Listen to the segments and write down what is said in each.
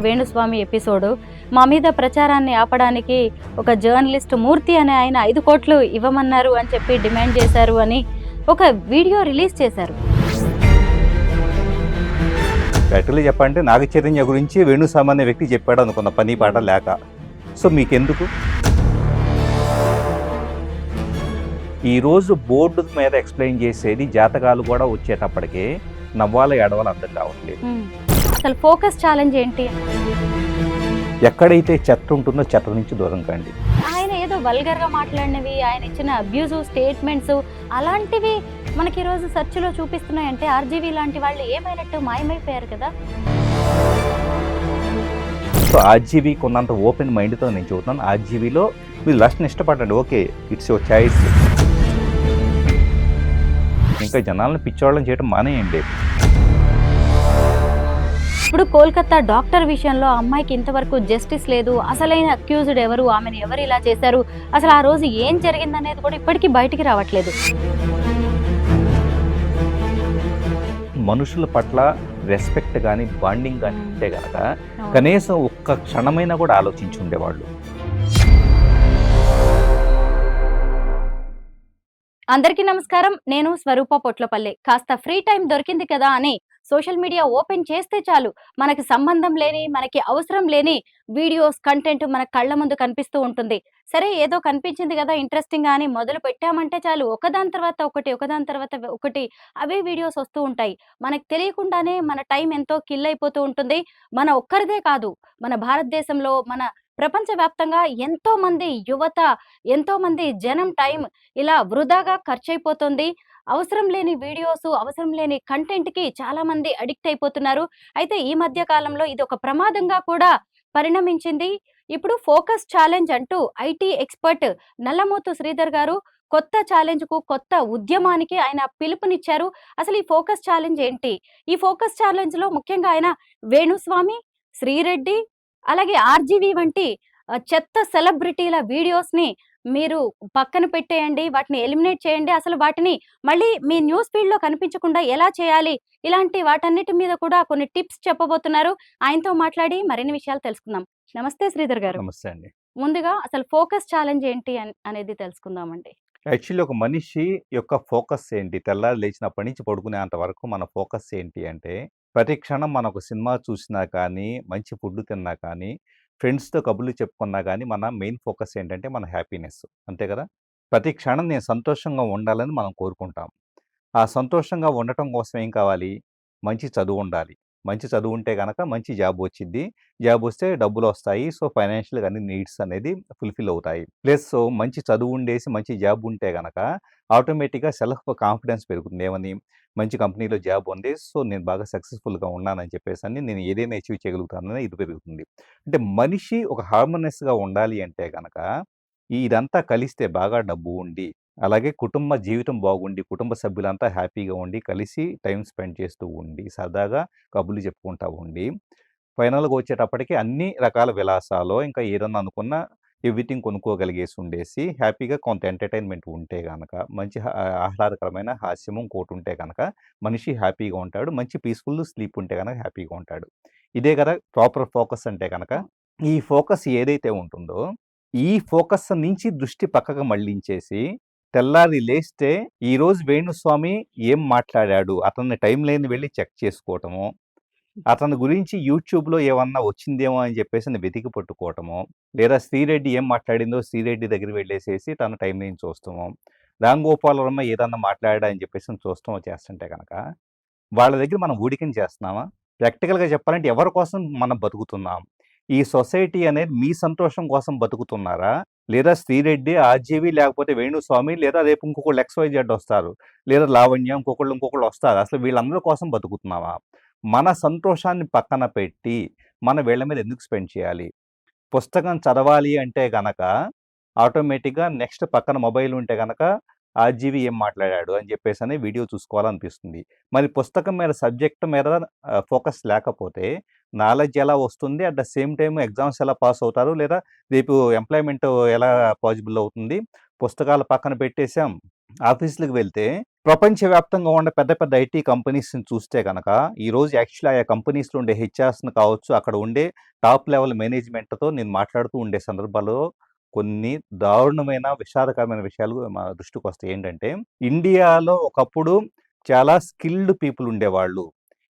Venu Swamy episode. మా మీద ప్రచారాన్ని ఆపడానికి ఒక జర్నలిస్ట్ మూర్తి అనే ఆయన 5 కోట్లు ఇవ్వమన్నారు అని చెప్పి డిమాండ్ చేశారు అని ఒక వీడియో రిలీజ్ చేశారు. యాక్చువల్లీ చెప్పాలంటే నాగచైతన్య గురించి వేణుస్వామి అనే వ్యక్తి చెప్పాడు అనుకున్న పని పాట లేక. సో మీకెందుకు ఈరోజు బోర్డు మీద ఎక్స్ప్లెయిన్ చేసేది జాతకాలు కూడా వచ్చేటప్పటికే నవ్వాల ఏడవాలు అర్థం కావట్లేదు. అసలు ఫోకస్ ఛాలెంజ్ ఏంటి? ఎక్కడైతే చెత్త ఉంటుందో చెత్త నుంచి దూరం కండి. ఆయన ఏదో వల్గర్గా మాట్లాడినవి, ఆయన ఇచ్చిన అబ్యూజివ్ స్టేట్మెంట్స్ అలాంటివి మనకి ఈరోజు సెర్చ్లో చూపిస్తున్నాయంటే ఆర్జీవీ లాంటి వాళ్ళు ఏమైనట్టు మాయమైపోయారు కదా. సో ఆర్జీవీకి ఉన్నంత ఓపెన్ మైండ్తో నేను చెబుతున్నాను, ఆర్జీవీలో మీరు లస్ట్ని ఇష్టపడండి, ఓకే, ఇట్స్ యువర్ చాయిస్. ఇంకా జనాలను పిచ్చోళ్ళని చేయడం మానేయండి. ఇప్పుడు కోల్కతా డాక్టర్ విషయంలో అమ్మాయికి ఇంతవరకు జస్టిస్ లేదు. అసలైన అక్యూజ్డ్ ఎవరు, ఆమెను ఎవరు ఇలా చేశారు, అసలు ఆ రోజు ఏం జరిగిందనేది కూడా ఇప్పటికీ బయటికి రావట్లేదు. మనుషుల పట్ల రెస్పెక్ట్ కానీ బాండింగ్ కానీ ఉంటే కనుక కనీసం ఒక్క క్షణమైనా కూడా ఆలోచించి ఉండేవాళ్ళు. అందరికీ నమస్కారం, నేను స్వరూప పొట్లపల్లి. కాస్త ఫ్రీ టైం దొరికింది కదా అని సోషల్ మీడియా ఓపెన్ చేస్తే చాలు మనకి సంబంధం లేని, మనకి అవసరం లేని వీడియోస్, కంటెంట్ మన కళ్ళ ముందు కనిపిస్తూ ఉంటుంది. సరే, ఏదో కనిపించింది కదా ఇంట్రెస్టింగ్ అని మొదలు పెట్టామంటే చాలు ఒకదాని తర్వాత ఒకటి, ఒకదాని తర్వాత ఒకటి అవే వీడియోస్ వస్తూ ఉంటాయి. మనకు తెలియకుండానే మన టైం ఎంతో కిల్ అయిపోతూ ఉంటుంది. మన ఒక్కరిదే కాదు, మన భారతదేశంలో, మన ప్రపంచవ్యాప్తంగా ఎంతో మంది యువత, ఎంతో మంది జనం టైం ఇలా వృధాగా ఖర్చు అయిపోతుంది. అవసరం లేని వీడియోస్, అవసరం లేని కంటెంట్కి చాలా మంది అడిక్ట్ అయిపోతున్నారు. అయితే ఈ మధ్య కాలంలో ఇది ఒక ప్రమాదంగా కూడా పరిణమించింది. ఇప్పుడు ఫోకస్ ఛాలెంజ్ అంటూ ఐటీ ఎక్స్పర్ట్ నల్లమోతు శ్రీధర్ గారు కొత్త ఛాలెంజ్కు, కొత్త ఉద్యమానికి ఆయన పిలుపునిచ్చారు. అసలు ఈ ఫోకస్ ఛాలెంజ్ ఏంటి? ఈ ఫోకస్ ఛాలెంజ్లో ముఖ్యంగా ఆయన వేణుస్వామి, శ్రీరెడ్డి, అలాగే ఆర్జీవీ వంటి చెత్త సెలబ్రిటీల వీడియోస్ని మీరు పక్కన పెట్టేయండి, వాటిని ఎలిమినేట్ చేయండి. అసలు వాటిని మళ్ళీ మీ న్యూస్ ఫీడ్లో కనిపించకుండా ఎలా చేయాలి, ఇలాంటి వాటన్నిటి మీద కూడా కొన్ని టిప్స్ చెప్పబోతున్నారు. ఆయనతో మాట్లాడి మరిన్ని విషయాలు తెలుసుకుందాం. నమస్తే శ్రీధర్ గారు. నమస్తే అండి. ముందుగా అసలు ఫోకస్ ఛాలెంజ్ ఏంటి అనేది తెలుసుకుందామండి. యాక్చువల్లీ ఒక మనిషి యొక్క ఫోకస్ ఏంటి, తెల్లారి లేచినప్పటి నుంచి పడుకునేంత వరకు మన ఫోకస్ ఏంటి అంటే, ప్రతి క్షణం మనం ఒక సినిమా చూసినా కానీ, మంచి ఫుడ్ తిన్నా కానీ, ఫ్రెండ్స్తో కబుర్లు చెప్పుకున్నా కానీ మన మెయిన్ ఫోకస్ ఏంటంటే మన హ్యాపీనెస్, అంతే కదా. ప్రతి క్షణం నేను సంతోషంగా ఉండాలని మనం కోరుకుంటాం. ఆ సంతోషంగా ఉండటం కోసం ఏం కావాలి? మంచి చదువు ఉండాలి. మంచి చదువు ఉంటే కనుక మంచి జాబ్ వచ్చింది, జాబ్ వస్తే డబ్బులు వస్తాయి. సో ఫైనాన్షియల్గా అన్ని నీడ్స్ అనేది ఫుల్ఫిల్ అవుతాయి. ప్లస్ మంచి చదువు ఉండేసి మంచి జాబ్ ఉంటే కనుక ఆటోమేటిక్గా సెల్ఫ్ కాన్ఫిడెన్స్ పెరుగుతుంది. ఏమని? మంచి కంపెనీలో జాబ్ ఉంది, సో నేను బాగా సక్సెస్ఫుల్గా ఉన్నానని చెప్పేసి అని నేను ఏదైనా అచీవ్ చేయగలుగుతానని ఇది పెరుగుతుంది. అంటే మనిషి ఒక హార్మోనియస్గా ఉండాలి అంటే కనుక ఇదంతా కలిస్తే బాగా డబ్బు ఉండి, అలాగే కుటుంబ జీవితం బాగుండి, కుటుంబ సభ్యులంతా హ్యాపీగా ఉండి, కలిసి టైం స్పెండ్ చేస్తూ ఉండి, సరదాగా కబుర్లు చెప్పుకుంటూ ఉండి, ఫైనల్గా వచ్చేటప్పటికి అన్ని రకాల విలాసాలు ఇంకా ఏదన్నా అనుకున్న ఎవ్రీథింగ్ కొనుక్కోగలిగేసి ఉండేసి హ్యాపీగా కొంత ఎంటర్టైన్మెంట్ ఉంటే కనుక, మంచి ఆహ్లాదకరమైన హాస్యము ఇంకోటి ఉంటే కనుక మనిషి హ్యాపీగా ఉంటాడు. మంచి పీస్ఫుల్ స్లీప్ ఉంటే కనుక హ్యాపీగా ఉంటాడు. ఇదే కదా ప్రాపర్ ఫోకస్ అంటే కనుక. ఈ ఫోకస్ ఏదైతే ఉంటుందో, ఈ ఫోకస్ నుంచి దృష్టి పక్కకు మళ్ళించేసి తెల్లారి లేస్తే ఈరోజు వేణుస్వామి ఏం మాట్లాడాడు, అతన్ని టైం లైన్ వెళ్ళి చెక్ చేసుకోవటము, అతని గురించి యూట్యూబ్లో ఏమన్నా వచ్చిందేమో అని చెప్పేసి వెతికి పట్టుకోవటము, లేదా శ్రీరెడ్డి ఏం మాట్లాడిందో శ్రీరెడ్డి దగ్గర వెళ్ళేసేసి తన టైం లైన్ చూస్తాము, రామ్ గోపాల్ వర్మ ఏదన్నా మాట్లాడా అని చెప్పేసి చూస్తామో చేస్తుంటే కనుక వాళ్ళ దగ్గర మనం ఊడికం చేస్తున్నామా? ప్రాక్టికల్గా చెప్పాలంటే ఎవరి కోసం మనం బతుకుతున్నాం? ఈ సొసైటీ అనేది మీ సంతోషం కోసం బతుకుతున్నారా, లేదా శ్రీరెడ్డి, ఆర్జీవీ, లేకపోతే వేణుస్వామి, లేదా రేపు ఇంకొకళ్ళు XYZ వస్తారు, లేదా లావణ్య, ఇంకొకళ్ళు వస్తారు, అసలు వీళ్ళందరి కోసం బతుకుతున్నావా? మన సంతోషాన్ని పక్కన పెట్టి మన వీళ్ళ మీద ఎందుకు స్పెండ్ చేయాలి? పుస్తకం చదవాలి అంటే గనక ఆటోమేటిక్గా నెక్స్ట్ పక్కన మొబైల్ ఉంటే కనుక ఆర్జీవీ ఏం మాట్లాడాడు అని చెప్పేసి అని వీడియో చూసుకోవాలనిపిస్తుంది. మరి పుస్తకం మీద, సబ్జెక్ట్ మీద ఫోకస్ లేకపోతే నాలెడ్జ్ ఎలా వస్తుంది? At the same time exams ఎలా పాస్ అవుతారు, లేదా రేపు ఎంప్లాయ్మెంట్ ఎలా పాసిబుల్ అవుతుంది? పుస్తకాలు పక్కన పెట్టేసాం, ఆఫీసులకు వెళ్తే ప్రపంచవ్యాప్తంగా ఉన్న పెద్ద పెద్ద ఐటీ కంపెనీస్‌ని చూస్తే గనక, ఈరోజు యాక్చువల్లీ ఆయా కంపెనీస్‌లో ఉండే హెచ్ఆర్స్‌ని కావచ్చు, అక్కడ ఉండే టాప్ లెవెల్ మేనేజ్‌మెంట్‌తో నేను మాట్లాడుతూ ఉండే సందర్భాల్లో కొన్ని దారుణమైన, విషాదకరమైన విషయాలు మా దృష్టికొస్తాయి. ఏంటంటే, ఇండియాలో ఒకప్పుడు చాలా స్కిల్డ్ పీపుల్ ఉండేవాళ్ళు.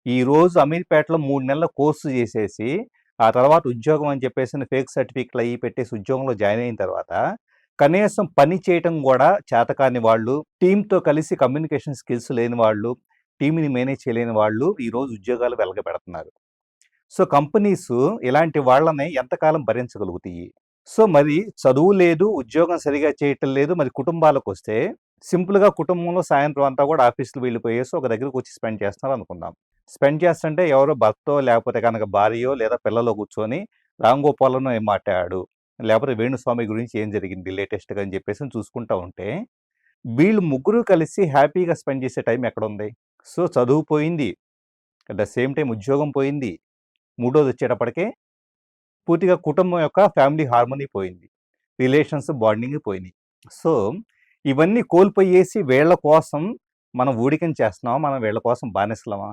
ఈరోజు అమీర్‌పేటలో 3 నెలల కోర్సు చేసేసి, ఆ తర్వాత ఉద్యోగం అని చెప్పేసి ఫేక్ సర్టిఫికేట్‌లు అయ్యి పెట్టేసి ఉద్యోగంలో జాయిన్ అయిన తర్వాత కనీసం పని చేయటం గూడా చేతకాని వాళ్ళు, టీమ్‌తో కలిసి కమ్యూనికేషన్ స్కిల్స్ లేని వాళ్ళు, టీమ్‌ని మేనేజ్ చేయలేని వాళ్ళు ఈరోజు ఉద్యోగాలు వెలగబెడుతున్నారు. సో, కంపెనీసు ఇలాంటి వాళ్ళని ఎంతకాలం భరించగలుగుతాయి? సో, మరి చదువు లేదు, ఉద్యోగం సరిగ్గా చేయటం లేదు. మరి కుటుంబాలకొస్తే సింపుల్‌గా కుటుంబంలో సాయంత్రం అంతా గూడా ఆఫీస్‌కి వెళ్ళిపోయేసి ఒక దగ్గరకొచ్చి స్పెండ్ చేస్తున్నారు అనుకుందాం. స్పెండ్ చేస్తుంటే ఎవరో భర్తో లేకపోతే గనక భార్యో లేదా పిల్లలో కూర్చొని 'రామ్ గోపాల్‌ను ఏం మాట్లాడాడు? లేకపోతే వేణుస్వామి గురించి ఏం జరిగింది లేటెస్ట్‌గా' అని చెప్పేసి చూసుకుంటా ఉంటే, వీళ్ళు ముగ్గురు కలిసి హ్యాపీగా స్పెండ్ చేసే టైం ఎక్కడుంది? సో, చదువు పోయింది. అట్ ద సేమ్ టైమ్ ఉద్యోగం పోయింది. మూడోదొచ్చేటప్పటికే పూర్తిగా కుటుంబం యొక్క ఫ్యామిలీ హార్మనీ పోయింది. రిలేషన్స్ బాండింగ్ పోయినాయి. సో, ఇవన్నీ కోల్పోయేసి వీళ్ళ కోసం మనం ఊడికం చేస్తున్నామా? మనం వీళ్ళ కోసం బానిసలమా?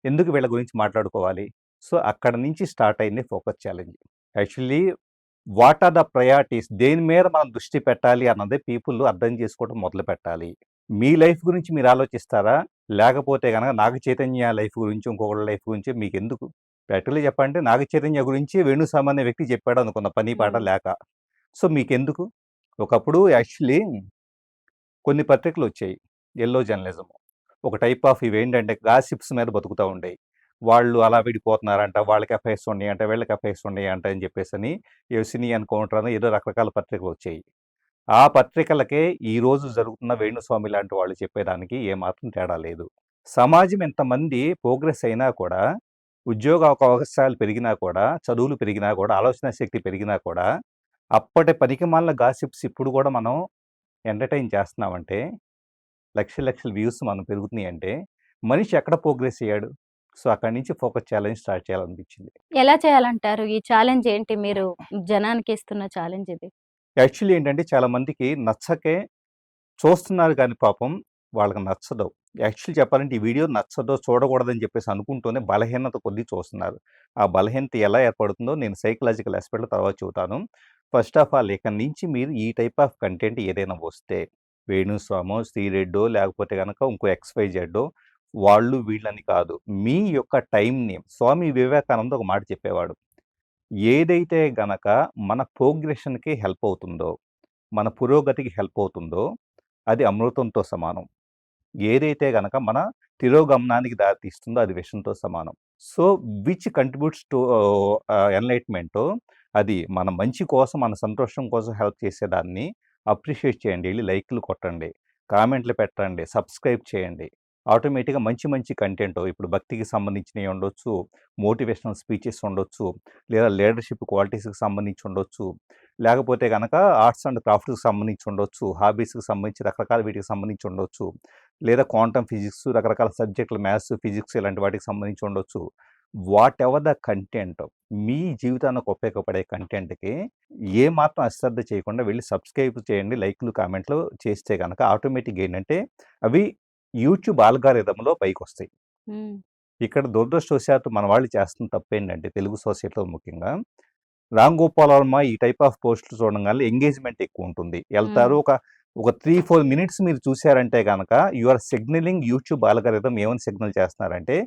ఎందుకు వీళ్ళ గురించి మాట్లాడుకోవాలి? సో, అక్కడ నుంచి స్టార్ట్ అయింది focus challenge. Actually what are the priorities? దేని మీద మనం దృష్టి పెట్టాలి అన్నది పీపుల్ అర్థం చేసుకోవడం మొదలుపెట్టాలి. మీ లైఫ్ గురించి మీరు ఆలోచిస్తారా? లేకపోతే గనక నాగ చైతన్య లైఫ్ గురించి, ఇంకొకళ్ళ లైఫ్ గురించి మీకెందుకు? ప్రాక్టికల్‌గా చెప్పాలంటే నాగ చైతన్య గురించి వేణుస్వామి అనే వ్యక్తి చెప్పాడనుకుందాం పని పాట హ్మ్. లేక. సో, మీకెందుకు? ఒకప్పుడు యాక్చువల్లీ కొన్ని పత్రికలొచ్చాయి. Yellow journalism. ఒక టైప్ ఆఫ్ ఇవేంటంటే గాసిప్స్ మీద బతుకుతా ఉండేయి. వాళ్ళు అలా విడిపోతున్నారంట, వాళ్ళకి అఫైర్స్ ఉన్నాయంట, వీళ్ళకి అఫైర్స్ ఉన్నాయంట అని చెప్పేసని సినీ ఎన్‌కౌంటర్ అని ఏదో రకరకాల పత్రికలొచ్చాయి. ఆ పత్రికలకే ఈరోజు జరుగుతున్న వేణుస్వామి లాంటి వాళ్ళు చెప్పేదానికి ఏమాత్రం తేడా లేదు. సమాజం ఇంతమంది ప్రోగ్రెస్ అయినా కూడా, ఉద్యోగ అవకాశాలు పెరిగినా కూడా, చదువులు పెరిగినా కూడా, ఆలోచనా శక్తి పెరిగినా కూడా, అప్పటి పనికిమాలిన గాసిప్స్ ఇప్పుడు కూడా మనం ఎంటర్‌టైన్ చేస్తున్నామంటే, లక్షల లక్షల వ్యూస్ మనం పెరుగుతున్నాయంటే, మనిషి ఎక్కడ ప్రోగ్రెస్ అయ్యాడు? సో, అక్కడి నుంచి ఫోకస్ ఛాలెంజ్ స్టార్ట్ చేయాలనిపించింది. ఎలా చేయాలంటారు? ఈ ఛాలెంజ్ ఏంటి మీరు జనానికి ఇస్తున్న ఛాలెంజ్ ఇది? యాక్చువల్లీ ఏంటంటే చాలా మందికి నచ్చకే చూస్తున్నారు కానీ పాపం వాళ్ళకి నచ్చదు. యాక్చువల్లీ చెప్పాలంటే ఈ వీడియో నచ్చదో, చూడకూడదని చెప్పేసి అనుకుంటూనే బలహీనత కొద్దీ చూస్తున్నారు. ఆ బలహీనత ఎలా ఏర్పడుతుందో నేను సైకలాజికల్ ఆస్పెక్ట్‌లో తర్వాత చెబుతాను. ఫస్ట్ ఆఫ్ ఆల్ ఇక నుంచి మీరు ఈ టైప్ ఆఫ్ కంటెంట్ ఏదైనా వస్తే వేణుస్వామో, శ్రీరెడ్డో లేకపోతే గనక ఇంకో ఎక్స్‌వైజెడ్డో వాళ్ళు వీళ్ళని కాదు. మీ యొక్క టైంని స్వామి వివేకానంద ఒక మాట చెప్పేవాడు. ఏదైతే గనక మన ప్రోగ్రెషన్‌కి హెల్ప్ అవుతుందో, మన పురోగతికి హెల్ప్ అవుతుందో అది అమృతంతో సమానం. ఏదైతే గనక మన తిరోగమనానికి దారి తీస్తుందో అది విషంతో సమానం. సో, విచ్ కంట్రిబ్యూట్స్ టు ఎన్‌లైట్‌మెంటో అది మన మంచి కోసం, మన సంతోషం కోసం హెల్ప్ చేసేదాన్ని అప్రిషియేట్ చేయండి. ఎళ్లి లైక్‌లు కొట్టండి, కామెంట్‌లు పెట్టండి, సబ్స్క్రైబ్ చేయండి. ఆటోమేటిక్‌గా మంచి మంచి కంటెంట్ ఇప్పుడు భక్తికి సంబంధించినయి ఉండొచ్చు, మోటివేషనల్ స్పీచెస్ ఉండొచ్చు, లేదా లీడర్‌షిప్ క్వాలిటీస్‌కి సంబంధించి ఉండొచ్చు, లేకపోతే గనక ఆర్ట్స్ అండ్ క్రాఫ్ట్‌కి సంబంధించి ఉండొచ్చు, హాబీస్‌కి సంబంధించి రకరకాల వీటికి సంబంధించి ఉండొచ్చు. లేదా క్వాంటమ్ ఫిజిక్స్ రకరకాల సబ్జెక్టులు మ్యాథ్స్, ఫిజిక్స్ ఇలాంటి వాటికి సంబంధించి ఉండొచ్చు. వాట్ ఎవర్ ద కంటెంట్ మీ జీవితానికి ఉపయోగపడే కంటెంట్‌కి ఏమాత్రం అశ్రద్ధ చేయకుండా వెళ్లి సబ్స్క్రైబ్ చేయండి. లైక్‌లు, కామెంట్‌లు చేస్తే గనక ఆటోమేటిక్‌గా ఏంటంటే అవి యూట్యూబ్ ఆల్గారిథమ్‌లో పైకొస్తాయి. హ్మ్. ఇక్కడ దురదృష్టవశాత్తు మన వాళ్ళు చేస్తున్న తప్పేంటంటే తెలుగు సొసైటీలో ముఖ్యంగా రామ్ గోపాల్ వర్మ ఈ టైప్ ఆఫ్ పోస్టులు చూడంగానే ఎంగేజ్‌మెంట్ ఎక్కువుంటుంది. హ్మ్. ఎళ్తారు ఒక 3, 4 మినిట్స్ మీరు చూసారంటే గనక you are signaling YouTube algorithm ఏమని సిగ్నల్ చేస్తున్నారంటే,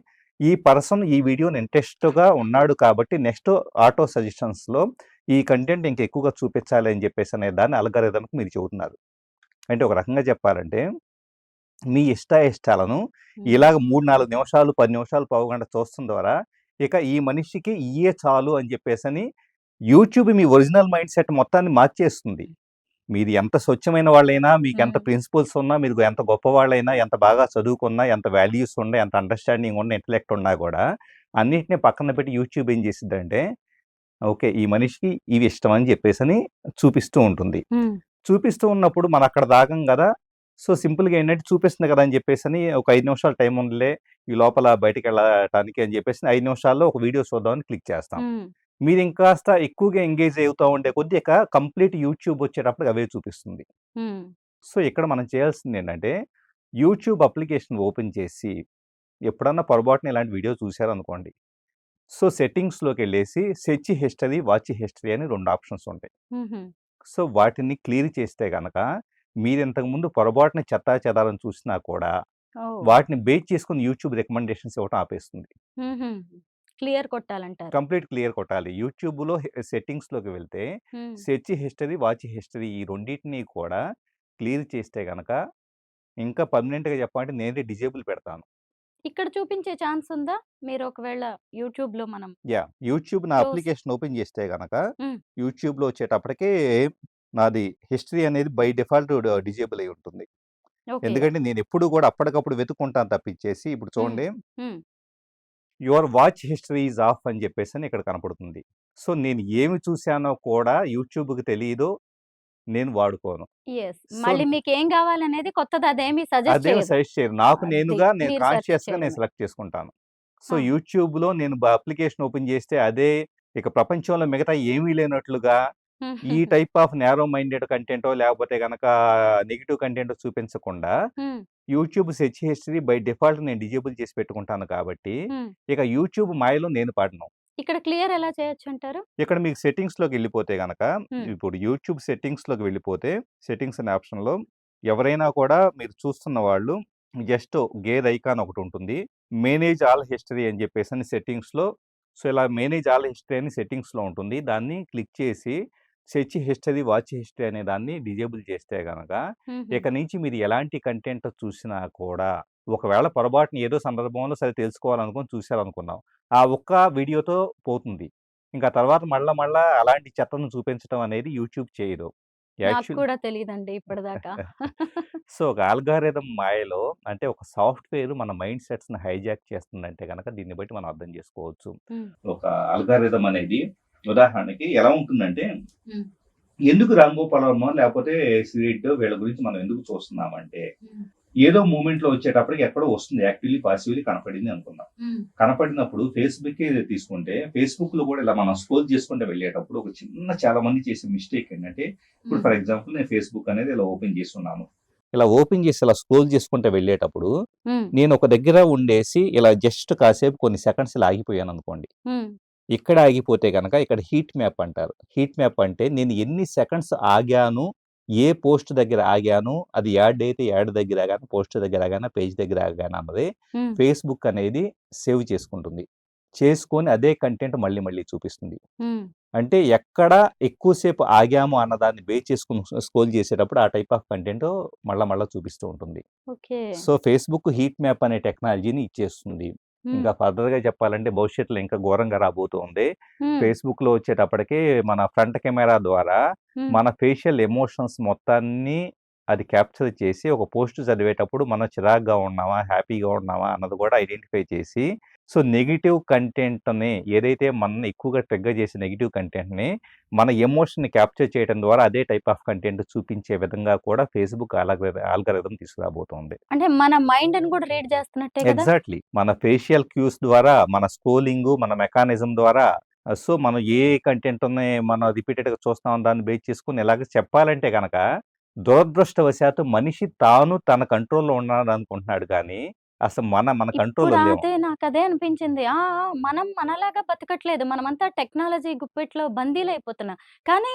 ఈ పర్సన్ ఈ వీడియోని ఇంట్రెస్ట్‌గా ఉన్నాడు కాబట్టి నెక్స్ట్ ఆటో సజెషన్స్‌లో ఈ కంటెంట్ ఇంకా ఎక్కువగా చూపించాలి అని చెప్పేసి అనే దాన్ని ఆల్గారిథమ్‌కి మీరు చెబుతున్నారు. అంటే ఒక రకంగా చెప్పాలంటే, మీ ఇష్టాయిష్టాలను హ్మ్. ఇలాగ 3, 4 నిమిషాలు, 10 నిమిషాలు, పావుగంట చూస్తం ద్వారా ఇక ఈ మనిషికి ఇయ్యే చాలు అని చెప్పేసని యూట్యూబ్ మీ ఒరిజినల్ మైండ్ సెట్ మొత్తాన్ని మార్చేస్తుంది. మీది ఎంత స్వచ్ఛమైన వాళ్ళైనా, మీకెంత హ్మ్. ప్రిన్సిపల్స్ ఉన్నా, మీరు ఎంత గొప్పవాళ్ళైనా, ఎంత బాగా చదువుకున్నా, ఎంత వాల్యూస్ ఉన్నా, ఎంత అండర్‌స్టాండింగ్ ఉన్న, ఇంటలెక్ట్ ఉన్నా గూడా అన్నిటిని పక్కన పెట్టి యూట్యూబ్ ఏం చేసిద్దంటే, ఓకే. ఈ మనిషికి ఇవి ఇష్టం అని చెప్పేసని చూపిస్తూ ఉంటుంది. హ్మ్. చూపిస్తూ ఉన్నప్పుడు మనం అక్కడ దాగం గదా! సో, సింపుల్‌గా ఏంటంటే చూపిస్తుంది కదా! అని చెప్పేసని ఒక 5 నిమిషాలు టైం ఉందిలే, ఈ లోపల బయటికెళ్ళటానికి అని చెప్పేసి 5 నిమిషాల్లో ఒక వీడియో చూద్దామని క్లిక్ చేస్తాం. హ్మ్. మీరు ఇంకాస్త ఎక్కువగా ఎంగేజ్ అవుతా ఉండే కొద్దీ ఇక కంప్లీట్ యూట్యూబ్ వచ్చేటప్పటికి అవే చూపిస్తుంది. హ్మ్. సో, ఇక్కడ మనం చేయాల్సిందేంటంటే, యూట్యూబ్ అప్లికేషన్ ఓపెన్ చేసి ఎప్పుడన్నా పొరపాటున ఇలాంటి వీడియో చూశారనుకోండి. సో, సెట్టింగ్స్‌లోకెళ్ళేసి సెర్చ్ హిస్టరీ, వాచ్ హిస్టరీ అని 2 ఆప్షన్స్ ఉంటాయి. హుహు. సో, వాటిని క్లియర్ చేస్తే గనక మీరు ఇంతకుముందు పొరపాటున చెత్తాచెదారం చూసినా కూడా ఓహ్! వాటిని బేస్ చేసుకొని యూట్యూబ్ రికమెండేషన్స్ ఇవ్వటం ఆపేస్తుంది. హుహు. క్లియర్ కొట్టాలంటారు. కంప్లీట్ క్లియర్ కొట్టాలి. యూట్యూబ్‌లో సెట్టింగ్స్‌లోకి వెళ్తే హ్మ్. సెర్చ్ హిస్టరీ, వాచ్ హిస్టరీ ఈ రెండిటిని కూడా క్లియర్ చేస్తే గనక ఇంకా పర్మనెంట్‌గా చెప్పాలంటే నేనే డిజేబుల్ పెడతాను. ఇక్కడ చూపించే ఛాన్స్ ఉందా? మీరు ఒకవేళ యూట్యూబ్‌లో మనం యూట్యూబ్ నా చూస్ అప్లికేషన్ ఓపెన్ చేస్తే గనక హ్మ్. యూట్యూబ్‌లో వచ్చేటప్పటికే నాది హిస్టరీ అనేది బై డిఫాల్ట్ డిజేబుల్ అయ్యి ఉంటుంది. ఓకే. ఎందుకంటే నేనెప్పుడు గూడా అప్పటికప్పుడు వెతుక్కుంటాను తప్పించేసి ఇప్పుడు హ్మ్. చూడండి హ్మ్. Your watch history is of అని చెప్పేసని ఇక్కడ కనపడుతుంది. సో, నేను ఏమి చూసానో కూడా యూట్యూబ్‌కి తెలీదు. నేను వాడుకోను. యెస్. సో, మళ్ళీ మీకేం గావాలనేది కొత్తది అదేమి సజెస్ట్ అదేమి చేయదు. సజెస్ట్ చేయరు. నాకు అది. నేనుగా నేను మీరు సెర్చ్ కాన్షియస్‌గా నేను చేయడమే. సెలెక్ట్ చేసుకుంటాను. సో, ఆహా! యూట్యూబ్‌లో నేను అప్లికేషన్ ఓపెన్ చేస్తే అదే ఇక ప్రపంచంలో మిగతా ఏమీ లేనట్లుగా ఈ హుహుహు. టైప్ ఆఫ్ నారో మైండెడ్ కంటెంటో లేకపోతే గనక నెగెటివ్ కంటెంటో చూపించకుండా హ్మ్. YouTube search history by default నేను డిజేబుల్ చేసి పెట్టుకుంటాను కాబట్టి, హ్మ్. ఇక యూట్యూబ్ మాయలో నేను పడను. ఇక్కడ క్లియర్ ఎలా చేయొచ్చంటారు? ఇక్కడ మీకు సెట్టింగ్స్‌లోకెళ్ళిపోతే గనక, హ్మ్. ఇప్పుడు యూట్యూబ్ సెట్టింగ్స్‌లోకి వెళ్ళిపోతే, సెట్టింగ్స్ అనే ఆప్షన్‌లో ఎవరైనా కూడా మీరు చూస్తున్న వాళ్ళు జస్ట్ గేర్ ఐకాన్ ఒకటుంటుంది. మేనేజ్ ఆల్ హిస్టరీ అని చెప్పేసని సెట్టింగ్స్‌లో సో, ఇలా మేనేజ్ ఆల్ హిస్టరీ అని సెట్టింగ్స్‌లో ఉంటుంది. దాన్ని క్లిక్ చేసి సెర్చ్ హిస్టరీ, వాచ్ హిస్టరీ అనే దాన్ని డిజేబుల్ చేస్తే గనక, హుహు. ఇక నుంచి మీరు ఎలాంటి కంటెంట్ చూసినా కూడా, ఒకవేళ పొరపాటున ఏదో సందర్భంలో సరే తెలుసుకోవాలనుకోని చూసారనుకుందాం. ఆ ఒక్క వీడియోతో పోతుంది. ఇంకా తర్వాత మళ్ళా అలాంటి చెత్తను చూపించటం అనేది యూట్యూబ్ చేయదు. నాకు యాక్చువల్ కూడా తెలీదండి ఇప్పటిదాకా. సో, ఒక ఆల్గారిథం మాయలో అంటే ఒక సాఫ్ట్‌వేర్ మన మైండ్ సెట్స్‌ని హైజాక్ చేస్తుందంటే గనక దీన్ని బట్టి మనం అర్థం చేసుకోవచ్చు. హ్మ్. ఒక ఆల్గారిథం అనేది ఉదాహరణకి ఎలా ఉంటుందంటే, హ్మ్. ఎందుకు 'రామ్ గోపాల్ వర్మ' లేకపోతే 'శ్రీరెడ్డో' వీళ్ళ గురించి మనం ఎందుకు చూస్తున్నామంటే, హ్మ్. ఏదో మూవ్‌మెంట్‌లో వచ్చేటప్పటికి ఎక్కడో వస్తుంది. యాక్టివ్‌లీ, పాసివ్‌లీ కనపడింది అనుకుందాం. హ్మ్. కనపడినప్పుడు ఫేస్‌బుక్కే తీసుకుంటే, ఫేస్‌బుక్‌లో కూడా ఇలా మనం స్క్రోల్ చేసుకుంటూ వెళ్ళేటప్పుడు ఒక చిన్న చాలా మంది చేసే మిస్టేక్ ఏంటంటే, ఇప్పుడు హ్మ్. ఫర్ ఎగ్జాంపుల్ నేను ఫేస్‌బుక్ అనేది ఇలా ఓపెన్ చేసున్నాను. ఇలా ఓపెన్ చేసి ఇలా స్క్రోల్ చేసుకుంటూ వెళ్ళేటప్పుడు, హ్మ్. నేను ఒక దగ్గర ఉండేసి ఇలా జస్ట్ కాసేపు కొన్ని సెకండ్స్ ఇలా ఆగిపోయాననుకోండి. హ్మ్. ఇక్కడ ఆగిపోతే గనక ఇక్కడ హీట్ మ్యాప్ అంటారు. హీట్ మ్యాప్ అంటే నేను ఎన్ని సెకండ్స్ ఆగాను, ఏ పోస్ట్ దగ్గర ఆగాను, అది యాడ్ అయితే యాడ్ దగ్గర ఆగాను, పోస్ట్ దగ్గర ఆగానా, పేజ్ దగ్గర ఆగానా అన్నది హ్మ్. ఫేస్‌బుక్ అనేది సేవ్ చేసుకుంటుంది. చేసుకొని అదే కంటెంట్ మళ్ళీ మళ్ళీ చూపిస్తుంది. హ్మ్. అంటే ఎక్కడ ఎక్కువ సేపు ఆగాము అన్నదాన్ని బేస్ చేసుకొని స్క్రోల్ చేసేటప్పుడు ఆ టైప్ ఆఫ్ కంటెంట్ మళ్ళా చూపిస్తూ ఉంటుంది. Okay. So, Facebook heat map అనే టెక్నాలజీని ఇచ్చేస్తుంది. హ్మ్. ఇంకా ఫర్దర్‌గా చెప్పాలంటే భవిష్యత్తులో ఇంకా ఘోరంగా రాబోతుంది. హ్మ్. ఫేస్‌బుక్‌లో వచ్చేటప్పటికి మన ఫ్రంట్ కెమెరా ద్వారా హ్మ్. మన ఫేషియల్ ఎమోషన్స్ మొత్తాన్ని అది క్యాప్చర్ చేసి ఒక పోస్ట్ చదివేటప్పుడు మనం చిరాకుగా ఉన్నామా, హ్యాపీగా ఉన్నామా అన్నది కూడా ఐడెంటిఫై చేసి సో, నెగెటివ్ కంటెంట్‌ని ఏదైతే మనల్ని ఎక్కువగా ట్రిగ్గర్ చేసే నెగెటివ్ కంటెంట్‌ని మన ఎమోషన్‌ని క్యాప్చర్ చేయడం ద్వారా అదే టైప్ ఆఫ్ కంటెంట్ చూపించే విధంగా కూడా ఫేస్‌బుక్ ఆల్గారిథం తీసుకురాబోతోంది. అంటే మన మైండ్‌ని కూడా రీడ్ చేస్తున్నట్టే గదా! ఎగ్జాక్ట్‌లీ. మన ఫేషియల్ క్యూస్ ద్వారా, మన స్క్రోలింగు, మన మెకానిజం ద్వారా సో, మనం ఏ కంటెంట్‌ని మనం రిపీటెడ్‌గా చూస్తున్నాం దాన్ని బేస్ చేసుకొని ఇలాగ చెప్పాలంటే గనక, దురదృష్టవశాత్తు మనిషి తాను తన కంట్రోల్‌లో ఉన్నాడనుకుంటున్నాడు కానీ, అసలు మన ఇప్పుడు కంట్రోల్‌లో లేము. అదే నాకదే అనిపించింది. ఆ! ఆ! మనం మనలాగా బతకట్లేదు. మనమంతా టెక్నాలజీ గుప్పెట్లో బందీలయిపోతున్నాం. కానీ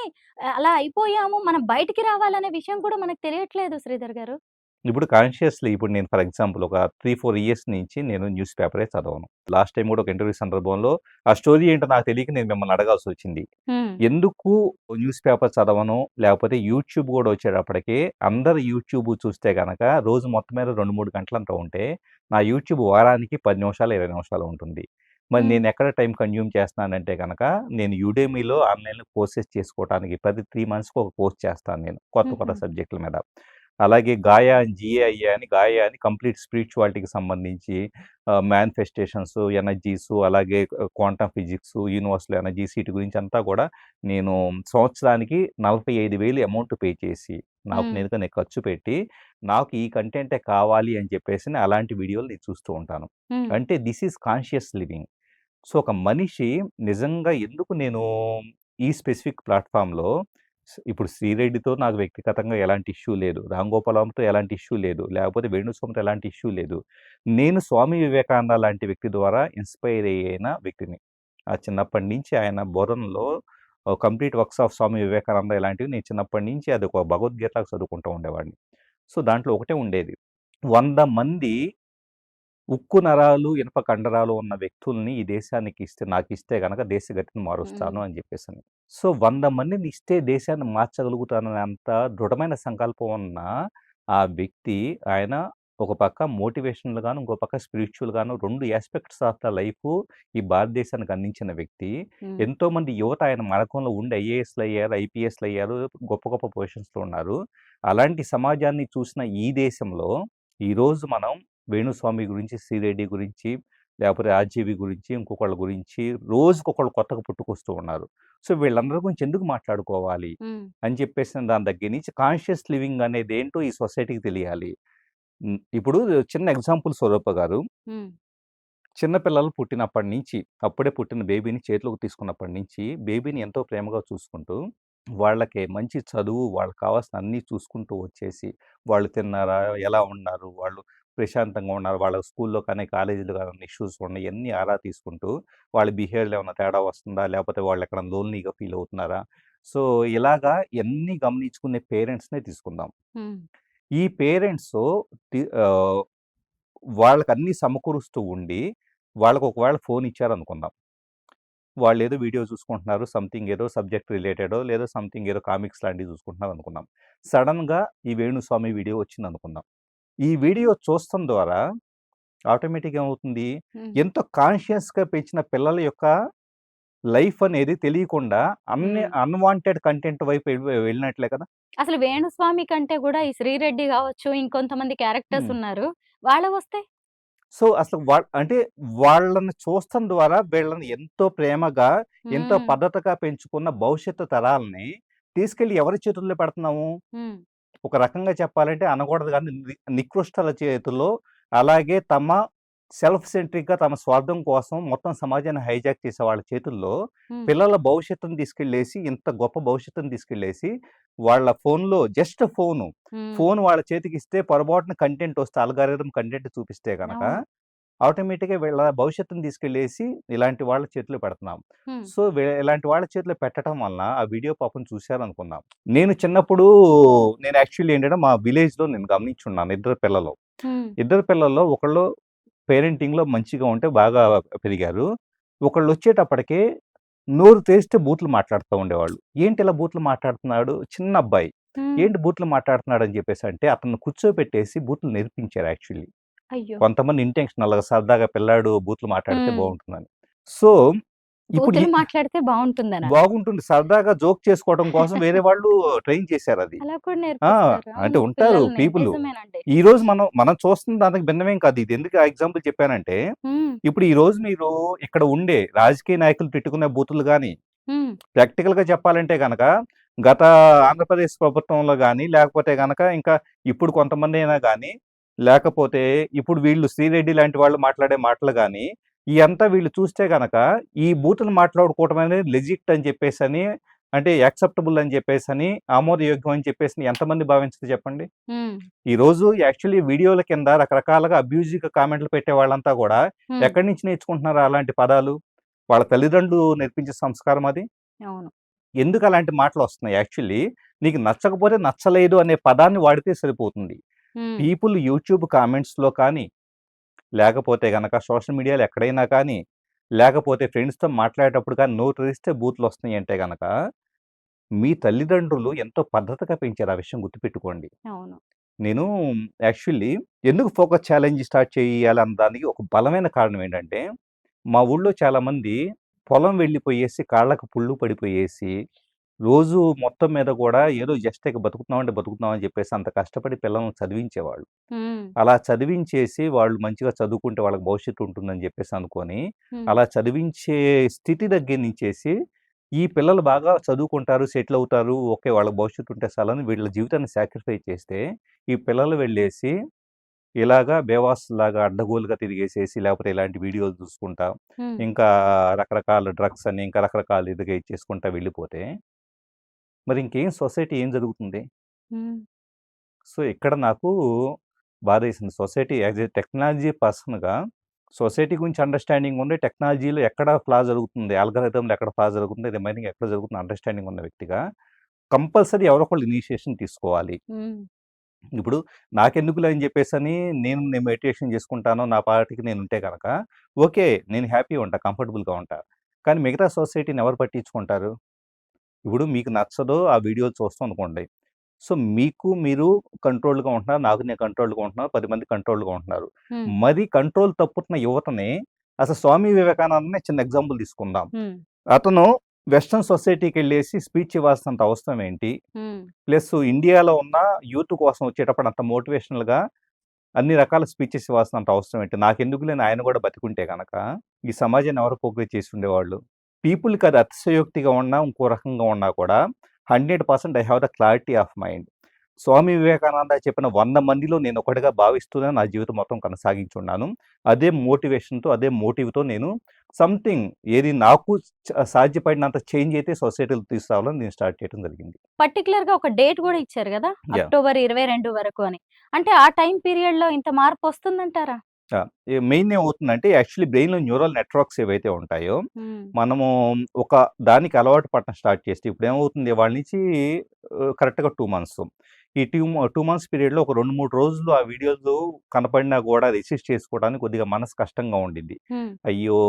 అలా అయిపోయాము. మనం బయటికి రావాలనే విషయం కూడా మనకు తెలియట్లేదు శ్రీధర్ గారు. ఇప్పుడు కాన్షియస్‌లీ ఇప్పుడు నేను ఫర్ ఎగ్జాంపుల్ ఒక 3, 4 ఇయర్స్ నుంచి నేను న్యూస్ పేపరే చదవను. లాస్ట్ టైమ్ కూడా ఒక ఇంటర్వ్యూ సందర్భంలో ఆ స్టోరీ ఏంటో నాకు తెలియక నేను మిమ్మల్ని అడగాల్సొచ్చింది. హ్మ్. ఎందుకు న్యూస్ పేపర్ చదవను, లేకపోతే యూట్యూబ్ గూడా వచ్చేటప్పటికి అందరూ యూట్యూబ్ చూస్తే గనక రోజు మొత్తం మీద 2, 3 గంటలంతా ఉంటే, నా యూట్యూబ్ వారానికి 10 నిమిషాలు, 20 నిమిషాలు ఉంటుంది. మరి హ్మ్. నేనెక్కడ టైం కన్జ్యూమ్ చేస్తున్నానంటే గనక, నేను యుడెమీలో ఆన్‌లైన్‌లో కోర్సెస్ చేసుకోవటానికి ప్రతి 3 మంత్స్‌కి ఒక కోర్స్ చేస్తాను నేను. కొత్త హుహు. కొత్త సబ్జెక్టుల మీద. అలాగే గాయా అని కంప్లీట్ స్పిరిచువాలిటీకి సంబంధించి మేనిఫెస్టేషన్స్, ఎనర్జీస్ అలాగే క్వాంటమ్ ఫిజిక్స్, యూనివర్సల్ ఎనర్జీస్ వీటి గురించి అంతా కూడా నేను సంవత్సరానికి 45,000 అమౌంట్ పే చేసి, నాకు హ్మ్. నేనుగా నేను ఖర్చు పెట్టి, నాకు ఈ కంటెంటే కావాలి అని చెప్పేసి అలాంటి వీడియోలు నేను చూస్తూ ఉంటాను. హ్మ్. అంటే this is conscious living. So, ఒక మనిషి నిజంగా ఎందుకు నేను ఈ స్పెసిఫిక్ ప్లాట్‌ఫార్మ్‌లో ఇప్పుడు శ్రీరెడ్డితో నాకు వ్యక్తిగతంగా ఎలాంటి ఇష్యూ లేదు. రామ్ గోపాలంతో ఎలాంటి ఇష్యూ లేదు. లేకపోతే వేణుస్వామితో ఎలాంటి ఇష్యూ లేదు. నేను స్వామి వివేకానంద లాంటి వ్యక్తి ద్వారా ఇన్‌స్పైర్ అయిన వ్యక్తిని. చిన్నప్పటి నుంచి ఆయన బోధనలో complete works of Swami Vivekananda ఇలాంటివి నేను చిన్నప్పటి నుంచి అదొక భగవద్గీతలాగా చదువుకుంటూ ఉండేవాడిని. సో, దాంట్లో ఒకటే ఉండేది. 100 మంది ఉక్కు నరాలు, ఇనుప కండరాలు ఉన్న వ్యక్తుల్ని ఈ నాకిస్తే గనక దేశ గతిని మారుస్తాను హ్మ్. అని జెప్పేసని. సో, 100 మందిని ఇస్తే దేశాన్ని మార్చగలుగుతాననేంత దృఢమైన సంకల్పం ఉన్న ఆ వ్యక్తి, ఆయన ఒక పక్క మోటివేషనల్‌గాను, ఇంకో పక్క స్పిరిచ్యువల్‌గాను 2 యాస్పెక్ట్స్ ఆఫ్ ద లైఫు ఈ భారతదేశానికి అందించిన వ్యక్తి. హ్మ్. ఎంతోమంది యువత ఆయన మార్గంలో ఉండి ఐఏఎస్‌లయ్యారు, ఐపీఎస్‌లయ్యారు, గొప్ప గొప్ప పొజిషన్స్‌లో ఉన్నారు. అలాంటి సమాజాన్ని చూసిన ఈ దేశంలో ఈరోజు మనం వేణుస్వామి గురించి, శ్రీరెడ్డి గురించి, లేకపోతే ఆర్‌జేవి గురించి, ఇంకొకళ్ళ గురించి రోజుకొకళ్ళు కొత్తగా పుట్టుకొస్తూ ఉన్నారు. సో, వీళ్ళందరి గురించి ఎందుకు మాట్లాడుకోవాలి హ్మ్. అని చెప్పేసి దాని దగ్గర నుంచి కాన్షియస్ లివింగ్ అనేదేంటో ఈ సొసైటీకి తెలియాలి. ఇప్పుడు చిన్న ఎగ్జాంపుల్ స్వరూప గారు. హ్మ్. చిన్న పిల్లలు పుట్టినప్పటి నుంచి, అప్పుడే పుట్టిన బేబీని చేతిలోకి తీసుకున్నప్పటి నుంచి, బేబీని ఎంతో ప్రేమగా చూసుకుంటూ, వాళ్ళకి మంచి చదువు, వాళ్ళకి కావాల్సిన అన్నీ చూసుకుంటూ వచ్చేసి, వాళ్ళు తిన్నారా? ఎలా ఉన్నారు? వాళ్ళు ప్రశాంతంగా ఉన్నారు. వాళ్ళ స్కూల్‌లో కానీ, కాలేజీలో గాని ఇష్యూస్ ఉన్నాయి. ఇయన్నీ ఆరా తీసుకుంటూ, వాళ్ళ బిహేవియర్‌లో ఏమన్నా తేడా వస్తుందా? లేకపోతే వాళ్ళు ఎక్కడైనా లోన్‌లీగా ఫీల్ అవుతున్నారా? సో, ఇలాగా ఇయన్నీ గమనించుకునే పేరెంట్స్‌నే తీసుకుందాం. హ్మ్. ఈ పేరెంట్సు తి ఆహ్, వాళ్ళకన్నీ సమకూరుస్తూ ఉండి, వాళ్ళకి ఒకవేళ ఫోన్ ఇచ్చారనుకుందాం. వాళ్ళేదో వీడియో చూసుకుంటున్నారు. సంథింగ్ ఏదో సబ్జెక్ట్ రిలేటెడో, లేదో సంథింగ్ ఏదో కామిక్స్ లాంటివి చూసుకుంటున్నారనుకుందాం. సడెన్‌గా ఈ వేణుస్వామి వీడియో వచ్చిందనుకుందాం. ఈ వీడియో చూస్తం ద్వారా ఆటోమేటిక్‌గా ఏమవుతుంది? హ్మ్. ఎంతో కాన్షియస్‌గా పెంచిన పిల్లల యొక్క లైఫ్ అనేది తెలియకుండా హ్మ్. అన్‌వాంటెడ్ కంటెంట్ వైపు వెళ్ళినట్లే కదా! అసలు వేణుస్వామి కంటే గూడా ఈ శ్రీరెడ్డి గావచ్చు, ఇంకొంతమంది క్యారెక్టర్స్ హ్మ్. ఉన్నారు. వాళ్ళవొస్తే సో, అసలు అంటే వాళ్ళని చూస్తం ద్వారా వీళ్ళని ఎంతో ప్రేమగా, ఎంతో హ్మ్. పద్ధతిగా పెంచుకున్న భవిష్యత్తు తరాల్ని తీసుకెళ్ళి ఎవరి చేతుల్లో పెడుతున్నాము? హ్మ్. ఒక రకంగా చెప్పాలంటే అనకూడదు గానీ నికృష్టుల చేతుల్లో, అలాగే తమ సెల్ఫ్ సెంట్రిక్‌గా తమ స్వార్థం కోసం మొత్తం సమాజాన్ని హైజాక్ చేసే వాళ్ళ చేతుల్లో హ్మ్. పిల్లల భవిష్యత్తుని తీసుకెళ్ళేసి, ఇంత గొప్ప భవిష్యత్తుని తీసుకెళ్ళేసి, వాళ్ళ ఫోన్‌లో జస్ట్ హ్మ్. ఫోన్ వాళ్ళ చేతికిస్తే పొరపాటున కంటెంట్ వస్తే అల్గారిథమ్ కంటెంట్ చూపిస్తే గనక అవును. ఆటోమేటిక్‌గా వీళ్ళ భవిష్యత్తుని తీసుకెళ్ళేసి ఇలాంటి వాళ్ళ చేతిలో పెడుతున్నాం. హ్మ్. సో, ఇలాంటి వాళ్ళ చేతిలో పెట్టటం వలన ఆ వీడియో పాపం చూసారనుకుందాం. నేను చిన్నప్పుడు నేను యాక్చువల్లీ ఏంటంటే మా విలేజ్‌లో నేను గమనించున్నాను ఇద్దరు పిల్లలు. హ్మ్. ఇద్దరు పిల్లల్లో ఒకళ్ళు పేరెంటింగ్‌లో మంచిగా ఉంటే బాగా పెరిగారు. ఒకళ్ళొచ్చేటప్పటికి నోరు తెరిస్తే బూతులు మాట్లాడుతూ ఉండేవాళ్ళు. ఏంటి ఇలా బూతులు మాట్లాడుతున్నాడు? చిన్న అబ్బాయి. హ్మ్. ఏంటి బూతులు మాట్లాడుతున్నాడని చెప్పేసంటే అతన్ని కూర్చోబెట్టేసి బూతులు నేర్పించారు యాక్చువల్లీ. అయ్యో! కొంతమంది ఇంటెన్షనల్‌గా సరదాగా పిల్లాడు బూతులు మాట్లాడితే హ్మ్. బావుంటుందని. సో, ఇప్పుడు బూతులు మాట్లాడితే బావుంటుందనా? బాగుంటుంది. సరదాగా జోక్ చేసుకోవడం కోసం వేరే వాళ్ళు ట్రైన్ చేశారది. అలా కూడా ఆ! నేర్పిస్తారు. అంటే అవును. ఉంటారు పిల్లల్ని. పీపులు. నిజమేనండి. ఈరోజు మనం చూస్తున్న దానికి భిన్నమేం కాదు. ఇది ఎందుకు ఆ ఎగ్జాంపుల్ చెప్పానంటే, హ్మ్. ఇప్పుడు ఈరోజు మీరు ఇక్కడ ఉండే రాజకీయ నాయకులు తిట్టుకునే బూతులు గాని, హ్మ్. ప్రాక్టికల్‌గా చెప్పాలంటే గనక, గత ఆంధ్రప్రదేశ్ ప్రభుత్వంలో గాని, లేకపోతే గనక ఇంకా ఇప్పుడు కొంతమందైనా గాని, లేకపోతే ఇప్పుడు వీళ్ళు శ్రీరెడ్డి లాంటి వాళ్ళు మాట్లాడే మాటలు గాని, ఇయంతా వీళ్ళు చూస్తే గనక, ఈ బూతులు మాట్లాడుకోవడం అనేది లెజిట్ అని చెప్పేసని, అంటే యాక్సెప్టబుల్ అని చెప్పేసని, ఆమోదయోగ్యం అని చెప్పేసని ఎంతమంది భావించరు చెప్పండి? హ్మ్. ఈరోజు యాక్చువల్లీ వీడియోల కింద రకరకాలుగా అబ్యూజివ్‌గా కామెంట్లు పెట్టే వాళ్ళంతా గూడా, హ్మ్. ఎక్కడి నుంచి నేర్చుకుంటున్నారు అలాంటి పదాలు? వాళ్ళ తల్లిదండ్రులు నేర్పించే సంస్కారం అది? అవును. ఎందుకు అలాంటి మాటలొస్తున్నాయి? యాక్చువల్లీ నీకు నచ్చకపోతే నచ్చలేదు అనే పదాన్ని వాడితే సరిపోతుంది. హ్మ్. పీపుల్ యూట్యూబ్ కామెంట్స్‌లో కానీ, లేకపోతే గనక సోషల్ మీడియాలో ఎక్కడైనా కానీ, లేకపోతే ఫ్రెండ్స్‌తో మాట్లాడేటప్పుడు కానీ నోరు తెరిస్తే బూతులొస్తున్నాయి అంటే గనక, మీ తల్లిదండ్రులు ఎంతో పద్ధతిగా పెంచారు. ఆ విషయం గుర్తుపెట్టుకోండి. అవును. నేను యాక్చువల్లీ ఎందుకు ఫోకస్ ఛాలెంజ్ స్టార్ట్ చేయాలన్న దానికి ఒక బలమైన కారణం ఏంటంటే, మా ఊళ్ళో చాలామంది పొలం వెళ్ళిపోయేసి కాళ్ళకి పుళ్ళు పడిపోయేసి, రోజు మొత్తం మీద కూడా ఏదో జస్ట్ ఇక బతుకుతున్నాం అంటే బతుకుతున్నాం అని చెప్పేసి అంత కష్టపడి పిల్లల్ని చదివించేవాళ్ళు. హ్మ్. అలా చదివించేసి వాళ్ళు మంచిగా చదువుకుంటే వాళ్ళకి భవిష్యత్తు ఉంటుందని చెప్పేసి అనుకోని, హ్మ్. అలా చదివించే స్థితి దగ్గర నుంచేసి, ఈ పిల్లలు బాగా చదువుకుంటారు, సెటిల్ అవుతారు. ఓకే. వాళ్ళకి భవిష్యత్తు ఉంటే చాలని వీళ్ళ జీవితాన్ని సాక్రిఫైస్ చేస్తే, ఈ పిల్లలు వెళ్ళేసి ఇలాగా బేవాసులాగా అడ్డగోలుగా తిరిగేసేసి, లేకపోతే ఇలాంటి వీడియోలు చూసుకుంటా, హ్మ్. ఇంకా రకరకాల డ్రగ్స్ అని, ఇంకా రకరకాల ఇదిగా ఇచ్చేసుకుంటా వెళ్ళిపోతే మరి ఇంకేం సొసైటీ ఏం జరుగుతుంది? హ్మ్. సో, ఇక్కడ నాకు బాధేసింది. సొసైటీ యాస్ ఎ టెక్నాలజీ పర్సన్‌గా సొసైటీ గురించి అండర్‌స్టాండింగ్ ఉండి, టెక్నాలజీలో ఎక్కడ ఫ్లా జరుగుతుంది, అల్గారిథమ్‌లో ఎక్కడ ఫ్లా జరుగుతుంది, రిమైనింగ్ ఎక్కడ జరుగుతుంది అండర్‌స్టాండింగ్ ఉన్న వ్యక్తిగా కంపల్సరీ ఎవరో ఒకళ్ళు ఇనిషియేషన్ తీసుకోవాలి. హ్మ్. ఇప్పుడు నాకెందుకులే అని చెప్పేసని నేను మెడిటేషన్ చేసుకుంటాను. నా పాటికి నేనుంటే గనక ఓకే. నేను హ్యాపీగా ఉంటా. కంఫర్టబుల్‌గా ఉంటా. కానీ మిగతా సొసైటీని ఎవరు పట్టించుకుంటారు? ఇప్పుడు మీకు నచ్చదో ఆ వీడియోలు చూస్తాం అనుకోండి. సో, మీకు మీరు కంట్రోల్డ్‌గా ఉంటున్నారు. నాకు నేను కంట్రోల్డ్‌గా ఉంటున్నాను. 10 మంది కంట్రోల్డ్‌గా ఉంటున్నారు. హ్మ్. మరి కంట్రోల్ తప్పుతున్న యువతని అసలు స్వామి వివేకానందనే చిన్న ఎగ్జాంపుల్ తీసుకుందాం. హ్మ్. అతను వెస్టర్న్ సొసైటీకెళ్ళేసి స్పీచ్ ఇవ్వాల్సినంత అవసరం ఏంటి? హ్మ్. ప్లస్ ఇండియాలో ఉన్న యూత్ కోసం వచ్చేటప్పుడు అంత మోటివేషనల్‌గా అన్ని రకాల స్పీచెస్ ఇవ్వాల్సినంత అవసరం ఏంటి? నాకెందుకులే ఆయన గూడా బతికుంటే గనక, ఈ సమాజాన్ని ఎవరు పోగులు చేసి ఉండేవాళ్ళు? పీపుల్‌కి అది అతిశయోక్తిగా ఉన్నా, ఇంకో రకంగా ఉన్నా కూడా 100% I have the clarity of mind. Swami Vivekananda చెప్పిన 100 మందిలో నేనొకడిగా భావిస్తూనే నా జీవితం మొత్తం కొనసాగించున్నాను. అదే మోటివేషన్‌తో, అదే మోటివ్‌తో నేను సంథింగ్ ఏది నాకు సాధ్యపడినంత చేంజ్ అయితే సొసైటీలో తీసుకురావాలని నేను స్టార్ట్ చేయడం జరిగింది. పర్టిక్యులర్‌గా ఒక డేట్ గూడా ఇచ్చారు గదా! యాహ్! అక్టోబర్ 22 వరకు అని. అంటే ఆ టైమ్ పీరియడ్‌లో ఇంత మార్పొస్తుందంటారా? ఆ! మెయిన్ ఏమవుతుందంటే యాక్చువల్లీ బ్రెయిన్‌లో న్యూరల్ నెట్వర్క్స్ ఏవైతే ఉంటాయో, హ్మ్. మనము ఒక దానికి అలవాటు పడటం స్టార్ట్ చేస్తే ఇప్పుడేమవుతుంది వాళ్ళ నుంచి కరెక్ట్‌గా 2 మంత్స్. ఈ 2 మంత్స్ పీరియడ్‌లో ఒక 2, 3 రోజులు ఆ వీడియోలు కనపడినా గూడా రెసిస్ట్ చేసుకోవడానికి కొద్దిగా మనసు కష్టంగా ఉండిద్ది. హ్మ్. అయ్యో!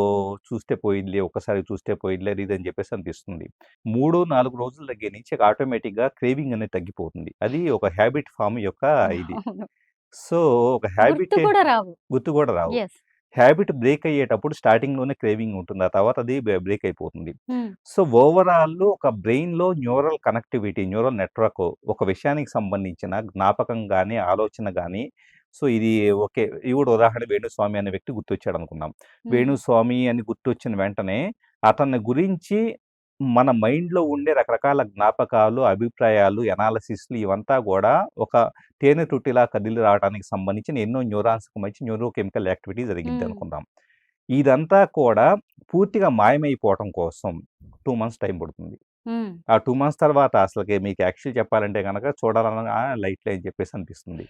చూస్తే పోయిద్దిలే, ఒక్కసారి చూస్తే పోయిద్దిలే అది ఇది అని చెప్పేసి అనిపిస్తుంది. 3, 4 రోజుల దగ్గర నుంచి ఇక ఆటోమేటిక్‌గా క్రేవింగ్ అనేది తగ్గిపోతుంది. అది ఒక హ్యాబిట్ ఫార్మ్ యొక్క ఇది. అవును. సో, ఒక గుర్తు హ్యాబిట్ కూడా రావు. గుర్తు గూడా రావు. యెస్. హ్యాబిట్ బ్రేక్ అయ్యేటప్పుడు స్టార్టింగ్‌లోనే క్రేవింగ్ ఉంటుంది. ఆ తర్వాత అది బ్రేక్ అయిపోతుంది. హ్మ్. సో, ఓవరాల్ ఒక బ్రెయిన్‌లో న్యూరల్ కనెక్టివిటీ, న్యూరల్ నెట్వర్క్ ఒక విషయానికి సంబంధించిన జ్ఞాపకం గాని, ఆలోచన గాని సో, ఇది ఓకే. ఇది కూడా ఉదాహరణ వేణుస్వామి అనే వ్యక్తి గుర్తొచ్చాడనుకుందాం. హ్మ్. వేణుస్వామి అని గుర్తొచ్చిన వెంటనే అతన్ని గురించి మన మైండ్‌లో ఉండే రకరకాల జ్ఞాపకాలు, అభిప్రాయాలు, ఎనాలిసిస్‌లు ఇవంతా గూడా ఒక తేనెతుట్టిలా కదిలి రావడానికి సంబంధించిన ఎన్నో న్యూరాన్స్‌కి మధ్య న్యూరో కెమికల్ యాక్టివిటీ హ్మ్. జరిగిద్దనుకుందాం. ఇదంతా కూడా పూర్తిగా మాయమైపోవటం కోసం 2 మంత్స్ టైం పడుతుంది. హ్మ్. ఆ 2 మంత్స్ తర్వాత అసలకి మీకు యాక్చువల్ చెప్పాలంటే గనక చూడాలనగా లైట్‌లే అని చెప్పేసి అనిపిస్తుంది.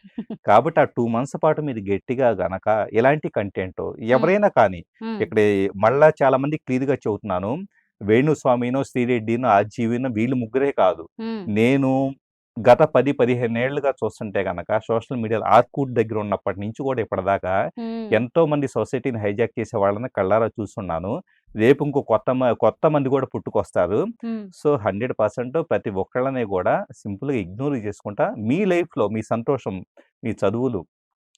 కాబట్టి ఆ 2 మంత్స్ పాటు మీరు గట్టిగా గనక ఎలాంటి కంటెంటో హ్మ్. ఎవరైనా కానీ హ్మ్. ఇక్కడ మళ్ళా చాలా మందికి క్లియర్‌గా చెబుతున్నాను. వేణుస్వామినో, శ్రీరెడ్డినో, ఆర్‌జీవినో వీళ్ళు ముగ్గురే కాదు. హ్మ్. నేను గత 10, 15 ఏళ్లుగా చూస్తుంటే గనక సోషల్ మీడియాలో ఆర్కూట్ దగ్గర ఉన్నప్పటి నుంచి కూడా ఇప్పటిదాకా హ్మ్. ఎంతోమంది సొసైటీని హైజాక్ చేసే వాళ్ళని కళ్ళారా చూసున్నాను. రేపు ఇంకో కొత్త మంది కూడా పుట్టుకొస్తారు. హ్మ్. సో, 100% ప్రతి ఒక్కళ్ళని గూడా సింపుల్‌గా ఇగ్నోర్ చేసుకుంటా మీ లైఫ్‌లో మీ సంతోషం, మీ చదువులు,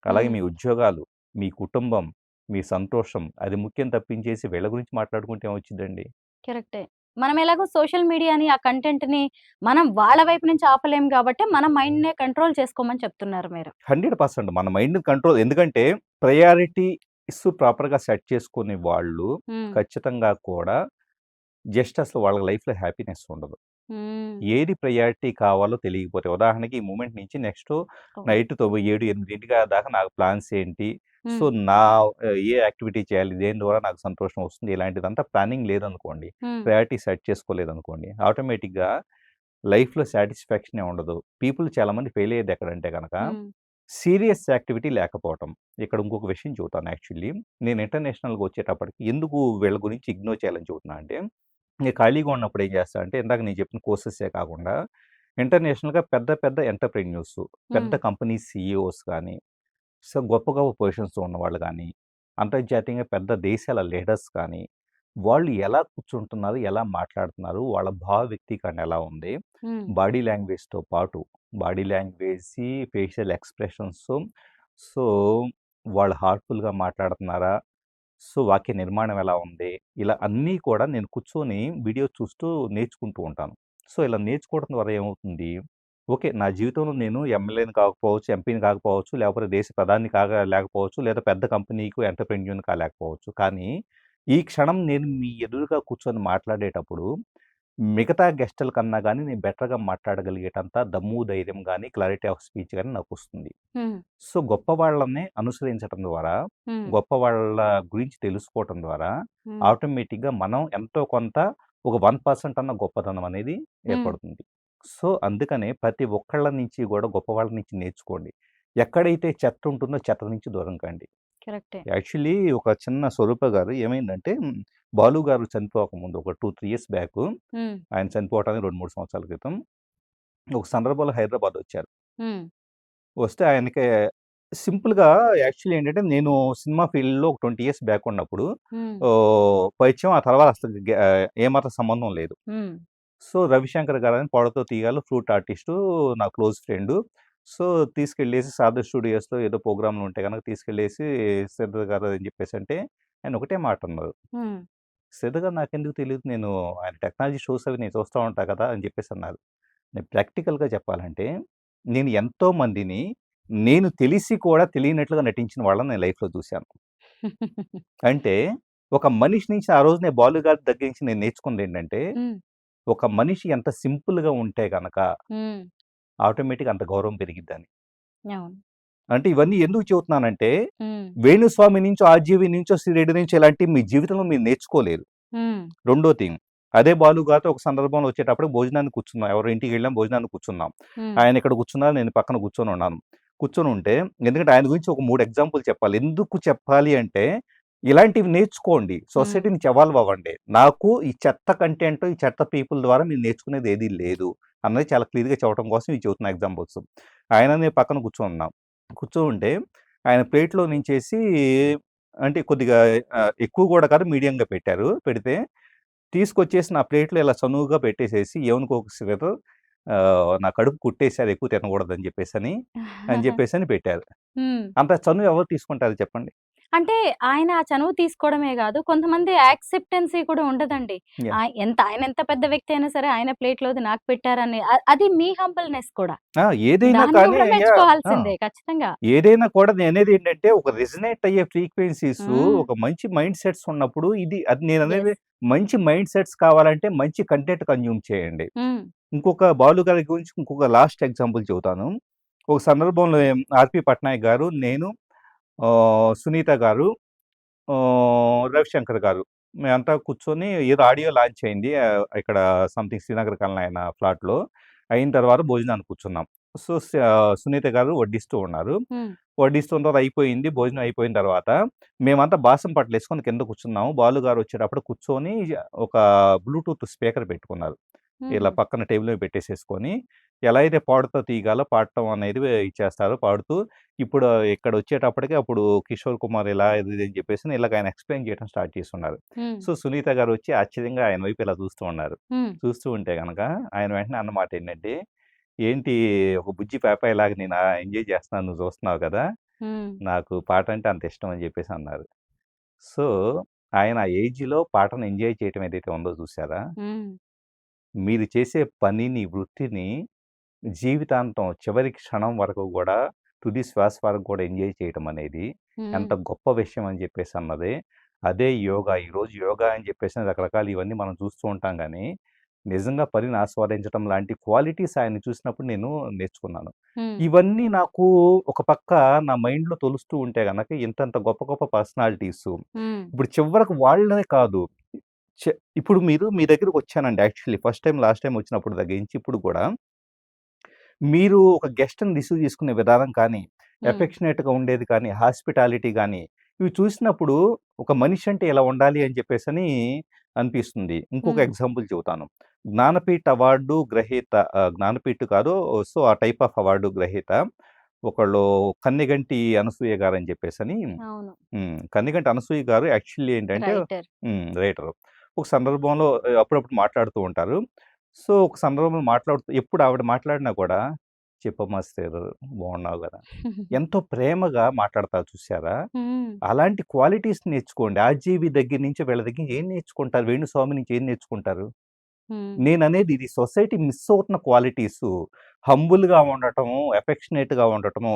అలాగే హ్మ్. మీ ఉద్యోగాలు, మీ కుటుంబం, మీ సంతోషం అది ముఖ్యం తప్పించేసి వీళ్ళ గురించి మాట్లాడుకుంటే ఏమొచ్చిద్దండి? కరెక్టే. మనం ఎలాగో సోషల్ మీడియాని, ఆ కంటెంట్‌ని మనం వాళ్ళ వైపు నుంచి ఆపలేం గాబట్టి, మన మైండ్‌నే కంట్రోల్ చేసుకోమని చెప్తున్నారు మీరు. 100% మన మైండ్‌ని కంట్రోల్ ఎందుకంటే ప్రయారిటీస్ ప్రాపర్‌గా సెట్ చేసుకునే వాళ్ళు హ్మ్. ఖచ్చితంగా కూడా జస్ట్ అసలు వాళ్ళ లైఫ్‌లో హ్యాపీనెస్ ఉండదు. హ్మ్. ఏది ప్రయారిటీ కావాలో తెలియకపోతే ఉదాహరణకి ఈ మూమెంట్ నుంచి నెక్స్ట్ అవును. నైట్ 7, 8 దాకా నాకు ప్లాన్స్ ఏంటి? సో, హ్మ్. నా ఏ యాక్టివిటీ చేయాలి? దేని ద్వారా నాకు సంతోషం వస్తుంది? ఇలాంటిదంతా ప్లానింగ్ లేదనుకోండి. హ్మ్. ప్రయారిటీ సెట్ చేసుకోలేదనుకోండి. ఆటోమేటిక్‌గా లైఫ్‌లో సాటిస్ఫాక్షనే ఉండదు. పీపుల్ చాలామంది ఫెయిల్ అయ్యేది ఎక్కడంటే గనక హ్మ్. సీరియస్ యాక్టివిటీ లేకపోవటం. ఇక్కడ ఇంకొక విషయం చెబుతాను యాక్చువల్లీ. నేను ఇంటర్నేషనల్‌గా వచ్చేటప్పటికి ఎందుకు వీళ్ళ గురించి ఇగ్నోర్ చేయాలని చెబుతున్నా అంటే, నేను ఖాళీగా ఉన్నప్పుడు ఏం చేస్తా అంటే, ఇందాక నేను చెప్పిన కోర్సెసే కాకుండా, ఇంటర్నేషనల్‌గా పెద్ద పెద్ద ఎంటర్‌ప్రెన్యూర్స్, పెద్ద హ్మ్. కంపెనీ సీఈఓస్ గాని, సో, గొప్ప గొప్ప పొజిషన్స్‌లో ఉన్నవాళ్ళు గాని, అంతర్జాతీయంగా పెద్ద దేశాల లీడర్స్ కానీ, వాళ్ళు ఎలా కూర్చుంటున్నారు? ఎలా మాట్లాడుతున్నారు? వాళ్ళ భావ వ్యక్తీకరణ ఎలా ఉంది? హ్మ్. బాడీ లాంగ్వేజ్‌తో పాటు, body language, facial expressions so, వాళ్ళు హార్ట్‌ఫుల్‌గా మాట్లాడుతున్నారా? సో, వాక్య నిర్మాణం ఎలా ఉంది? ఇలా అన్నీ కూడా నేను కూర్చొని వీడియో చూస్తూ నేర్చుకుంటూ ఉంటాను. సో, ఇలా నేర్చుకోవడం ద్వారా ఏమవుతుంది? ఓకే. నా జీవితంలో నేను ఎమ్మెల్యేని కాకపోవచ్చు, ఎంపీని కాకపోవచ్చు, లేకపోతే దేశ ప్రధాని లేకపోవచ్చు, లేదా పెద్ద కంపెనీకి ఎంటర్‌ప్రెన్యూర్‌ని కాలేకపోవచ్చు. కానీ, ఈ క్షణం నేను మీ ఎదురుగా కూర్చొని మాట్లాడేటప్పుడు, మిగతా గెస్టుల కన్నా గాని నేను బెటర్‌గా మాట్లాడగలిగేటంత దమ్ము, ధైర్యం గాని, క్లారిటీ ఆఫ్ స్పీచ్ గాని నాకొస్తుంది. హ్మ్. సో, గొప్ప వాళ్ళని అనుసరించటం ద్వారా, హ్మ్. గొప్ప వాళ్ళ గురించి తెలుసుకోవటం ద్వారా, హ్మ్. ఆటోమేటిక్‌గా మనం ఎంతో కొంత ఒక 1% అన్న గొప్పతనం అనేది హ్మ్. ఏర్పడుతుంది. సో, అందుకనే ప్రతి ఒక్కళ్ళ నుంచి గూడా గొప్పవాళ్ళ నుంచి నేర్చుకోండి. ఎక్కడైతే చెత్త ఉంటుందో చెత్త నుంచి దూరం కండి. కరెక్టే. యాక్చువల్లీ ఒక చిన్న స్వరూప గారు ఏమైందంటే బాలు గారు చనిపోకముందు ఒక 2, 3 ఇయర్స్ బ్యాకు హ్మ్. ఆయన చనిపోవటానికి 2, 3 సంవత్సరాల క్రితం ఒక సందర్భంలో హైదరాబాద్ వచ్చారు. హ్మ్. వస్తే ఆయనకి సింపుల్‌గా యాక్చువల్లీ ఏంటంటే నేను సినిమా ఫీల్డ్‌లో ఒక 20 ఇయర్స్ బ్యాక్ ఉన్నప్పుడు హ్మ్. పరిచయం. ఆ తర్వాత అసలు ఏమాత్రం సంబంధం లేదు. హ్మ్. సో, రవిశంకర్ గారని 'పడతో తీయాలో' ఫ్లూట్ ఆర్టిస్టు నా క్లోజ్ ఫ్రెండు. సో, తీసుకెళ్ళేసి 'శారద స్టూడియోస్‌లో' ఏదో ప్రోగ్రామ్‌లు ఉంటే గనక తీసుకెళ్ళేసి శ్రద్ధ గారు అని చెప్పేసంటే ఆయన ఒకటే మాట అన్నారు. హ్మ్. శ్రద్ధ గారు నాకెందుకు తెలీదు. నేను ఆయన టెక్నాలజీ షోస్ అవి నేను చూస్తా ఉంటా కదా! అని చెప్పేసన్నారు. నేను ప్రాక్టికల్‌గా చెప్పాలంటే నేను ఎంతో మందిని నేను తెలిసి కూడా తెలియనట్లుగా నటించిన వాళ్ళని నేను లైఫ్‌లో చూశాను. అంటే ఒక మనిషి నుంచి ఆ రోజు నేను బాలు గారి దగ్గర నుంచి నేను నేర్చుకుందేంటంటే హ్మ్. ఒక మనిషి ఎంత సింపుల్‌గా ఉంటే గనక హ్మ్. ఆటోమేటిక్‌గా అంత గౌరవం పెరిగిద్దని. అవును. అంటే ఇవన్నీ ఎందుకు చెబుతున్నానంటే, హ్మ్. వేణుస్వామి నుంచో, ఆర్‌జీవి నుంచో, శ్రీరెడ్డి నుంచో ఇలాంటివి మీ జీవితంలో మీరు నేర్చుకోలేరు. హ్మ్. రెండో థింగ్ అదే బాలు గారితో ఒక సందర్భంలో వచ్చేటప్పుడు భోజనానికి కూర్చున్నాం. ఎవరో ఇంటికెళ్ళాం భోజనానికి కూర్చున్నాం. హ్మ్. ఆయన ఇక్కడ కూర్చున్నారు. నేను పక్కన కూర్చొనున్నాను. కూర్చొనుంటే ఎందుకంటే ఆయన గురించి ఒక 3 ఎగ్జాంపుల్ చెప్పాలి. ఎందుకు చెప్పాలి అంటే, ఇలాంటివి నేర్చుకోండి. హ్మ్. సొసైటీ నుంచి ఎవాల్వ్ అవ్వండి. నాకు ఈ చెత్త కంటెంట్, ఈ చెత్త పీపుల్ ద్వారా మీరు నేర్చుకునేది ఏది లేదు. అన్నది చాలా క్లియర్‌గా చెప్పడం కోసం ఇవి చెబుతున్నా ఎగ్జాంపుల్స్. ఆయన నేను పక్కన కూర్చొనున్నాం. కూర్చోనుంటే ఆయన ప్లేట్‌లో నుంచేసి అంటే కొద్దిగా ఎక్కువ గూడా కాదు మీడియంగా పెట్టారు. పెడితే తీసుకొచ్చేసి నా ప్లేట్‌లో ఇలా చనువుగా పెట్టేసేసి ఏమనుకోకు నా కడుపు కుట్టేసారు ఎక్కువ తినకూడదని చెప్పేసని, అని చెప్పేసని పెట్టారు. హ్మ్. అంత చనువు ఎవరు తీసుకుంటారు చెప్పండి? అంటే ఆయన ఆ చనువు తీసుకోవడమే గాదు, కొంతమంది యాక్సెప్టెన్సీ కూడా ఉండదండి. యాహ్! ఆయన ఎంత పెద్ద వ్యక్తి అయినా సరే, ఆయన ప్లేట్‌లోది నాకు పెట్టారని అది మీ హంబుల్‌నెస్ కూడా. ఆ! ఏదైనా దాన్ని కానీ గూడా ఆ! మెచ్చుకోవాల్సిందే ఖచ్చితంగా. ఏదైనా కూడా నేననేదేంటంటే ఒక రెసొనేట్ అయ్యే ఫ్రీక్వెన్సీసు హ్మ్. ఒక మంచి మైండ్ సెట్స్ ఉన్నప్పుడు అది నేననేది యెస్. మంచి మైండ్ సెట్స్ కావాలంటే మంచి కంటెంట్ కన్జ్యూమ్ చేయండి. హ్మ్. ఇంకొక బాలు గారి గురించి ఇంకొక లాస్ట్ ఎగ్జాంపుల్ చెబుతాను. ఒక సందర్భంలో ఆర్‌పి పట్నాయక్ గారు, నేను సునీత గారు, రవిశంకర్ గారు మేమంతా కూర్చొని ఏదో ఆడియో లాంచ్ అయింది. ఇక్కడ సంథింగ్ శ్రీనగర్ కాలనీ ఆయన ఫ్లాట్‌లో. అయిన తర్వాత భోజనానికి కూర్చున్నాం. సో, సునీత గారు వడ్డిస్తూ ఉన్నారు. హ్మ్. వడ్డిస్తున్న తర్వాత అయిపోయింది. భోజనం అయిపోయిన తర్వాత మేమంతా బాసం పట్టలేసుకొని కింద కూర్చున్నాము. బాలు గారు వచ్చేటప్పుడు కూర్చొని ఒక బ్లూటూత్ స్పీకర్ పెట్టుకున్నారు. ఇలా హుహు. పక్కన టేబుల్ మీద పెట్టేసేసుకొని, ఎలా అయితే పాడుతా తీగాలో పాడటం అనేది ఇచ్చేస్తారో పాడుతూ, ఇప్పుడు ఇక్కడొచ్చేటప్పటికి అప్పుడు 'కిషోర్ కుమార్' ఇలా ఇది ఇది అని చెప్పేసి ఇలాగ ఆయన ఎక్స్‌ప్లెయిన్ చేయడం స్టార్ట్ చేసున్నారు. హ్మ్. సో, సునీత గారొచ్చి ఆశ్చర్యంగా ఆయన వైపు ఇలా చూస్తూ ఉన్నారు. హ్మ్. చూస్తూ ఉంటే గనక ఆయన వెంటనే అన్న మాటేంటంటే, "ఏంటి ఒక బుజ్జి పాపాయిలాగా నేను ఎంజాయ్ చేస్తున్నాను నువ్వు చూస్తున్నావు కదా! హ్మ్. నాకు పాట అంటే అంత ఇష్టం" అని చెప్పేసి అన్నారు. సో, ఆయన ఆ ఏజ్‌లో పాటను ఎంజాయ్ చేయటం ఏదైతే ఉందో చూసారా? హ్మ్. మీరు చేసే పనిని, వృత్తిని జీవితాంతం చివరి క్షణం వరకు గూడా, తుది శ్వాస వరకు కూడా ఎంజాయ్ చేయటం అనేది హ్మ్. ఎంత గొప్ప విషయం అని జెప్పేసన్నది. అదే యోగా. ఈరోజు యోగా అని జెప్పేసి రకరకాలు ఇవన్నీ మనం చూస్తూ ఉంటాం గానీ, నిజంగా పనిని ఆస్వాదించటం లాంటి క్వాలిటీస్ ఆయన్ని చూసినప్పుడు నేను నేర్చుకున్నాను. హ్మ్. ఇవన్నీ నాకు ఒక పక్క నా మైండ్‌లో తొలుస్తూ ఉంటే గనక ఇంతంత గొప్ప గొప్ప పర్సనాలిటీసు హ్మ్. ఇప్పుడు చివరకు వాళ్ళనే కాదు. చె ఇప్పుడు మీ దగ్గరకొచ్చానండి actually first time, last time వచ్చినప్పుడు దగ్గర నుంచి ఇప్పుడు గూడా మీరు ఒక గెస్ట్‌ని రిసీవ్ చేసుకునే విధానం కానీ, హ్మ్. ఎఫెక్షనేట్‌గా ఉండేది కానీ, హాస్పిటాలిటీ గానీ, ఇవి చూసినప్పుడు ఒక మనిషి అంటే ఇలా ఉండాలి అని చెప్పేసని అనిపిస్తుంది. ఇంకొక హ్మ్. ఎగ్జాంపుల్ చెబుతాను. జ్ఞానపీఠ్ అవార్డు గ్రహీత జ్ఞానపీఠ్ కాదు. సో, ఆ టైప్ ఆఫ్ అవార్డు గ్రహీత ఒకళ్ళు కన్నెగంటి అనసూయ గారని చెప్పేసని అవును. కన్నెగంటి అనసూయ గారు యాక్చువల్లీ ఏంటంటే రైటర్. రైటరు. ఒక సందర్భంలో అప్పుడప్పుడు మాట్లాడుతూ ఉంటారు. సో, ఒక సందర్భంలో మాట్లాడుతూ ఎప్పుడు ఆవిడ మాట్లాడినా కూడా, "చెప్పమ్మా సిస్టర్ బాగున్నావు గదా!" ఎంతో ప్రేమగా మాట్లాడతారు చూసారా? హ్మ్. అలాంటి క్వాలిటీస్ నేర్చుకోండి. 'ఆర్‌జీవి' దగ్గర నుంచి వీళ్ళ దగ్గర నుంచి ఏం నేర్చుకుంటారు? 'వేణుస్వామి' నుంచి ఏం నేర్చుకుంటారు? హ్మ్. నేననేది ఇది సొసైటీ మిస్ అవుతున్న క్వాలిటీసు. హంబుల్‌గా ఉండటము, ఎఫెక్షనేట్‌గా ఉండటము,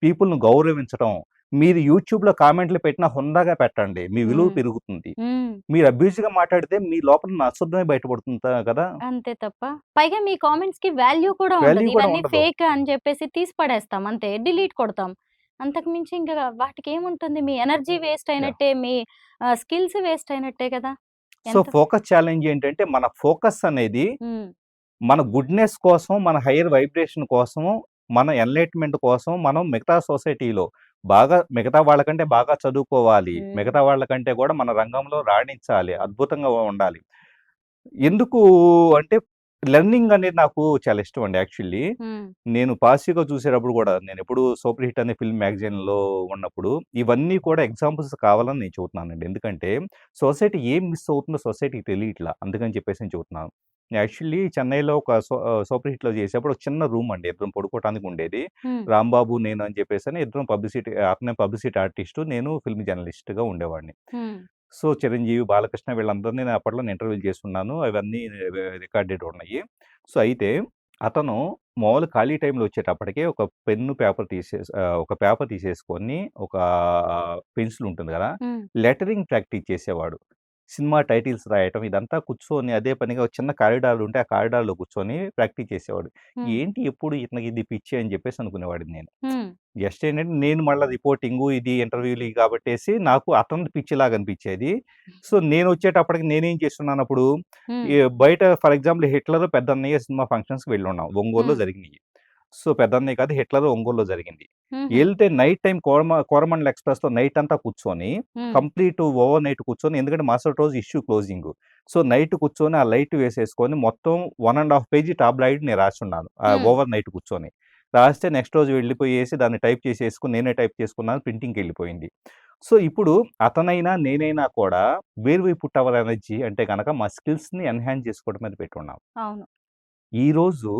పీపుల్‌ని గౌరవించటం. మీరు యూట్యూబ్‌లో కామెంట్‌లు పెట్టినా హుందాగా పెట్టండి. మీ విలువ హ్మ్. పెరుగుతుంది. హ్మ్. మీరు అబ్యూజ్‌గా మాట్లాడితే మీ లోపల ఉన్న అశుద్ధమే బయటపడుతుంది కదా! అంతే తప్ప, పైగా మీ కామెంట్స్‌కి వాల్యూ కూడా వాల్యూ ఉండదు. కూడా ఇవన్నీ ఉండదు. ఫేక్ అని చెప్పేసి తీసి పడేస్తాం అంతే. డిలీట్ కొడతాం. అంతకు మించి ఇంకా వాటికేముంటుంది? మీ ఎనర్జీ వేస్ట్ యాహ్! అయినట్టే, మీ స్కిల్స్ వేస్ట్ అయినట్టే కదా! సో, ఎంత ఫోకస్ ఛాలెంజ్ ఏంటంటే మన ఫోకస్ అనేది హ్మ్. మన గుడ్‌నెస్ కోసం, మన హైయర్ వైబ్రేషన్ కోసము, మన ఎన్‌లైట్‌మెంట్ కోసం మనం మిగతా సొసైటీలో మిగతా వాళ్ళకంటే బాగా చదువుకోవాలి. హ్మ్. మిగతా వాళ్ళకంటే కూడా మన రంగంలో రాణించాలి. అద్భుతంగా ఉండాలి. ఎందుకు అంటే లెర్నింగ్ అనేది నాకు చాలా ఇష్టం అండి యాక్చువల్లీ. హ్మ్. నేను పాసివ్‌గా చూసేటప్పుడు కూడా నేనెప్పుడు 'సూపర్ హిట్' అనే ఫిల్మ్ మ్యాగజైన్‌లో ఉన్నప్పుడు ఇవన్నీ కూడా ఎగ్జాంపుల్స్ కావాలని నేను చెబుతున్నానండి. ఎందుకంటే సొసైటీ ఏం మిస్ అవుతుందో సొసైటీకి తెలియట్లా. అందుకని చెప్పేసి నేను చెబుతున్నాను. యాక్చువల్లీ చెన్నైలో ఒక 'సూపర్ హిట్‌లో' చేసేప్పుడు ఒక చిన్న రూమ్ అండి. ఇద్దరం పడుకోవటానికి ఉండేది. హ్మ్. రాంబాబు, నేను అని చెప్పేసని ఇద్దరం పబ్లిసిటీ, అతనే పబ్లిసిటీ ఆర్టిస్టు, నేను ఫిల్మ్ జర్నలిస్ట్‌గా ఉండేవాడిని. హ్మ్. సో, చిరంజీవి, బాలకృష్ణ వీళ్ళందరిని నేను అప్పట్లో ఇంటర్వ్యూలు చేసుకున్నాను. అవన్నీ రికార్డెడ్ ఉన్నాయి. సో, అయితే అతను మామూలు ఖాళీ టైమ్‌లో వచ్చేటప్పటికే ఒక పేపర్ తీసేసుకొని ఒక పెన్సిల్ ఉంటుంది గదా! హ్మ్. లెటరింగ్ ప్రాక్టీస్ చేసేవాడు. సినిమా టైటిల్స్ రాయటం ఇదంతా కూర్చొని అదే పనిగా ఒక చిన్న కారిడార్ ఉంటే, ఆ కారిడార్‌లో కూర్చొని ప్రాక్టీస్ చేసేవాడు. హ్మ్. ఏంటి ఎప్పుడు ఇతనికి ఇది పిచ్చి అని చెప్పేసి అనుకునేవాడిని నేను. హ్మ్. జస్ట్ ఏంటంటే నేను మళ్ళా రిపోర్టింగు ఇది ఇంటర్వ్యూలు ఇయి కాబట్టేసి నాకు అతనిది పిచ్చిలాగా అనిపిచ్చేది. సో, నేనొచ్చేటప్పటికి నేనేం చేస్తున్నానప్పుడు హ్మ్. బయట for example 'Hitler', 'Peddannayya' cinema ఫంక్షన్స్‌కి వెళ్ళున్నాం. ఒంగోలులో హ్మ్. జరిగినియి. సో, 'పెద్దన్నయ్య' కాదు 'హిట్లర్' ఒంగోలులో జరిగింది. హుహు. ఎళ్తే నైట్ టైమ్ కోరమండల్ ఎక్స్‌ప్రెస్‌లో నైట్ అంతా కూర్చొని హ్మ్. కంప్లీట్ ఓవర్ నైట్ కూర్చొని ఎందుకంటే మరుసటి రోజు ఇష్యూ క్లోజింగు. సో, నైట్ కూర్చొని ఆ లైట్ వేసేసుకొని మొత్తం 1 ½ పేజీ టాబ్లాయిడ్ నేను రాసున్నాను. హ్మ్. ఓవర్ నైట్ కూర్చొని. రాస్తే నెక్స్ట్ రోజు వెళ్ళిపోయేసి దాన్ని టైప్ చేసేసుకొని నేనే టైప్ చేసుకున్నాను. ప్రింటింగ్‌కెళ్ళిపోయింది. సో, ఇప్పుడు అతనైనా, నేనైనా కూడా where we put our energy అంటే గనక మా స్కిల్స్‌ని ఎన్హాన్స్ చేసుకోవడం మీద పెట్టున్నాం. అవును. ఈరోజు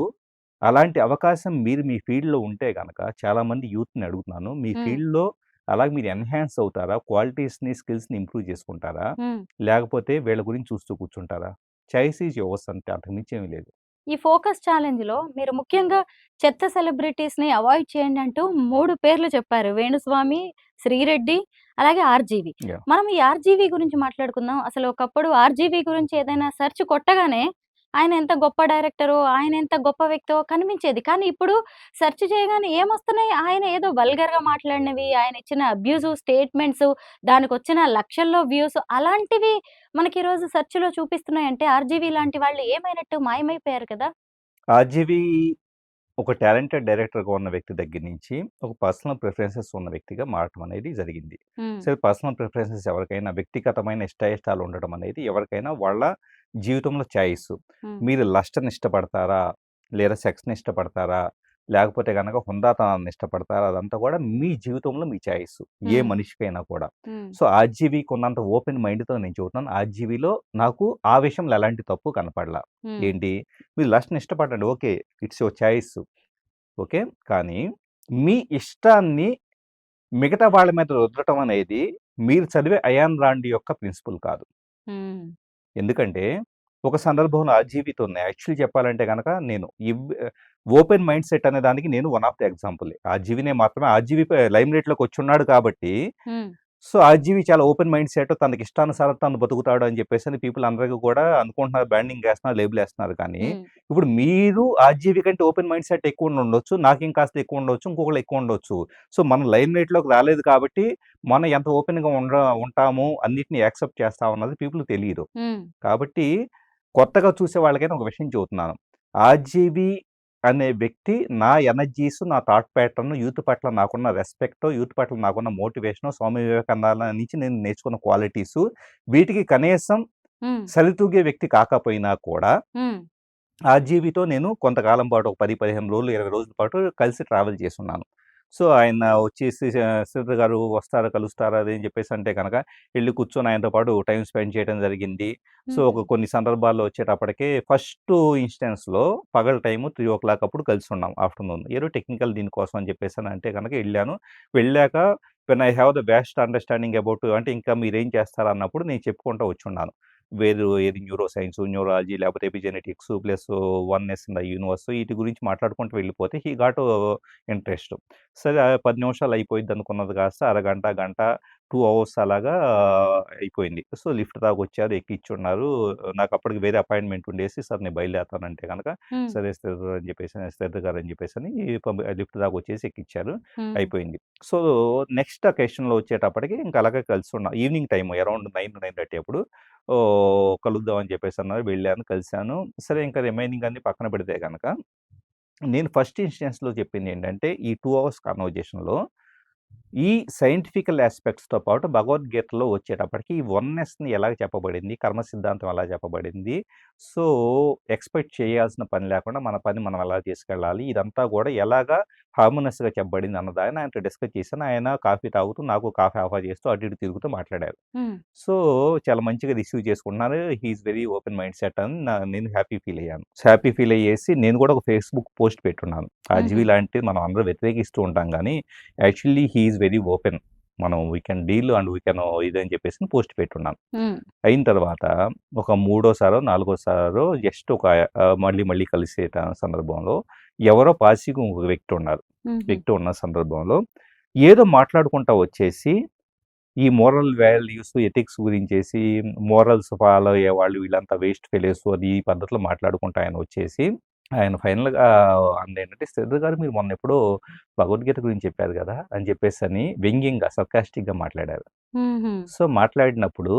అలాంటి అవకాశం మీరు మీ ఫీల్డ్‌లో ఉంటే గనక చాలామంది యూత్‌ని అడుగుతున్నాను. మీ హ్మ్. ఫీల్డ్‌లో అలాగ మీరు ఎన్హాన్స్ అవుతారా? క్వాలిటీస్‌ని, స్కిల్స్‌ని ఇంప్రూవ్ చేసుకుంటారా? హ్మ్. లేకపోతే వీళ్ళ గురించి చూస్తూ కూర్చుంటారా? చాయిస్ ఈస్ యువర్స్ అంతే. అంతకు మించి ఏమి లేదు. ఈ ఫోకస్ ఛాలెంజ్‌లో మీరు ముఖ్యంగా చెత్త సెలబ్రిటీస్‌ని అవాయిడ్ చేయండి అంటూ 3 పేర్లు చెప్పారు. వేణుస్వామి, శ్రీరెడ్డి, అలాగే ఆర్‌జీవి. యాహ్! మనం ఈ ఆర్‌జీవి గురించి మాట్లాడుకుందాం. అసలు ఒకప్పుడు ఆర్‌జీవి గురించి ఏదైనా సెర్చ్ కొట్టగానే ఆయన ఎంత గొప్ప డైరెక్టరో, ఆయన ఎంత గొప్ప వ్యక్తో కనిపించేది. కానీ ఇప్పుడు సెర్చ్ చేయగానే ఏమొస్తున్నాయి? ఆయన ఏదో వల్గర్‌గా మాట్లాడినవి, ఆయన ఇచ్చిన అబ్యూజివ్ స్టేట్మెంట్స్, దానికొచ్చిన లక్షల్లో వ్యూస్ అలాంటివి మనకి ఈరోజు సెర్చ్‌లో చూపిస్తున్నాయంటే ఆర్‌జీవి లాంటి వాళ్ళు ఏమైనట్టు మాయమైపోయారు కదా! ఆర్‌జీవి ఒక టాలెంటెడ్ డైరెక్టర్‌గా ఉన్న వ్యక్తి దగ్గర నుంచి, ఒక పర్సనల్ ప్రిఫరెన్సెస్ ఉన్న వ్యక్తిగా మారటం అనేది జరిగింది. హ్మ్. సరే పర్సనల్ ప్రిఫరెన్సెస్ ఎవరికైనా వ్యక్తిగతమైన ఇష్టాయిష్టాలు ఉండడం అనేది ఎవరికైనా వాళ్ళ జీవితంలో చాయిస్. హ్మ్. మీరు లస్ట్‌ని ఇష్టపడతారా? లేదా సెక్స్‌ని ఇష్టపడతారా? లేకపోతే గనక హుందాతనాన్ని ఇష్టపడతారా? అదంతా కూడా మీ జీవితంలో మీ చాయిస్. ఏ హ్మ్. మనిషికైనా కూడా. హ్మ్. సో, ఆర్‌జీవికి ఉన్నంత ఓపెన్ మైండ్‌తో నేను చెబుతున్నాను. ఆర్‌జీవిలో నాకు ఆ విషయంలో ఎలాంటి తప్పు కనపడలా. హ్మ్. ఏంటి? మీరు లస్ట్‌ని ఇష్టపడండి. Okay. It's your choice. Okay. కానీ మీ ఇష్టాన్ని మిగతా వాళ్ళ మీద రుద్దటం అనేది మీరు చదివే అయాన్ రాండ్ యొక్క ప్రిన్సిపల్ కాదు. హ్మ్. ఎందుకంటే ఒక సందర్భంలో ఆ జీవితోనే యాక్చువల్లీ చెప్పాలంటే గనక నేను ఓపెన్ మైండ్ సెట్ అనే దానికి నేను వన్ ఆఫ్ ది ఎగ్జాంపుల్. ఆ జీవినే మాత్రమే ఆ జీవి లైమ్‌లైట్‌లోకి వచ్చున్నాడు కాబట్టి హ్మ్. సో, ఆ జీవి చాలా ఓపెన్ మైండ్ సెట్ తనకి ఇష్టానుసారం తను బతుకుతాడు అని చెప్పేసని పీపుల్ అందరికి కూడా అనుకుంటున్నారు. బ్రాండింగ్ ఏస్తున్నారు, లేబులేస్తున్నారు కానీ, హ్మ్. ఇప్పుడు మీరు ఆ జీవి కంటే ఓపెన్ మైండ్ సెట్ ఎక్కువుండుండొచ్చు. నాకు ఇంకాస్త ఎక్కువుండొచ్చు. ఇంకొకళ్ళు ఎక్కువుండొచ్చు. సో, మనం లైమ్‌లైట్‌లోకి రాలేదు కాబట్టి, మనం ఎంత ఓపెన్‌గా ఉంటాము, అన్నిటిని యాక్సెప్ట్ చేస్తామన్నది పీపుల్‌కి తెలీదు. హ్మ్. కాబట్టి కొత్తగా చూసే వాళ్ళకైతే ఒక విషయం చెబుతున్నాను. 'ఆర్‌జీవి' అనే వ్యక్తి నా ఎనర్జీస్, నా థాట్ ప్యాటర్న్, యూత్ పట్ల నాకున్న రెస్పెక్ట్, యూత్ పట్ల నాకున్న మోటివేషను, స్వామి వివేకానంద నుంచి నేను నేర్చుకున్న క్వాలిటీసు వీటికి కనీసం హ్మ్. సరితూగే వ్యక్తి కాకపోయినా కూడా హ్మ్. ఆర్‌జీవితో నేను కొంతకాలం పాటు ఒక 10, 15 రోజులు, 20 రోజుల పాటు కలిసి ట్రావెల్ చేసున్నాను. సో, ఆయన వచ్చేసి శ్రీధర్ గారు వస్తారా, కలుస్తారా అది అని చెప్పేసి అంటే గనక ఎళ్లి కూర్చొని ఆయనతో పాటు టైమ్ స్పెండ్ చేయడం జరిగింది. సో, హుహు. ఒక కొన్ని సందర్భాల్లో వచ్చేటప్పటికి ఫస్టు ఇన్‌స్టెన్స్‌లో పగలు టైము 3:00 అప్పుడు కలిసున్నాం ఆఫ్టర్‌నూన్. ఏదో టెక్నికల్ దీనికోసం అని చెప్పేసని అంటే గనక ఎళ్ళాను. వెళ్ళాక when I have the best understanding about అంటే ఇంకా మీరేం చేస్తారన్నప్పుడు నేను చెప్పుకుంటూ వచ్చున్నాను. ఏది న్యూరో సైన్స్, న్యూరాలజీ లేకపోతే epigenetics plus oneness in the universe వీటి గురించి మాట్లాడుకుంటూ వెళ్ళిపోతే హి గాట్ ఇంట్రెస్ట్. సరే 10 నిమిషాలు అయిపోయిద్దనుకున్నది కాస్త అరగంట, గంట 2 అవర్స్ అలాగా అయిపోయింది. సో, లిఫ్ట్ దాకొచ్చారు, ఎక్కించున్నారు. నాకు అప్పటికి వేరే అపాయింట్మెంట్ ఉండేసి, "సార్ నేను బయలుదేరతానంటే గనక" హ్మ్. సరే శ్రీధర్ అని చెప్పేసి శ్రీధర్ గారు అని చెప్పేసని లిఫ్ట్ దాకొచ్చేసి ఎక్కిచ్చారు. హ్మ్. అయిపోయింది. సో, నెక్స్ట్ అకేషన్‌లో వచ్చేటప్పటికి ఇంక అలాగే కలిసున్నాం. ఈవినింగ్ టైమ్ అరౌండ్ 9, 9:30 అప్పుడు కలుద్దాం అని చెప్పేసన్నారు. వెళ్ళాను, కలిసాను. సరే ఇంకా రిమైనింగ్ అన్నీ పక్కన పెడితే గనక, నేను ఫస్ట్ ఇన్‌స్టెన్స్‌లో చెప్పిందేంటంటే, ఈ 2 అవర్స్ కన్వర్జేషన్‌లో ఈ సైంటిఫికల్ యాస్పెక్ట్స్‌తో పాటు భగవద్గీతలో వచ్చేటప్పటికి ఈ వన్నెస్‌ని ఎలాగ చెప్పబడింది, కర్మ సిద్ధాంతం ఎలా చెప్పబడింది. సో, ఎక్స్‌పెక్ట్ చేయాల్సిన పని లేకుండా మన పని మనం ఎలా తీసుకెళ్ళాలి. ఇదంతా గూడా ఎలాగా హార్మోనియస్‌గా చెప్పబడింది అన్నదాన్ని ఆయనతో డిస్కస్ చేశాను. ఆయన కాఫీ తాగుతూ, నాకు కాఫీ ఆఫర్ చేస్తూ అటు ఇటు తిరుగుతూ మాట్లాడారు. హ్మ్. సో, చాలా మంచిగా రిసీవ్ చేసుకున్నారు. హి is very open mind set అని నేను హ్యాపీ ఫీల్ అయ్యాను. హ్యాపీ ఫీల్ అయ్యేసి నేను కూడా ఒక ఫేస్‌బుక్ పోస్ట్ పెట్టున్నాను. హుహు. అజ్వి లాంటిది మనం అందరం వ్యతిరేకిస్తూ ఉంటాం గానీ, actually he is very open. మనం we can deal and we can ఇదని చెప్పేసి పోస్ట్ పెట్టున్నాను. హ్మ్. అయిన తర్వాత ఒక మూడోసారో, నాలుగోసారో జస్ట్ ఒక మళ్ళీ మళ్ళీ కలిసే సందర్భంలో ఎవరో పాసిగా ఒక వ్యక్తి ఉన్నారు. హుహు. వ్యక్తి ఉన్న సందర్భంలో ఏదో మాట్లాడుకుంటా వచ్చేసి ఈ మోరల్ వాల్యూస్, ఎథిక్స్ గురించేసి, మోరల్స్ ఫాలో అయ్యేవాళ్ళు వీళ్ళంతా వేస్ట్ ఫెలోస్ అది ఈ పద్ధతిలో మాట్లాడుకుంటూ ఆయన వచ్చేసి, ఆయన ఫైనల్‌గా అందేంటంటే, "శ్రీధర్ గారు మీరు మొన్నెప్పుడో భగవద్గీత గురించి చెప్పారు గదా!" అని చెప్పేసని వ్యంగ్యంగా, సర్కాస్టిక్‌గా మాట్లాడారు. హుహు. సో, మాట్లాడినప్పుడు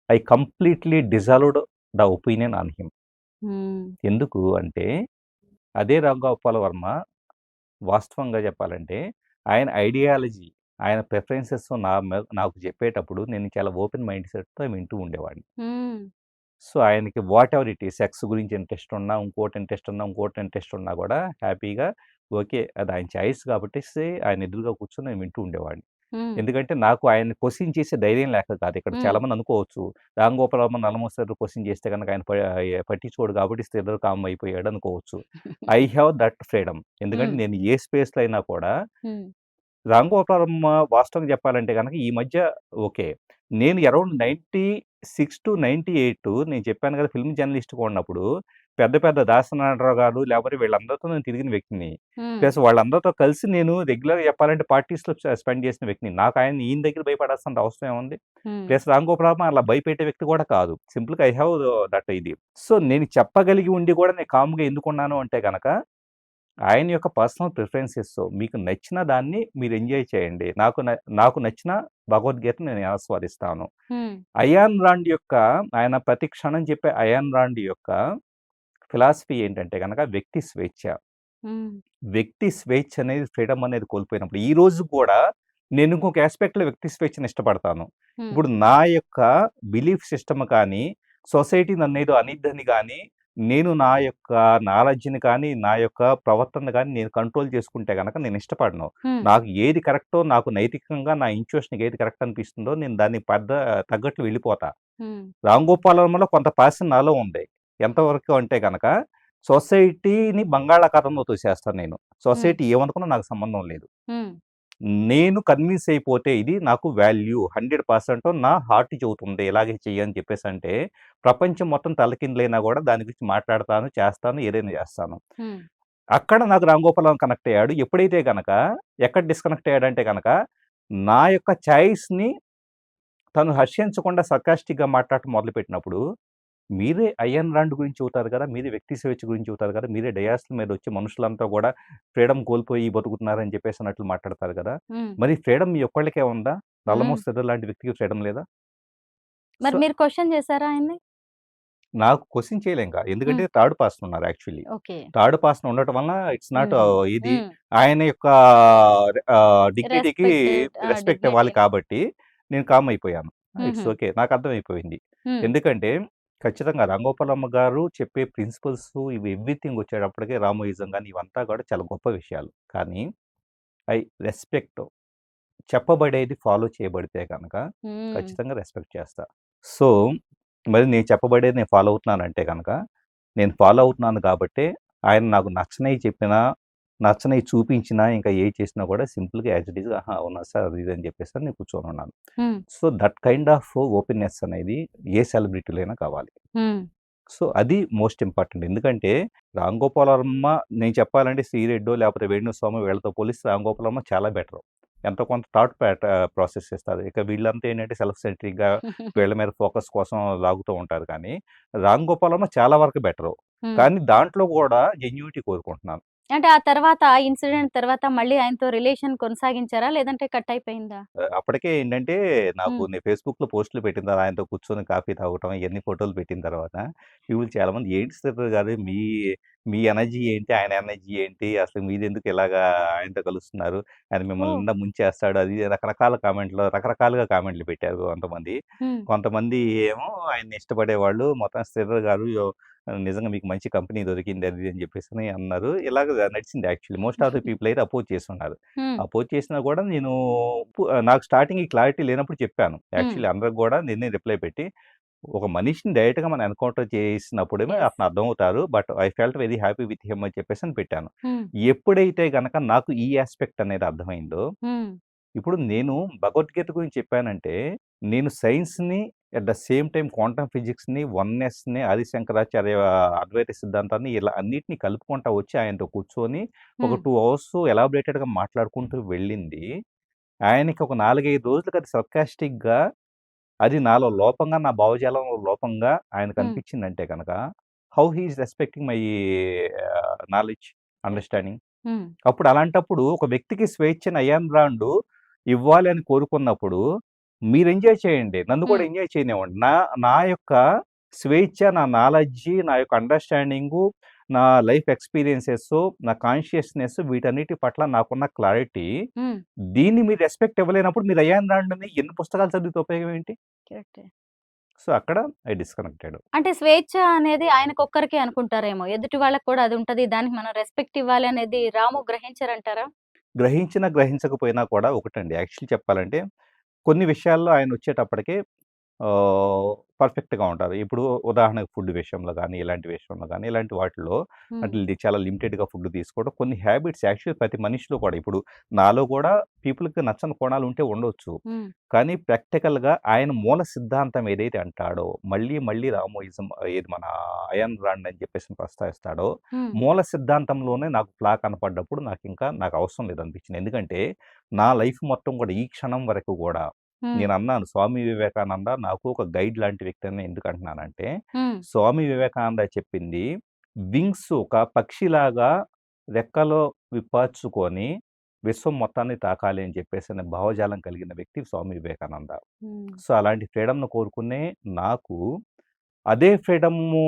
I completely dissolved the opinion on him. హ్మ్. ఎందుకు అంటే, అదే రామ్ గోపాల్ వర్మ వాస్తవంగా చెప్పాలంటే, ఆయన ఐడియాలజీ, ఆయన ప్రిఫరెన్సెస్ నాకు చెప్పేటప్పుడు నేను చాలా ఓపెన్ మైండ్ సెట్‌తో వింటూ ఉండేవాడిని. హ్మ్. సో, ఆయనకి what ever it is sex గురించి ఇంట్రెస్ట్ ఉన్నా, ఇంకోటి ఇంట్రెస్ట్ ఉన్నా గూడా హ్యాపీగా ఓకే. అది ఆయన చాయిస్ కాబట్టేసి ఆయన ఎదురుగా కూర్చొని నేను వింటూ ఉండేవాడిని. హ్మ్. ఎందుకంటే నాకు ఆయన్ని క్వెషన్ చేసే ధైర్యం లేక కాదు. ఇక్కడ హ్మ్. చాలామంది అనుకోవచ్చు. రామ్ గోపాల్ వర్మ నల్లమోస్తారు క్వెషన్ చేస్తే గనక ఆయన పట్టించుకోడు కాబట్టి శ్రీధర్ కామ్ అయిపోయాడు అనుకోవచ్చు. I have that freedom. ఎందుకంటే హ్మ్. నేను ఏ స్పేస్‌లో అయినా కూడా హ్మ్. రామ్ గోపాల్ వర్మ వాస్తవంగా చెప్పాలంటే గనక ఈ మధ్య ఓకే. నేను అరౌండ్ 96-98 నేను చెప్పాను కదా! ఫిల్మ్ జర్నలిస్ట్‌గా ఉన్నప్పుడు పెద్ద పెద్ద దాసనారాయణరావు గారు లేకపోతే వీళ్ళందరితో నేను తిరిగిన వ్యక్తిని. హ్మ్. ప్లస్ వాళ్ళందరితో కలిసి నేను రెగ్యులర్‌గా చెప్పాలంటే పార్టీస్‌లో స్పెండ్ చేసిన వ్యక్తిని. నాకు ఈయన దగ్గర భయపడాల్సినంత అవసరం ఏముంది? హ్మ్. ప్లస్ రామ్ గోపాల్ వర్మ అలా భయపెట్టే వ్యక్తి కూడా కాదు. సింపుల్‌గా ఐ హావ్ దట్ ఇది. సో, నేను చెప్పగలిగి ఉండి కూడా నేను కామ్‌గా ఎందుకున్నాను అంటే గనక ఆయన యొక్క పర్సనల్ ప్రిఫరెన్సెస్ మీకు నచ్చిన దాన్ని మీరు ఎంజాయ్ చేయండి. నాకు నచ్చిన భగవద్గీతను నేను ఆస్వాదిస్తాను. హ్మ్. అయాన్ రాండ్ యొక్క ఆయన ప్రతి క్షణం చెప్పే అయాన్ రాండ్ యొక్క ఫిలాసఫీ ఏంటంటే గనక వ్యక్తి స్వేచ్ఛ. హ్మ్. వ్యక్తి స్వేచ్ఛ అనేది ఫ్రీడమ్ అనేది కోల్పోయినప్పుడు ఈ రోజు కూడా నేను ఇంకొక యాస్పెక్ట్‌లో వ్యక్తి స్వేచ్ఛని ఇష్టపడతాను. హ్మ్. ఇప్పుడు నా యొక్క బిలీఫ్ సిస్టమ్ కానీ, సొసైటీ నన్నేదో అనిద్దని గాని, నేను నా యొక్క నాలెడ్జ్‌ని కానీ, నా యొక్క ప్రవర్తనను గాని నేను కంట్రోల్ చేసుకుంటే గనక నేను ఇష్టపడను. హ్మ్. నాకు ఏది కరెక్టో, నాకు నైతికంగా నా ఇంట్యూషన్‌కి ఏది కరెక్ట్ అనిపిస్తుందో నేను దాన్ని తగ్గట్లు వెళ్ళిపోతా. హ్మ్. రామ్ గోపాల్ వర్మలో కొంత ప్యాషన్ నాలో ఉంది. ఎంతవరకు అంటే గనక సొసైటీని బంగాళాఖాతంలో తోసేస్తాను నేను. హ్మ్. సొసైటీ ఏమనుకున్నా నాకు సంబంధం లేదు. హ్మ్. నేను కన్విన్స్ అయిపోతే ఇది నాకు వాల్యూ 100% నా హార్ట్ చెబుతుంది. ఇలాగే చెయ్యి అని చెప్పేసంటే, ప్రపంచం మొత్తం తలకిందులైనా గూడా దాని గురించి మాట్లాడతాను, చేస్తాను, ఏదైనా చేస్తాను. హ్మ్. అక్కడ నాకు రామ్ గోపాల్ వర్మ కనెక్ట్ అయ్యాడు. ఎప్పుడైతే గనక ఎక్కడ డిస్కనెక్ట్ అయ్యాడంటే గనక, నా యొక్క చాయిస్‌ని తను హర్షించకుండా సర్కాస్టిక్‌గా మాట్లాడటం మొదలుపెట్టినప్పుడు మీరే అయాన్ రాండ్ గురించి చెబుతారు కదా! మీరే వ్యక్తి స్వేచ్ఛ గురించి చెబుతారు కదా! మీరే డయాస్‌ల మీదొచ్చి మనుషులంతా గూడా ఫ్రీడమ్ కోల్పోయి బతుకుతున్నారని చెప్పేసి అన్నట్లు మాట్లాడతారు కదా! హ్మ్. మరి ఫ్రీడమ్ మీ ఒక్కళ్ళకే ఉందా? హ్మ్. నల్లమోస్తు శ్రీధర్ లాంటి వ్యక్తికి ఫ్రీడమ్ లేదా? మరి సో, మీరు క్వెషన్ చేసారా ఆయన్ని? నాకు క్వెషన్ చేయలేంక. ఎందుకంటే హ్మ్. థర్డ్ పర్సన్ ఉన్నారు యాక్చువల్లీ. ఓకే. థర్డ్ పర్సన్ ఉండటం వలన ఇట్స్ నాట్ హ్మ్. ఇది హ్మ్. ఆయన యొక్క డిగ్నిటీకి రెస్పెక్టెడ్ రెస్పెక్ట్ ఇవ్వాలి డిగ్నిటీని. కాబట్టి నేను కామ్ అయిపోయాను. హుహు. It's okay. నాకు అర్థమైపోయింది. హ్మ్. ఎందుకంటే ఖచ్చితంగా రాంగోపాలమ్మ గారు చెప్పే ప్రిన్సిపల్స్ ఇవి ఎవ్రీథింగ్ వచ్చేటప్పటికి రామోయిజం గాని ఇవంతా కూడా చాలా గొప్ప విషయాలు. కానీ ఐ రెస్పెక్ట్ చెప్పబడేది ఫాలో చేయబడితే గనక హ్మ్. ఖచ్చితంగా రెస్పెక్ట్ చేస్తా. సో, మరి నేను చెప్పబడేది నేను ఫాలో అవుతున్నానంటే గనక, నేను ఫాలో అవుతున్నాను కాబట్టే ఆయన నాకు నచ్చనియి చెప్పినా, నచ్చనియి చూపించినా, ఇంకా ఏది చేసినా కూడా సింపుల్‌గా యాజ్ ఇట్ ఈజ్ ఆహా! అవునా సార్ అది ఇది అని చెప్పేసి నేను కూర్చొనున్నాను. హ్మ్. So, that kind of openness అనేది ఏ సెలబ్రిటీలో అయినా కావాలి. హ్మ్. సో, అది మోస్ట్ ఇంపార్టెంట్. ఎందుకంటే, రామ్ గోపాల్ వర్మ నేను చెప్పాలంటే శ్రీరెడ్డో లేకపోతే వేణుస్వామి వీళ్ళతో పోలిస్తే రామ్ గోపాల్ వర్మ చాలా బెటరు. ఎంతో కొంత థాట్ ప్రాసెస్ చేస్తారు. ఇక వీళ్ళంతా ఏంటంటే సెల్ఫ్ సెంట్రిక్‌గా వీళ్ళ మీద ఫోకస్ కోసం లాగుతూ ఉంటారు కానీ, 'రామ్ గోపాల్ వర్మ' చాలా వరకు బెటరు. హ్మ్. కానీ దాంట్లో కూడా జెన్యూనిటీ కోరుకుంటున్నాను. అంటే ఆ తర్వాత ఆ ఇన్సిడెంట్ తర్వాత మళ్ళీ ఆయనతో రిలేషన్ కొనసాగించారా? లేదంటే కట్ అయిపోయిందా? అప్పటికే ఏంటంటే నాకు హ్మ్. నేను ఫేస్‌బుక్‌లో పోస్టులు పెట్టిన తర్వాత ఆయనతో కూర్చొని కాఫీ తాగటం ఇయన్నీ ఫోటోలు పెట్టిన తర్వాత పీపుల్ చాలామంది "ఏంటి శ్రీధర్ గారు మీ ఎనర్జీ ఏంటి? ఆయన ఎనర్జీ ఏంటి? అసలు మీరెందుకు ఇలాగా ఆయనతో కలుస్తున్నారు? ఆయన మిమ్మల్ని ఓహ్! నిండా ముంచేస్తాడు." అది రకరకాల కామెంట్‌లు రకరకాలుగా కామెంట్‌లు పెట్టారు కొంతమంది. హ్మ్. కొంతమంది ఏమో ఆయన్ని ఇష్టపడేవాళ్ళు మొత్తం శ్రీధర్ గారు నిజంగా మీకు మంచి కంపెనీ దొరికింది అది ఇది అని చెప్పేసని అన్నారు. ఇలాగ నడిచింది actually. Most of the people అయితే అపోజ్ చేసున్నారు. హ్మ్. అపోజ్ చేసినా కూడా నేను నాకు స్టార్టింగ్ ఈ క్లారిటీ లేనప్పుడు చెప్పాను. హ్మ్. యాక్చువల్లీ అందరికి గూడా నేనే రిప్లై పెట్టి, ఒక మనిషిని డైరెక్ట్‌గా మనం ఎన్‌కౌంటర్ చేసినప్పుడేమో యెస్. అతను అర్థమవుతారు. But I felt very happy with him అని చెప్పేసని పెట్టాను. హ్మ్. ఎప్పుడైతే గనక నాకు ఈ యాస్పెక్ట్ అనేది అర్థమైందో, హ్మ్. ఇప్పుడు నేను భగవద్గీత గురించి చెప్పానంటే, నేను సైన్స్‌ని at the same time quantum ఫిజిక్స్‌ని, వన్నెస్‌ని, ఆదిశంకరాచార్య అద్వైత సిద్ధాంతాన్ని ఇలా అన్నిటిని కలుపుకుంటా వచ్చి ఆయనతో కూర్చొని ఒక హ్మ్. 2 అవర్స్ ఎలాబొరేటెడ్‌గా మాట్లాడుకుంటూ వెళ్ళింది. ఆయనకి ఒక 4, 5 రోజులకి అది సర్కాస్టిక్‌గా అది నాలో లోపంగా, నా భావజాలంలో లోపంగా ఆయనకు హ్మ్. అనిపించిందంటే గనక, how he is respecting my knowledge, కరెక్టే. అండర్‌స్టాండింగ్. హ్మ్. అప్పుడు అలాంటప్పుడు ఒక వ్యక్తికి స్వేచ్ఛని అయాన్ బ్రాండు ఇవ్వాలి అని కోరుకున్నప్పుడు, మీరు ఎంజాయ్ చేయండి. నన్ను కూడా హ్మ్. ఎంజాయ్ చేయనివ్వండి. నా నా యొక్క స్వేచ్ఛ, నా నాలెడ్జి, నా యొక్క అండర్‌స్టాండింగు, నా లైఫ్ ఎక్స్‌పీరియన్సెసు, నా కాన్షియస్‌నెస్ వీటన్నిటి పట్ల నాకున్న క్లారిటీ, హ్మ్. దీన్ని మీరు రెస్పెక్ట్ ఇవ్వలేనప్పుడు మీరు అయాన్ బ్రాండ్‌ని ఎన్ని పుస్తకాలు చదివితే ఉపయోగం ఏంటి? కరెక్టే. సో, అక్కడ ఐ డిస్కనెక్టెడ్. అంటే స్వేచ్ఛ అనేది ఆయనకొక్కరికే అనుకుంటారేమో. ఎదుటి వాళ్ళకి కూడా అది ఉంటది. దానికి మనం రెస్పెక్ట్ ఇవ్వాలి అనేది రాము గ్రహించారంటారా? గ్రహించినా, గ్రహించకపోయినా కూడా ఒకటండి. యాక్చువల్లీ చెప్పాలంటే కొన్ని విషయాల్లో ఆయనొచ్చేటప్పటికి ఆహ్, పర్ఫెక్ట్‌గా ఉంటారు. ఇప్పుడు ఉదాహరణకు ఫుడ్ విషయంలో గానీ, ఇలాంటి విషయంలో గానీ, ఇలాంటి వాటిల్లో హ్మ్. అంటే చాలా లిమిటెడ్‌గా ఫుడ్ తీసుకోవడం. కొన్ని హ్యాబిట్స్ యాక్చువల్లీ ప్రతి మనిషిలో కూడా ఇప్పుడు నాలో కూడా పీపుల్‌కి నచ్చని కోణాలు ఉంటే ఉండొచ్చు. హ్మ్. కానీ ప్రాక్టికల్‌గా ఆయన మూల సిద్ధాంతం ఏదైతే అంటాడో, మళ్ళీ మళ్ళీ రామోయిజం ఏది మన అయాన్ రాండ్ అని చెప్పేసి ప్రస్తావిస్తాడో, హ్మ్. మూల సిద్ధాంతంలోనే నాకు ఫ్లా కనపడ్డప్పుడు నాకు అవసరం లేదనిపించింది. ఎందుకంటే, నా లైఫ్ మొత్తం కూడా ఈ క్షణం వరకు గూడా హ్మ్. నేనన్నాను స్వామి వివేకానంద నాకు ఒక గైడ్ లాంటి వ్యక్తి అని ఎందుకంటున్నానంటే, హ్మ్. స్వామి వివేకానంద చెప్పింది వింగ్స్ ఒక పక్షిలాగా రెక్కలు విప్పర్చుకొని విశ్వం మొత్తాన్ని తాకాలి అని చెప్పేసనే భావజాలం కలిగిన వ్యక్తి స్వామి వివేకానంద. హ్మ్. సో, అలాంటి ఫ్రీడమ్‌ను కోరుకునే నాకు, అదే ఫ్రీడము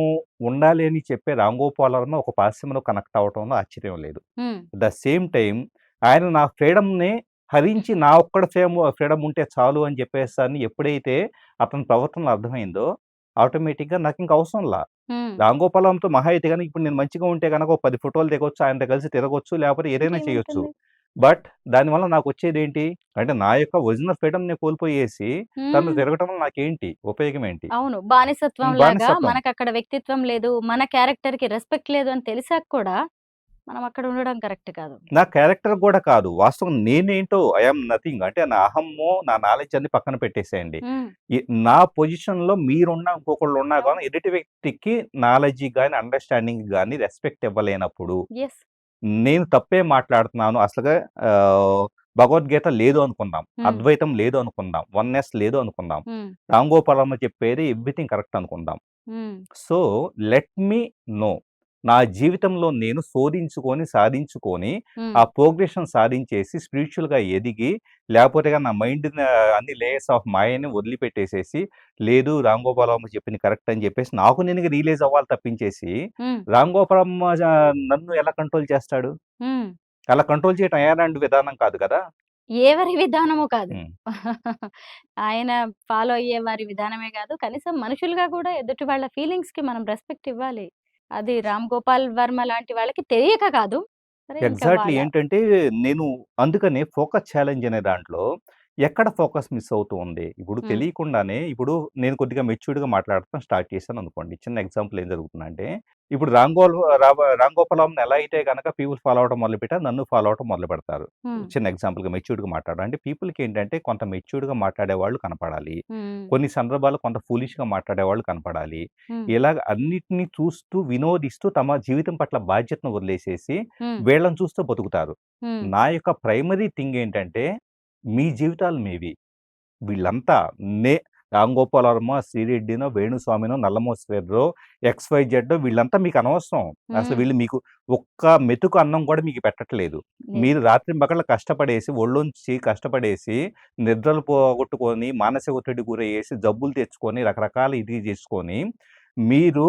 ఉండాలి అని చెప్పే 'రామ్ గోపాల్ వర్మ' ఒక పాశ్యంలో కనెక్ట్ అవ్వటంలో ఆశ్చర్యం లేదు. హ్మ్. ద సేమ్ టైమ్ ఆయన నా ఫ్రీడమ్‌ని హరించి నా ఒక్కడి ఫ్రీడమ్ ఉంటే చాలు అని చెప్పేసని ఎప్పుడైతే అతని ప్రవర్తనలో అర్థమైందో, ఆటోమేటిక్‌గా నాకింక అవసరంలా. హ్మ్. 'రామ్ గోపాల్ వర్మ'తో మహా అయితే గనుక ఇప్పుడు నేను మంచిగా ఉంటే గనక ఒక 10 ఫోటోలు దిగొచ్చు, ఆయనతో కలిసి తిరగొచ్చు, లేకపోతే ఏదైనా చేయొచ్చు. ఇంకేముంటుంది? బట్ దానివల్ల నాకొచ్చేదేంటి? అంటే నా యొక్క ఒరిజినల్ ఫ్రీడమ్‌ని కోల్పోయేసి తనతో హ్మ్. తిరగటం వల్ల నాకేంటి? ఉపయోగం ఏంటి? అవును. బానిసత్వంలాగా బానిసత్వం. మనకక్కడ వ్యక్తిత్వం లేదు, మన క్యారెక్టర్‌కి రెస్పెక్ట్ లేదు అని తెలిసాక కూడా మనం అక్కడ ఉండడం కరెక్ట్ కాదు. నా క్యారెక్టర్ గూడా కాదు. వాస్తవంగా నేనేంటో ఐ యామ్ నథింగ్. అంటే నా అహము, నా నాలెడ్జ్ అన్ని పక్కన పెట్టేసేయండి. హ్మ్. ఈ నా పొజిషన్‌లో మీరున్నా, ఇంకొకళ్ళున్నా గాని అవును. ఎదుటి వ్యక్తికి నాలెడ్జ్‌కి గాని, అండర్‌స్టాండింగ్‌కి గాని రెస్పెక్ట్ ఇవ్వలేనప్పుడు, యెస్. నేను తప్పే మాట్లాడుతున్నాను. అసలుగా భగవద్గీత లేదు అనుకుందాం. హ్మ్. అద్వైతం లేదు అనుకుందాం. వన్‌నెస్ లేదు అనుకుందాం. హ్మ్. రామ్ గోపాల్ వర్మ చెప్పేది ఎవ్రీథింగ్ కరెక్ట్ అనుకుందాం. Hmm. So, let me know. నా జీవితంలో నేను శోధించుకొని, సాధించుకొని, హ్మ్. ఆ ప్రోగ్రెషన్ సాధించేసి, స్పిరిచ్యువల్‌గా ఎదిగి, లేపోతే గాని నా మైండ్‌ని అన్ని లేయర్స్ ఆఫ్ మాయని వదిలిపెట్టేసేసి, లేదు రామ్ గోపాల్ వర్మ చెప్పింది కరెక్ట్ అని చెప్పేసి, నాకు నేనుగా రియలైజ్ అవ్వాలి తప్పించేసి, హ్మ్. రామ్ గోపాల్ వర్మ నన్ను ఎలా కంట్రోల్ చేస్తాడు? హ్మ్. అలా కంట్రోల్ చేయటం అయారాండ్ విధానం కాదు కదా! ఎవరి విధానము కాదు. హ్మ్. ఆయన ఫాలో అయ్యే వారి విధానమే కాదు. కనీసం మనుషులుగా కూడా ఎదుటి వాళ్ళ ఫీలింగ్స్‌కి మనం రెస్పెక్ట్ ఇవ్వాలి. అది 'రామ్ గోపాల్ వర్మ' లాంటి వాళ్ళకి తెలియక కాదు. సరే ఇంకా ఎగ్జాక్ట్‌లీ వాళ్ళ ఏంటంటే, నేను అందుకనే ఫోకస్ ఛాలెంజ్ అనే దాంట్లో ఎక్కడ ఫోకస్ మిస్ అవుతూ ఉంది. ఇప్పుడు హ్మ్. తెలియకుండానే ఇప్పుడు నేను కొద్దిగా మెచ్యూర్డ్‌గా మాట్లాడటం స్టార్ట్ చేశాననుకోండి. చిన్న ఎగ్జాంపుల్ ఏం జరుగుతుందంటే, ఇప్పుడు 'రామ్ గోపాల్ వర్మని' ఎలా అయితే గనక పీపుల్ ఫాలో అవ్వడం మొదలుపెట్టారో, నన్ను ఫాలో అవ్వడం మొదలుపెడతారు. హ్మ్. చిన్న ఎగ్జాంపుల్‌గా మెచ్యూర్డ్‌గా మాట్లాడడం. అంటే పీపుల్‌కి ఏంటంటే కొంత మెచ్యూర్డ్‌గా మాట్లాడేవాళ్ళు కనపడాలి. హ్మ్. కొన్ని సందర్భాల్లో కొంత ఫూలిష్‌గా మాట్లాడేవాళ్ళు కనపడాలి. హ్మ్. ఇలాగ అన్నిటిని చూస్తూ, వినోదిస్తూ తమ జీవితం పట్ల బాధ్యతను వదిలేసేసి హ్మ్. వీళ్ళని చూస్తూ బతుకుతారు. హ్మ్. నా యొక్క ప్రైమరీ థింగ్ ఏంటంటే, మీ జీవితాలు మీవి. వీళ్ళంతా నే రామ్ గోపాల్ వర్మ, శ్రీరెడ్డినో, వేణుస్వామినో, నల్లమోశ్వరరావు, ఎక్స్‌వైజెడ్ వీళ్ళంతా మీకు అనవసరం. అసలు హ్మ్. వీళ్ళు మీకు ఒక్క మెతుకు అన్నం కూడా మీకు పెట్టట్లేదు. నిజం. మీరు రాత్రింబగళ్ళు కష్టపడేసి, ఒళ్ళొంచి కష్టపడేసి, నిద్రలు పోగొట్టుకొని, మానసిక ఒత్తిడికి గురయ్యేసి, జబ్బులు తెచ్చుకొని, రకరకాల ఇది చేసుకొని, మీరు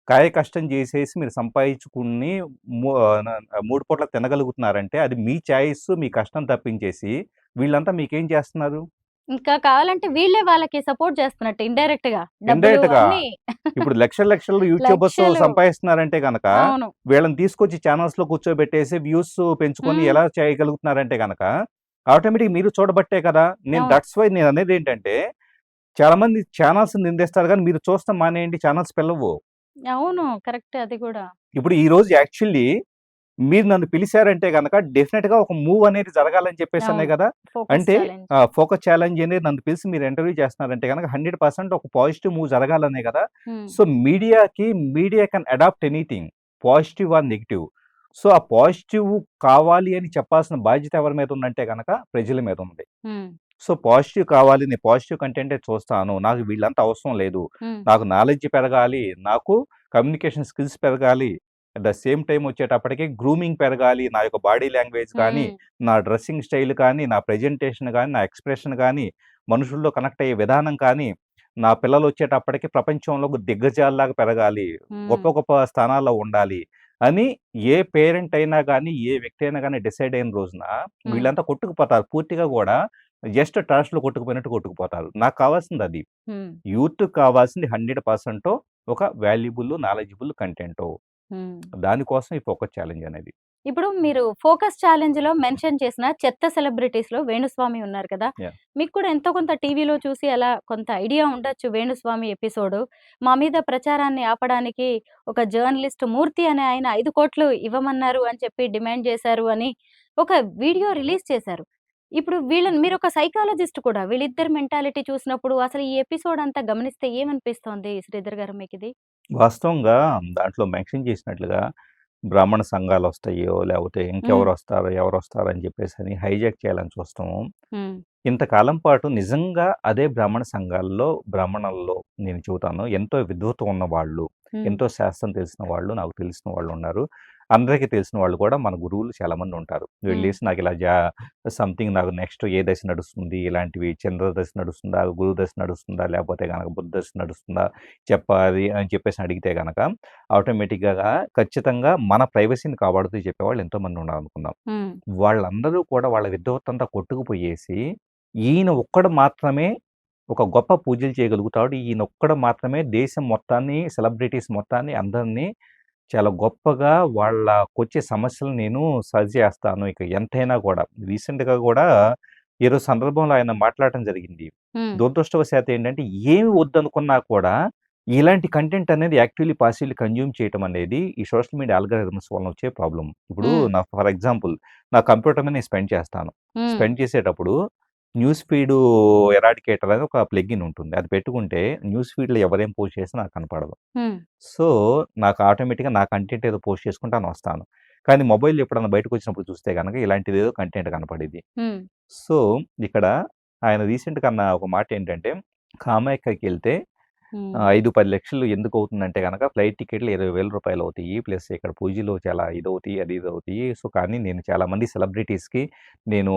కాయ కష్టం చేసేసి మీరు సంపాదించుకుని ము న 3 పూటల తినగలుగుతున్నారంటే అది మీ చాయిస్, మీ కష్టం తప్పించేసి వీళ్ళంతా మీకేం చేస్తున్నారు? ఇంకా కావాలంటే వీళ్ళే వాళ్ళకి సపోర్ట్ చేస్తున్నట్టు ఇండైరెక్ట్‌గా. డబ్బులు ఇండైరెక్ట్‌గా అన్నీ ఇప్పుడు లక్షలు లక్షలు యూట్యూబర్స్ లక్షలు. సంపాదిస్తున్నారంటే గనక, అవును. వీళ్ళని తీసుకొచ్చి ఛానల్స్‌లో కూర్చోబెట్టేసి వ్యూస్ పెంచుకొని హ్మ్. ఎలా చేయగలుగుతున్నారంటే గనక, ఆటోమేటిక్‌గా మీరు చూడబట్టే కదా! నేను అవును. దట్స్ వై నేననేదేంటంటే, చాలామంది ఛానల్స్‌ని నిందిస్తారు గానీ, మీరు చూస్తం మానేయండి ఛానల్స్ పిలవ్వు. అవును. కరెక్టే అది గూడా. ఇప్పుడు ఈరోజు యాక్చువల్లీ మీరు నన్ను పిలిసారంటే గనక డెఫినిట్‌గా ఒక మూవ్ అనేది జరగాలని చెప్పేసనే అవును. గదా! ఫోకస్ అంటే ఛాలెంజ్. ఫోకస్ ఛాలెంజ్ అనేది నన్ను పిలిసి మీరు ఇంటర్వ్యూ చేస్తున్నారంటే గనక 100% ఒక పాజిటివ్ మూవ్ జరగాలనే గదా! Hmm. So, media can adapt anything positive or negative. So, ఆ పాజిటివ్ కావాలి అని చెప్పాల్సిన బాధ్యత ఎవరి మీద ఉందంటే గనక ప్రజల మీద ఉంది. హ్మ్. సో, పాజిటివ్ కావాలి. నేను పాజిటివ్ కంటెంటే చూస్తాను. నాకు వీళ్ళంతా అవసరం లేదు. హ్మ్. నాకు నాలెడ్జ్ పెరగాలి. నాకు కమ్యూనికేషన్ స్కిల్స్ పెరగాలి. అట్ ద సేమ్ టైమ్ వచ్చేటప్పటికి గ్రూమింగ్ పెరగాలి. నా యొక్క బాడీ లాంగ్వేజ్ కానీ, హ్మ్. నా డ్రెస్సింగ్ స్టైల్ కానీ, నా ప్రెజెంటేషన్ గానీ, నా ఎక్స్‌ప్రెషన్ గానీ, మనుషుల్లో కనెక్ట్ అయ్యే విధానం కానీ, నా పిల్లలొచ్చేటప్పటికి ప్రపంచంలో ఒక దిగ్గజాల్లాగా పెరగాలి. హ్మ్. గొప్ప గొప్ప స్థానాల్లో ఉండాలి అని ఏ పేరెంట్ అయినా గానీ, ఏ వ్యక్తి అయినా గానీ డిసైడ్ అయిన రోజున హ్మ్. వీళ్ళంతా కొట్టుకుపోతారు. పూర్తిగా గూడా జస్ట్ ట్రాష్‌లో కొట్టుకుపోయినట్టు కొట్టుకుపోతారు. నాకు కావాల్సిందది. హ్మ్. యూత్‌కి కావాల్సింది 100% ఒక వాల్యుబుల్, నాలెడ్జబుల్ కంటెంటు. హ్మ్. దానికోసం ఈ ఫోకస్ ఛాలెంజ్ అనేది. ఇప్పుడు మీరు ఫోకస్ ఛాలెంజ్‌లో మెన్షన్ చేసిన చెత్త సెలబ్రిటీస్‌లో వేణుస్వామి ఉన్నారు కదా! యాహ్! మీకు కూడా ఎంతో కొంత టీవీలో చూసి అలా కొంత ఐడియా ఉండొచ్చు వేణుస్వామి ఎపిసోడు. మా మీద ప్రచారాన్ని ఆపడానికి ఒక జర్నలిస్ట్ మూర్తి అనే ఆయన 5,00,00,000 ఇవ్వమన్నారు అని చెప్పి డిమాండ్ చేశారు అని ఒక వీడియో రిలీజ్ చేశారు. ఇప్పుడు వీళ్ళని మీరొక సైకాలజిస్ట్ కూడా. వీళ్ళిద్దరి మెంటాలిటీ చూసినప్పుడు అసలు ఈ ఎపిసోడ్ అంతా గమనిస్తే ఏమనిపిస్తోంది శ్రీధర్ గారు మీకిది? వాస్తవంగా దాంట్లో మెన్షన్ చేసినట్లుగా బ్రాహ్మణ సంఘాలొస్తాయో, లేపోతే హ్మ్. ఇంకెవరొస్తారో, ఎవరొస్తారో అని చెప్పేసని హైజాక్ చేయాలని చూస్తాము. హ్మ్. ఇంతకాలం పాటు నిజంగా అదే బ్రాహ్మణ సంఘాల్లో, బ్రాహ్మణుల్లో నేను చెబుతాను ఎంతో విద్వత్తు ఉన్నవాళ్ళు, హ్మ్. ఎంతో శాస్త్రం తెలిసిన వాళ్ళు, నాకు తెలిసిన వాళ్ళున్నారు. అందరికీ తెలిసిన వాళ్ళు కూడా మన గురువులు చాలామందుంటారు. హ్మ్. వెళ్ళేసి సంథింగ్ నాకు నెక్స్ట్ ఏ దశ నడుస్తుంది, ఇలాంటివి చంద్ర దశ నడుస్తుందా, గురు దశ నడుస్తుందా, లేపోతే గనక బుధ దశ నడుస్తుందా చెప్పాలి అని చెప్పేసి అడిగితే గనక ఆటోమేటిక్‌గా ఖచ్చితంగా మన ప్రైవసీని కాపాడుతూ చెప్పేవాళ్ళు ఎంతోమంది ఉన్నారనుకుందాం. హ్మ్. వాళ్ళందరూ కూడా వాళ్ళ విద్వత్తంతా కొట్టుకుపోయేసి, ఈయన ఒక్కడు మాత్రమే ఒక గొప్ప పూజలు చేయగలుగుతాడు. ఈయనొక్కడు మాత్రమే దేశం మొత్తాన్ని, సెలబ్రిటీస్ మొత్తాన్ని అందరిని చాలా గొప్పగా వాళ్ళకొచ్చే సమస్యలు నేను సరిచేస్తాను. ఇక ఎంతైనా గూడా. రీసెంట్‌గా గూడా ఏదో సందర్భంలో ఆయన మాట్లాడటం జరిగింది. హ్మ్. దురదృష్టవశాత్తు ఏంటంటే, ఏమి వద్దనుకున్నా కూడా ఇలాంటి కంటెంట్ అనేది యాక్చువల్లీ పాసివ్‌లీ కన్జ్యూమ్ చేయటం అనేది ఈ సోషల్ మీడియా అల్గారిథమ్స్ వలన వచ్చే ప్రాబ్లమ్. ఇప్పుడు హ్మ్. ఫర్ ఎగ్జాంపుల్ నా కంప్యూటర్ మీద నేను స్పెండ్ చేస్తాను. హ్మ్. స్పెండ్ చేసేటప్పుడు న్యూస్ ఫీడు ఎరాడికేటర్ అని ఒక ప్లగిన్ ఉంటుంది. అది పెట్టుకుంటే న్యూస్ ఫీడ్‌లో ఎవరేం పోస్ట్ చేసినా నాకు కనపడదు. హ్మ్. సో, నాకు ఆటోమేటిక్‌గా నా కంటెంట్ ఏదో పోస్ట్ చేసుకుంటాను వస్తాను. కానీ మొబైల్‌లో ఎప్పుడన్నా బయటకొచ్చినప్పుడు చూస్తే గనక ఇలాంటిదేదో కంటెంట్ కనపడిద్ది. హ్మ్. సో, ఇక్కడ ఆయన రీసెంట్‌గా అన్న ఒక మాటేంటంటే, కామాఖ్యకెళ్తే హ్మ్. 5, 10 లక్షలు ఎందుకవుతుందంటే గనక ఫ్లైట్ టికెట్లు రూ. 20,000 అవుతాయి. ప్లస్ ఇక్కడ పూజలు చాలా ఇదవుతాయి, అది ఇదవుతాయి. సో, కానీ నేను చాలా మంది సెలబ్రిటీస్‌కి నేను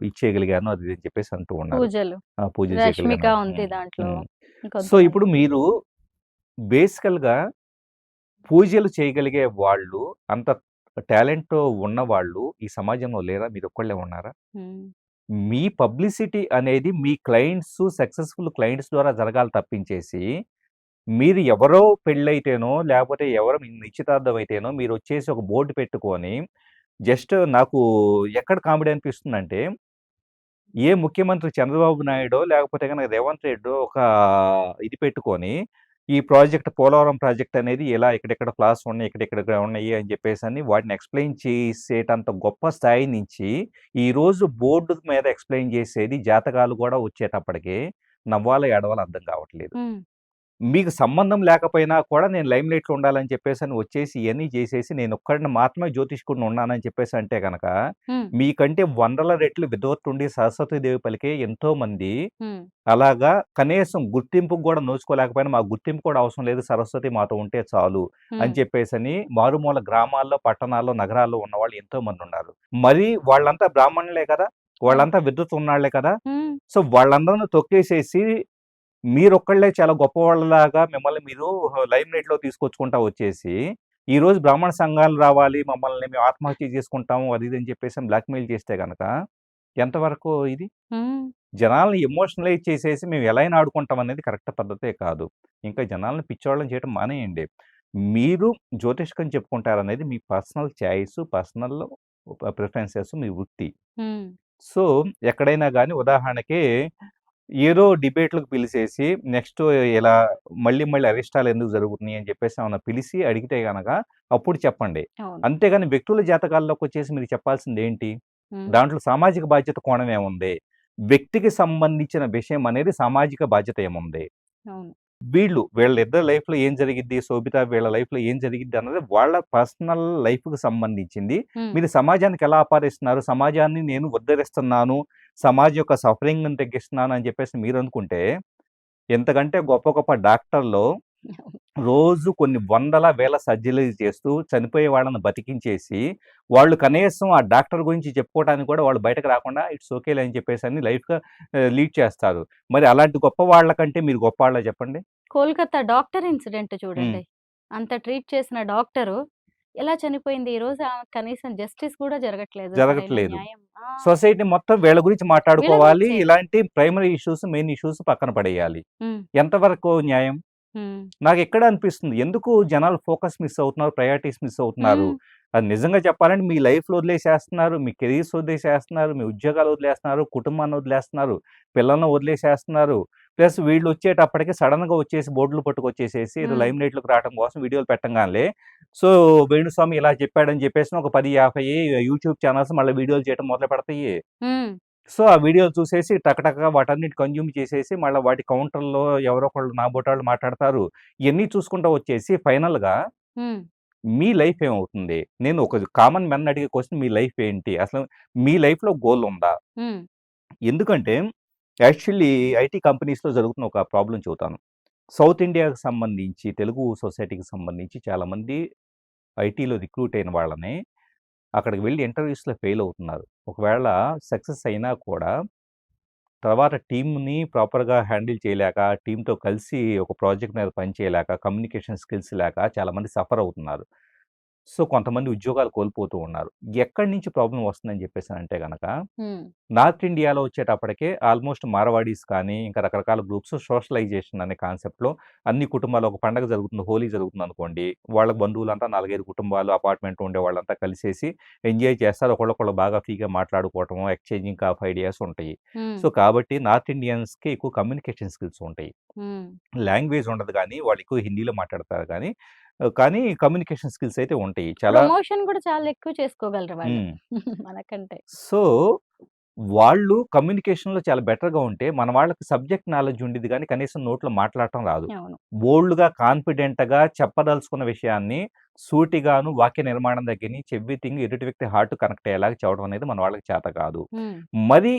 ఇచ్చేయగలిగాను అది ఇది అని చెప్పేసి అంటూ ఉన్నారు. పూజలు. పూజలు 'రష్మిక' చేయగలిగాను. ఉంది హ్మ్. దాంట్లో. హ్మ్. సో, ఇంకొంతమంది. ఇప్పుడు మీరు బేసికల్‌గా పూజలు చేయగలిగే వాళ్ళు, అంత టాలెంట్ ఉన్నవాళ్ళు ఈ సమాజంలో లేరా? మీరొక్కళ్ళే ఉన్నారా? హ్మ్. మీ పబ్లిసిటీ అనేది మీ క్లయింట్స్ సక్సెస్‌ఫుల్ క్లయింట్స్ ద్వారా జరగాలి తప్పించేసి, మీరు ఎవరో పెళ్ళైతేనో, లేపోతే ఎవరో మీ నిశ్చితార్థం అయితేనో మీరొచ్చేసి ఒక బోర్డ్ పెట్టుకొని, జస్ట్ నాకు ఎక్కడ కామెడీ అనిపిస్తుందంటే, ఏ ముఖ్యమంత్రి చంద్రబాబు నాయుడో, లేకపోతే గనక రేవంత్ రెడ్డో ఒక ఇది పెట్టుకొని, ఈ ప్రాజెక్ట్ పోలవరం ప్రాజెక్ట్ అనేది ఇలా ఇక్కడిక్కడ ఫ్లాస్ ఉన్నాయి, ఇక్కడిక్కడ ఉన్నాయి అని చెప్పేసని వాటిని ఎక్స్‌ప్లెయిన్ చేసేటంత గొప్ప స్థాయి నుంచి, ఈరోజు బోర్డు మీద ఎక్స్‌ప్లెయిన్ చేసేది జాతకాలు గూడా వచ్చేటప్పటికి నవ్వాలో, ఏడవాలో అర్థం కావట్లేదు. హ్మ్. మీకు సంబంధం లేకపోయినా కూడా నేను లైమ్ లైట్‌లో ఉండాలని చెప్పేసని వచ్చేసి ఇయన్నీ చేసేసి నేనొక్కడిని మాత్రమే జ్యోతిష్కుడిని ఉన్నానని చెప్పేసి అంటే గనక, హ్మ్. మీకంటే వందల రెట్లు విద్వత్తుండి సరస్వతీదేవి పలికే ఎంతోమంది హ్మ్. అలాగా కనీసం గుర్తింపుకు గూడా నోచుకోలేకపోయినా, మాకు గుర్తింపు కూడా అవసరం లేదు సరస్వతి మాతో ఉంటే చాలు హ్మ్. అని చెప్పేసని మారుమూల గ్రామాల్లో, పట్టణాల్లో, నగరాల్లో ఉన్నవాళ్ళు ఎంతోమందున్నారు. మరి వాళ్ళంతా బ్రాహ్మణులే కదా! అవును. వాళ్ళంతా విద్వత్ ఉన్నోళ్ళే కదా! హ్మ్. సో, వాళ్ళందరిని తొక్కేసేసి మీరొక్కళ్ళే చాలా గొప్పవాళ్ళలాగా మిమ్మల్ని మీరు లైమ్ లైట్‌లో తీసుకొచ్చుకుంటా వచ్చేసి, ఈరోజు బ్రాహ్మణ సంఘాలు రావాలి, మమ్మల్ని మేము ఆత్మహత్య చేసుకుంటాము అది ఇది అని చెప్పేసి బ్లాక్‌మెయిల్ చేస్తే గనక ఎంతవరకు ఇది? హ్మ్. జనాల్ని ఎమోషనలైజ్ చేసేసి మేము ఎలా అయినా ఆడుకుంటాం అనేది కరెక్ట్ పద్ధతే కాదు. ఇంకా జనాల్ని పిచ్చోళ్ళని చేయడం మానేయండి. మీరు జ్యోతిష్కం చెప్పుకుంటారనేది మీ పర్సనల్ చాయిస్, పర్సనల్ ప్రిఫరెన్సెస్ మీ వృత్తి. హ్మ్. సో, ఎక్కడైనా గాని ఉదాహరణకి ఏదో డిబేట్‌లకు పిలిసేసి నెక్స్ట్ ఇలా మళ్ళీ మళ్ళీ అరిష్టాలు ఎందుకు జరుగుతున్నాయి అని చెప్పేసి ఏమన్నా పిలిసి అడిగితే గనక అప్పుడు చెప్పండి. అవును. అంతేగాని వ్యక్తుల జాతకాల్లోకొచ్చేసి మీరు చెప్పాల్సిందేంటి? హ్మ్. దాంట్లో సామాజిక బాధ్యత కోణం ఏముంది? వ్యక్తికి సంబంధించిన విషయం అనేది సామాజిక బాధ్యత ఏముంది? అవును. వీళ్ళిద్దరి లైఫ్‌లో ఏం జరిగిద్ది? శోభిత వీళ్ళ లైఫ్‌లో ఏం జరిగిద్ది అన్నది వాళ్ళ పర్సనల్ లైఫ్‌కి సంబంధించింది. హ్మ్. మీరు సమాజానికి ఎలా ఆపాదిస్తున్నారు? సమాజాన్ని నేను ఉద్ధరిస్తున్నాను. సమాజం యొక్క సఫరింగ్‌ని తగ్గిస్తున్నాను అని చెప్పేసి మీరనుకుంటే, ఎంతకంటే గొప్ప గొప్ప డాక్టర్‌లు రోజు కొన్ని వందల, వేల సర్జరీలు చేస్తూ చనిపోయే వాళ్ళని బతికించేసి, వాళ్ళు కనీసం ఆ డాక్టర్ గురించి చెప్పుకోవడానికి కూడా వాళ్ళు బయటకు రాకుండా ఇట్స్ ఓకేలే అని చెప్పేసని లైఫ్‌గా లీడ్ చేస్తారు. మరి అలాంటి గొప్ప వాళ్ళ కంటే మీరు గొప్పవాళ్ళా చెప్పండి? కోల్‌కతా డాక్టర్ ఇన్సిడెంట్ హ్మ్. చూడండి. అంత ట్రీట్ చేసిన డాక్టరు ఎలా చనిపోయింది? ఈరోజు ఆమెకు కనీసం జస్టిస్ కూడా జరగట్లేదు. సరైన జరగట్లేదు. న్యాయం. ఆ! సొసైటీ మొత్తం వీళ్ళ గురించి వీళ్ళ మాట్లాడుకోవాలి. గురించే. ఇలాంటి ప్రైమరీ ఇష్యూస్, మెయిన్ ఇష్యూస్ పక్కన పడేయాలి. హ్మ్. ఎంతవరకు న్యాయం? హ్మ్. నాకిక్కడే అనిపిస్తుంది. ఎందుకు జనాలు ఫోకస్ మిస్ అవుతున్నారు, ప్రయారిటీస్ మిస్ అవుతున్నారు. హ్మ్. అది నిజంగా చెప్పాలంటే మీ లైఫ్‌లు వదిలేసేస్తున్నారు, మీ కెరీర్స్ వదిలేసేస్తున్నారు, మీ ఉద్యోగాలు వదిలేస్తున్నారు, కుటుంబాన్ని వదిలేస్తున్నారు, పిల్లల్ని వదిలేసేస్తున్నారు. ప్లస్ వీళ్ళొచ్చేటప్పటికి సడెన్‌గా వచ్చేసి బోర్డులు పట్టుకొచ్చేసేసి ఏదో హ్మ్. లైమ్ లైట్‌లోకి రావటం కోసం వీడియోలు పెట్టంగానే, సో, వేణుస్వామి ఇలా చెప్పాడని చెప్పేసి ఒక 10, 50 యూట్యూబ్ ఛానెల్స్ మళ్ళీ వీడియోలు చేయటం మొదలుపెడతాయి. హ్మ్. సో, ఆ వీడియోలు చూసేసి టకటక వాటన్నిటి కన్జ్యూమ్ చేసేసి మళ్ళా వాటి కౌంటర్‌లో ఎవరో ఒకళ్ళు నాబోటాళ్ళు మాట్లాడతారు. ఇయన్నీ చూసుకుంటా వచ్చేసి ఫైనల్‌గా హ్మ్. మీ లైఫ్ ఏమవుతుంది? నేను ఒక కామన్ మ్యాన్‌ని అడిగే క్వెషన్ మీ లైఫ్ ఏంటి? అసలు మీ లైఫ్‌లో గోల్ ఉందా? హ్మ్. ఎందుకంటే యాక్చువల్లీ ఐటీ కంపెనీస్‌లో జరుగుతున్న ఒక ప్రాబ్లమ్ చెబుతాను. సౌత్ ఇండియాకి సంబంధించి తెలుగు సొసైటీకి సంబంధించి చాలామంది ఐటీలో రిక్రూట్ అయిన వాళ్ళని అక్కడికి వెళ్లి ఇంటర్వ్యూస్‌లో ఫెయిల్ అవుతున్నారు. ఒకవేళ సక్సెస్ అయినా కూడా తర్వాత టీమ్‌ని ప్రాపర్‌గా హ్యాండిల్ చేయలేక, టీమ్‌తో కలిసి ఒక ప్రాజెక్ట్ మీద పని చేయలేక, కమ్యూనికేషన్ స్కిల్స్ లేక చాలామంది సఫర్ అవుతున్నారు. సో, కొంతమంది ఉద్యోగాలు కోల్పోతూ ఉన్నారు. ఎక్కడి నుంచి ప్రాబ్లమ్ వస్తుందని చెప్పేసనంటే గనక, హ్మ్. నార్త్ ఇండియాలో వచ్చేటప్పటికే ఆల్మోస్ట్ మార్వాడీస్ కానీ, ఇంకా రకరకాల గ్రూప్స్ సోషలైజేషన్ అనే కాన్సెప్ట్‌లో అన్ని కుటుంబాలు ఒక పండగ జరుగుతుంది, హోలీ జరుగుతుందనుకోండి. వాళ్ళ బంధువులంతా 4, 5 కుటుంబాలు అపార్ట్మెంట్‌లో ఉండేవాళ్ళంతా కలిసేసి ఎంజాయ్ చేస్తారు. ఒకళ్ళొకళ్ళు బాగా ఫ్రీగా మాట్లాడుకోవటము, ఎక్స్‌చేంజింగ్ ఆఫ్ ఐడియాస్ ఉంటాయి. హ్మ్. సో, కాబట్టి నార్త్ ఇండియన్స్‌కి ఎక్కువ కమ్యూనికేషన్ స్కిల్స్ ఉంటాయి. హ్మ్. లాంగ్వేజ్ ఉండదు గానీ, వాళ్ళు ఎక్కువ హిందీలో మాట్లాడతారు గానీ, కానీ కమ్యూనికేషన్ స్కిల్స్ అయితే ఉంటాయి. చాలా ప్రమోషన్ గూడా చాలా ఎక్కువ చేసుకోగలరు వాళ్ళు. హ్మ్. మనకంటే. సో, వాళ్ళు కమ్యూనికేషన్‌లో చాలా బెటర్‌గా ఉంటే, మన వాళ్ళకి సబ్జెక్ట్ నాలెడ్జ్ ఉండిద్ది గానీ, కనీసం నోట్లో మాట్లాడటం రాదు. అవును. బోల్డ్‌గా, కాన్ఫిడెంట్‌గా చెప్పదలుచుకున్న విషయాన్ని సూటిగాను, వాక్య నిర్మాణం దగ్గర నుంచి ఎవ్రీథింగ్ ఎదుటి వ్యక్తి హార్ట్ కనెక్ట్ అయ్యేలాగా చెప్పడం అనేది మన వాళ్ళకి చేత కాదు. హ్మ్. మరి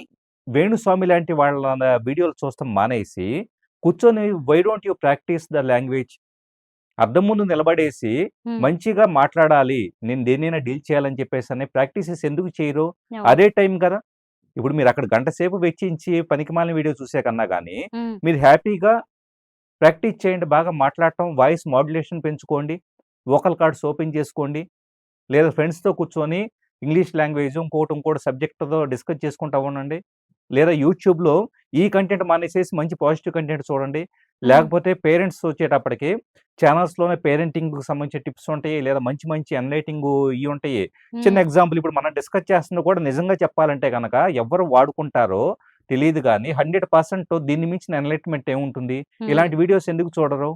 వేణుస్వామి లాంటి వాళ్ళ వీడియోలు చూస్తం మానేసి, కూర్చొని why don't you practise the language? అద్దం ముందు నిలబడేసి, హ్మ్. మంచిగా మాట్లాడాలి. నేను దేన్నైనా డీల్ చేయాలని చెప్పేసని ప్రాక్టీసెస్ ఎందుకు చేయరు? అవును. అదే టైం కదా! ఇప్పుడు మీరక్కడ గంట సేపు వెచ్చించి పనికిమాలిన వీడియో చూసే కన్నా గాని, హ్మ్. మీరు హ్యాపీగా ప్రాక్టీస్ చేయండి. బాగా మాట్లాడటం, వాయిస్ మాడ్యులేషన్ పెంచుకోండి. వోకల్ కార్డ్స్ ఓపెన్ చేసుకోండి. లేదా ఫ్రెండ్స్‌తో కూర్చొని ఇంగ్లీష్ లాంగ్వేజ్ ఇంకోటి సబ్జెక్ట్‌తో డిస్కస్ చేసుకుంటా ఉండండి. లేదా యూట్యూబ్‌లో ఈ కంటెంట్ మానేసేసి మంచి పాజిటివ్ కంటెంట్ చూడండి. హ్మ్. లేకపోతే పేరెంట్స్ వచ్చేటప్పటికి ఛానెల్స్‌లోనే పేరెంటింగ్‌కి సంబంధించిన టిప్స్ ఉంటాయి. లేదా మంచి మంచి ఎన్‌లైటింగు ఇయి ఉంటాయి. చిన్న హ్మ్. ఎగ్జాంపుల్ ఇప్పుడు మనం డిస్కస్ చేస్తుంది కూడా నిజంగా చెప్పాలంటే గనక ఎవరు వాడుకుంటారో తెలీదు గానీ 100% దీన్ని మించిన ఎన్‌లైట్‌మెంట్ ఏముంటుంది? హ్మ్. ఇలాంటి వీడియోస్ ఎందుకు చూడరు?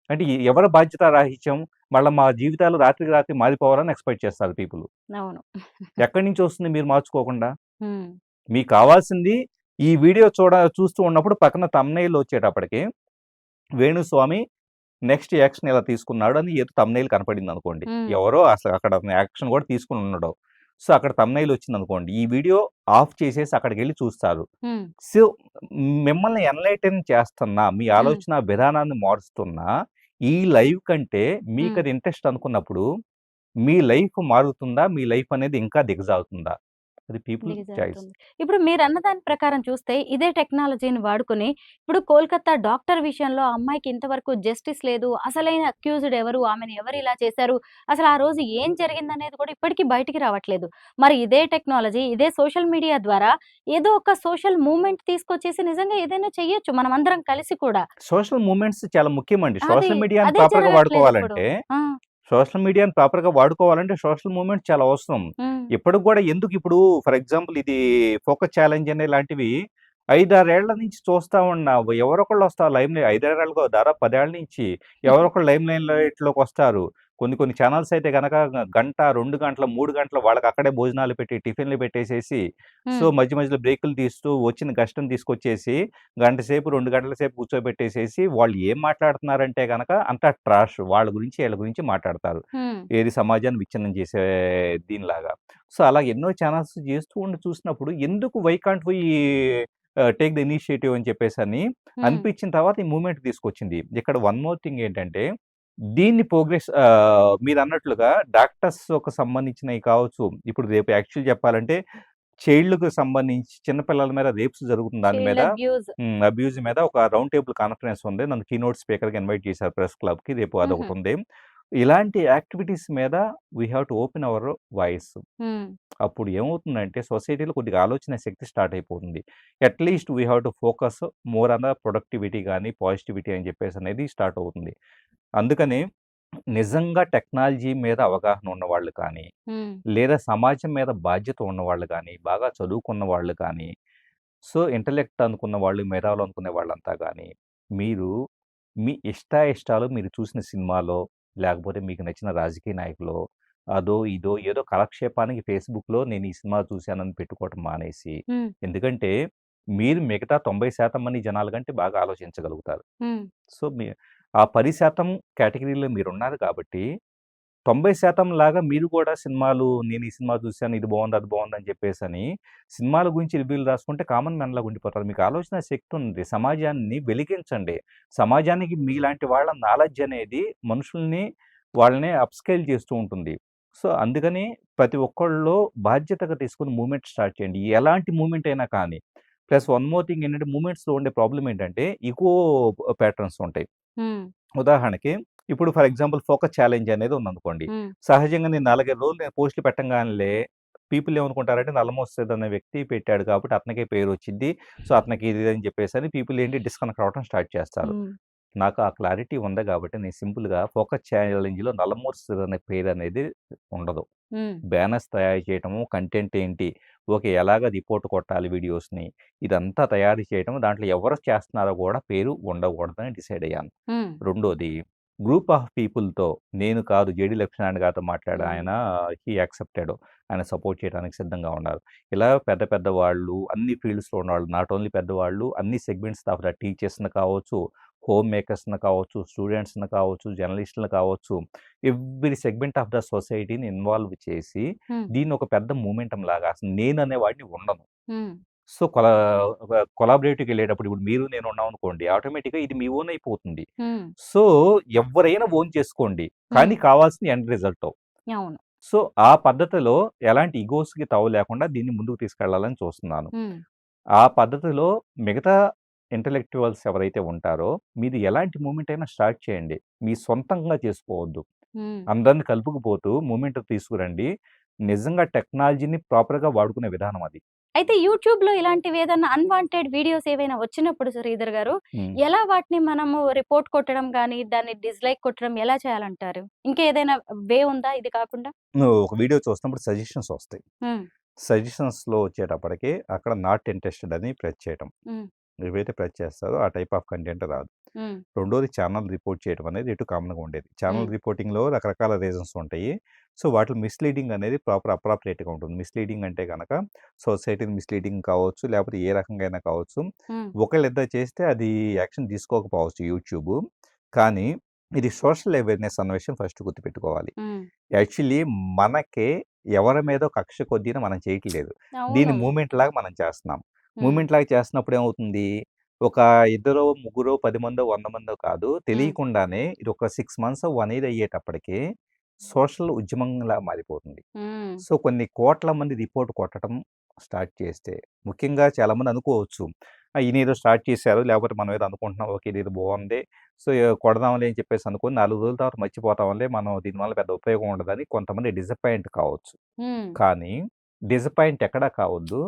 అంటే ఎవరి బాధ్యత రాహిత్యం? మళ్ళా మా జీవితాలు రాత్రికి రాత్రి మారిపోవాలని ఎక్స్‌పెక్ట్ చేస్తారు పీపుల్. అవును. ఎక్కడి నుంచి వస్తుంది మీరు మార్చుకోకుండా? హ్మ్. మీకు కావాల్సింది ఈ వీడియో చూస్తూ ఉన్నప్పుడు పక్కన థంబ్‌నెయిల్ వచ్చేటప్పటికి వేణుస్వామి నెక్స్ట్ యాక్షన్ ఇలా తీసుకున్నాడు అని ఏదో థంబ్‌నెయిల్ కనపడిందనుకోండి. హ్మ్. ఎవరో అసలు అక్కడ యాక్షన్ కూడా తీసుకొని ఉండడు. సో, అక్కడ థంబ్‌నెయిల్ వచ్చిందనుకోండి. ఈ వీడియో ఆఫ్ చేసేసి అక్కడికెళ్లి చూస్తారు. హ్మ్. సో, మిమ్మల్ని ఎన్‌లైటెన్ చేస్తున్నా, మీ హ్మ్. ఆలోచన విధానాన్ని మారుస్తున్నా, ఈ లైవ్ కంటే హ్మ్. మీకది ఇంట్రెస్ట్ అనుకున్నప్పుడు, మీ లైఫ్ మారుతుందా? మీ లైఫ్ అనేది ఇంకా దిగజారుతుందా? అది పీపుల్ చాయిస్. దిగజారుతుంది. ఇప్పుడు మీరన్న దాని ప్రకారం చూస్తే ఇదే టెక్నాలజీని వాడుకొని ఇప్పుడు కోల్‌కత్తా డాక్టర్ విషయంలో ఆ అమ్మాయికి ఇంతవరకు జస్టిస్ లేదు. అసలైన అక్యూజ్డ్ ఎవరు? ఆమెను ఎవరు ఇలా చేశారు? అసలు ఆ రోజు ఏం జరిగిందనేది కూడా ఇప్పటికి బయటికి రావట్లేదు. మరి ఇదే టెక్నాలజీ, ఇదే సోషల్ మీడియా ద్వారా ఏదో ఒక సోషల్ మూవ్‌మెంట్ తీసుకొచ్చేసి నిజంగా ఏదైనా చెయ్యొచ్చు మనమందరం కలిసి కూడా. సోషల్ మూవ్‌మెంట్స్ చాలా ముఖ్యమండి. అది సోషల్ మీడియాని అదే ప్రాపర్‌గా జరగట్లేదిప్పుడు. వాడుకోవాలంటే ఆ! సోషల్ మీడియాని ప్రాపర్‌గా వాడుకోవాలంటే సోషల్ మూవ్‌మెంట్ చాలా అవసరం. హ్మ్. ఇప్పటికి గూడా ఎందుకు ఇప్పుడు ఫర్ ఎగ్జాంపుల్ ఇది ఫోకస్ ఛాలెంజ్ అనే లాంటివి 5, 6 ఏళ్ల నుంచి చూస్తా ఉన్నావు. ఎవరో ఒకళ్ళు వస్తారు లైమ్‌లై 5, 6 ఏళ్లు కాదు దాదాపు 10 ఏళ్ల నుంచి ఎవరో ఒకళ్ళు లైట్‌లోకొస్తారు. కొన్ని కొన్ని ఛానెల్స్ అయితే గనక గంట, 2 గంటలు, 3 గంటలు వాళ్ళకి అక్కడే భోజనాలు పెట్టి, టిఫిన్‌లు పెట్టేసేసి, సో, హ్మ్. మధ్య మధ్యలో బ్రేకులు తీస్తూ వచ్చిన గెస్ట్‌ని తీసుకొచ్చేసి గంట సేపు, 2 గంటల సేపు కూర్చోబెట్టేసేసి వాళ్ళు ఏం మాట్లాడుతున్నారంటే గనక అంతా ట్రాష్. వాళ్ళ గురించి, ఈళ్ళ గురించి మాట్లాడతారు. హ్మ్. ఏది సమాజాన్ని విచ్ఛిన్నం చేసే దీనిలాగా. సో, అలా ఎన్నో ఛానెల్స్ చేస్తూ ఉండి చూసినప్పుడు ఎందుకు why can't we take the initiative అని చెప్పేసని హ్మ్. అనిపించిన తర్వాత ఈ మూవ్‌మెంట్ తీసుకొచ్చింది. ఇక్కడ వన్ మోర్ థింగ్ ఏంటంటే దీన్ని ప్రోగ్రెస్ మీరన్నట్లుగా డాక్టర్స్‌కు సంబంధించినయి కావచ్చు. ఇప్పుడు రేపు యాక్చువల్ చెప్పాలంటే చైల్డ్‌కి సంబంధించి చిన్న పిల్లల మీద రేప్స్ జరుగుతున్న దాని చైల్డ్ మీద అబ్యూజ్. అబ్యూజ్ మీద ఒక రౌండ్ టేబుల్ కాన్ఫరెన్స్ ఉంది. నన్ను కీనోట్ స్పీకర్‌గా ఇన్వైట్ చేశారు ప్రెస్ క్లబ్‌కి. రేపు హుహు. అదొకటుంది. ఇలాంటి యాక్టివిటీస్ మీద we have to open our voice. Hmm. అప్పుడు ఏమవుతుందంటే సొసైటీలో కొద్దిగా ఆలోచన శక్తి స్టార్ట్ అయిపోతుంది. At least we have to focus more on the productivity గాని, పాజిటివిటీ అని చెప్పేసనేది స్టార్ట్ అవుతుంది. అందుకని నిజంగా టెక్నాలజీ మీద అవగాహన ఉన్నవాళ్ళు కానీ, హ్మ్. లేదా సమాజం మీద బాధ్యత ఉన్నవాళ్ళు గానీ, బాగా చదువుకున్న వాళ్ళు కానీ, సో, ఇంటలెక్ట్ అనుకున్న వాళ్ళు, మేధావులు అనుకునే వాళ్ళంతా గానీ, మీరు మీ ఇష్టాయిష్టాలు మీరు చూసిన సినిమాలో, లేకపోతే మీకు నచ్చిన రాజకీయ నాయకులో, అదో, ఇదో ఏదో కాలక్షేపానికి ఫేస్‌బుక్‌లో నేను ఈ సినిమా చూశానని పెట్టుకోవటం మానేసి, హ్మ్. ఎందుకంటే మీరు మిగతా 90% మంది జనాల కంటే బాగా ఆలోచించగలుగుతారు. హ్మ్. సో, ఆ 10% కేటగిరీలో మీరున్నారు కాబట్టి 90% లాగా మీరు కూడా సినిమాలు నేను ఈ సినిమా చూసాను. ఇది బావుంది, అది బావుంది అని చెప్పేసని సినిమాల గురించి రివ్యూలు రాసుకుంటే కామన్ మ్యాన్ లాగా ఉండిపోతారు. మీకు ఆలోచన శక్తి ఉంది. సమాజాన్ని వెలిగించండి. సమాజానికి మీలాంటి వాళ్ళ నాలెడ్జ్ అనేది మనుషుల్ని వాళ్ళని అప్‌స్కేల్ చేస్తూ ఉంటుంది. సో, అందుకని ప్రతి ఒక్కళ్ళలో బాధ్యతగా తీసుకొని మూవ్‌మెంట్ స్టార్ట్ చేయండి. ఎలాంటి మూవ్‌మెంట్ అయినా కానీ. ప్లస్ వన్ మోర్ థింగ్ ఏంటంటే మూవ్‌మెంట్స్‌లో ఉండే ప్రాబ్లమ్ ఏంటంటే ఇగో ప్యాటర్న్స్ ఉంటాయి. హ్మ్. ఉదాహరణకి, ఇప్పుడు ఫర్ ఎగ్జాంపుల్ ఫోకస్ ఛాలెంజ్ అనేది ఉందనుకోండి. హ్మ్. సహజంగా నేను 4, 5 రోజులు నేను పోస్ట్‌లు పెట్టంగాల్నే పీపుల్ ఏమనుకుంటారంటే నల్లమోస్తది అనే వ్యక్తి పెట్టాడు కాబట్టి అతనికే పేరొచ్చిద్ది. సో, అతనికి ఇది అని చెప్పేసని పీపుల్ ఏంటి డిస్కనెక్ట్ అవ్వడం స్టార్ట్ చేస్తారు. హ్మ్. నాకు ఆ క్లారిటీ ఉంది కాబట్టి నేను సింపుల్‌గా ఫోకస్ ఛాలెంజ్‌లో నల్లమోస్తది అనే పేరనేది ఉండదు. హ్మ్. బ్యానర్స్ తయారు చేయటము, కంటెంట్ ఏంటి, ఓకే. ఎలాగ రిపోర్ట్ కొట్టాలి వీడియోస్‌ని, ఇదంతా తయారు చేయటం, దాంట్లో ఎవరు చేస్తున్నారో గూడా పేరు ఉండకూడదని డిసైడ్ అయ్యాను. హ్మ్. రెండోది గ్రూప్ ఆఫ్ పీపుల్‌తో నేను కాదు 'జేడీ లక్ష్మీనారాయణ' గారితో మాట్లాడా హ్మ్. ఆయన హి యాక్సెప్టెడ్. ఆయన సపోర్ట్ చేయడానికి సిద్ధంగా ఉన్నారు. ఇలా పెద్ద పెద్ద వాళ్ళు అన్ని ఫీల్డ్స్‌లో ఉన్నవాళ్ళు నాట్ ఓన్లీ పెద్దవాళ్ళు అన్ని సెగ్మెంట్స్ ఆఫ్ ద టీచర్స్‌ని కావచ్చు, హోమ్ మేకర్స్‌ని కావచ్చు, స్టూడెంట్స్‌ని కావచ్చు, జర్నలిస్ట్‌లని కావచ్చు, ఎవ్రి సెగ్మెంట్ ఆఫ్ ద సొసైటీని ఇన్వాల్వ్ చేసి హ్మ్. దీన్ని ఒక పెద్ద మూవ్‌మెంటం లాగా అసలు నేననేవాడిని ఉండను. హ్మ్. సో, ఒక కొలాబరేటివ్‌కెళ్ళేటప్పుడు ఇప్పుడు మీరు నేను ఉన్నామనుకోండి. ఆటోమేటిక్‌గా ఇది మీ ఓన్ అయిపోతుంది. హ్మ్. సో, ఎవ్వరైనా ఓన్ చేసుకోండి. హ్మ్. కానీ కావాల్సింది ఎండ్ రిజల్ట్. అవును. సో, ఆ పద్ధతిలో ఎలాంటి ఇగోస్‌కి తావు లేకుండా దీన్ని ముందుకు తీసుకెళ్లాలని చూస్తున్నాను. హ్మ్. ఆ పద్ధతిలో మిగతా ఇంటలెక్చువల్స్ ఎవరైతే ఉంటారో, మీరు ఎలాంటి మూవ్‌మెంట్ అయినా స్టార్ట్ చేయండి. మీ సొంతంగా చేసుకోవద్దు. హ్మ్. అందరిని కలుపుకుపోతూ మూవ్‌మెంట్ తీసుకురండి. నిజంగా టెక్నాలజీని ప్రాపర్‌గా వాడుకునే విధానం అది. అయితే యూట్యూబ్‌లో ఇలాంటివేదన్నా అన్‌వాంటెడ్ వీడియోస్ ఏవైనా వచ్చినప్పుడు శ్రీధర్ గారు, హ్మ్. ఎలా వాటిని మనము రిపోర్ట్ కొట్టడం గాని, దాన్ని డిస్‌లైక్ కొట్టడం ఎలా చేయాలంటారు? ఇంకేదైనా వే ఉందా ఇది కాకుండా? నువ్వు ఒక వీడియో చూస్తున్నప్పుడు సజెషన్స్ వస్తాయి. హ్మ్. సజెషన్స్‌లో వచ్చేటప్పటికి అక్కడ నాట్ ఇంట్రెస్టెడ్ అని ప్రెస్ చేయటం. హ్మ్. ఏవైతే ప్రెస్ చేస్తారో ఆ టైప్ ఆఫ్ కంటెంట్ రాదు. హ్మ్. రెండోది ఛానల్ రిపోర్ట్ చేయడం అనేది ఇటు కామన్‌గా ఉండేది. ఛానల్ హ్మ్. రిపోర్టింగ్‌లో రకరకాల రీజన్స్ ఉంటాయి. సో, వాటిలో మిస్‌లీడింగ్ అనేది అప్రాప్రియేట్‌గా ఉంటుంది. మిస్‌లీడింగ్ అంటే గనక సొసైటీని మిస్‌లీడింగ్ కావచ్చు, లేకపోతే ఏ రకంగా అయినా కావచ్చు. హ్మ్. ఒకళ్ళిద్దరు చేస్తే అది యాక్షన్ తీసుకోకపోవచ్చు యూట్యూబు. కానీ ఇది సోషల్ అవేర్‌నెస్ అన్న విషయం ఫస్ట్ గుర్తుపెట్టుకోవాలి. హ్మ్. యాక్చువల్లీ మనకే ఎవరి మీదో కక్ష కొద్దీన మనం చేయట్లేదు. దీన్ని అవును. మూవ్‌మెంట్‌లాగా మనం చేస్తున్నాం. హ్మ్. మూవ్‌మెంట్‌లాగా చేస్తున్నప్పుడు ఏమవుతుంది? ఒక ఇద్దరో, ముగ్గురో, 10 మందో, 100 మందో కాదు. హ్మ్. తెలియకుండానే ఇది ఒక 6 మంత్స్, 1 ఇయర్ అయ్యేటప్పటికి సోషల్ ఉద్యమంలా మారిపోతుంది. హ్మ్. సో, కొన్ని కోట్ల మంది రిపోర్ట్ కొట్టడం స్టార్ట్ చేస్తే, ముఖ్యంగా చాలామంది అనుకోవచ్చు. ఈయనేదో స్టార్ట్ చేశారు. లేకపోతే మనం ఏదో అనుకుంటున్నాం. ఓకే. ఇదేదో బావుంది. సో, కొడదాంలే అని చెప్పేసి అనుకోని 4 రోజుల తర్వాత మర్చిపోతాంలే. మనం దీనివల్ల పెద్ద ఉపయోగం ఉండదని కొంతమంది డిసప్పాయింట్ కావచ్చు. హ్మ్. కానీ డిసప్పాయింట్ ఎక్కడా కావద్దు.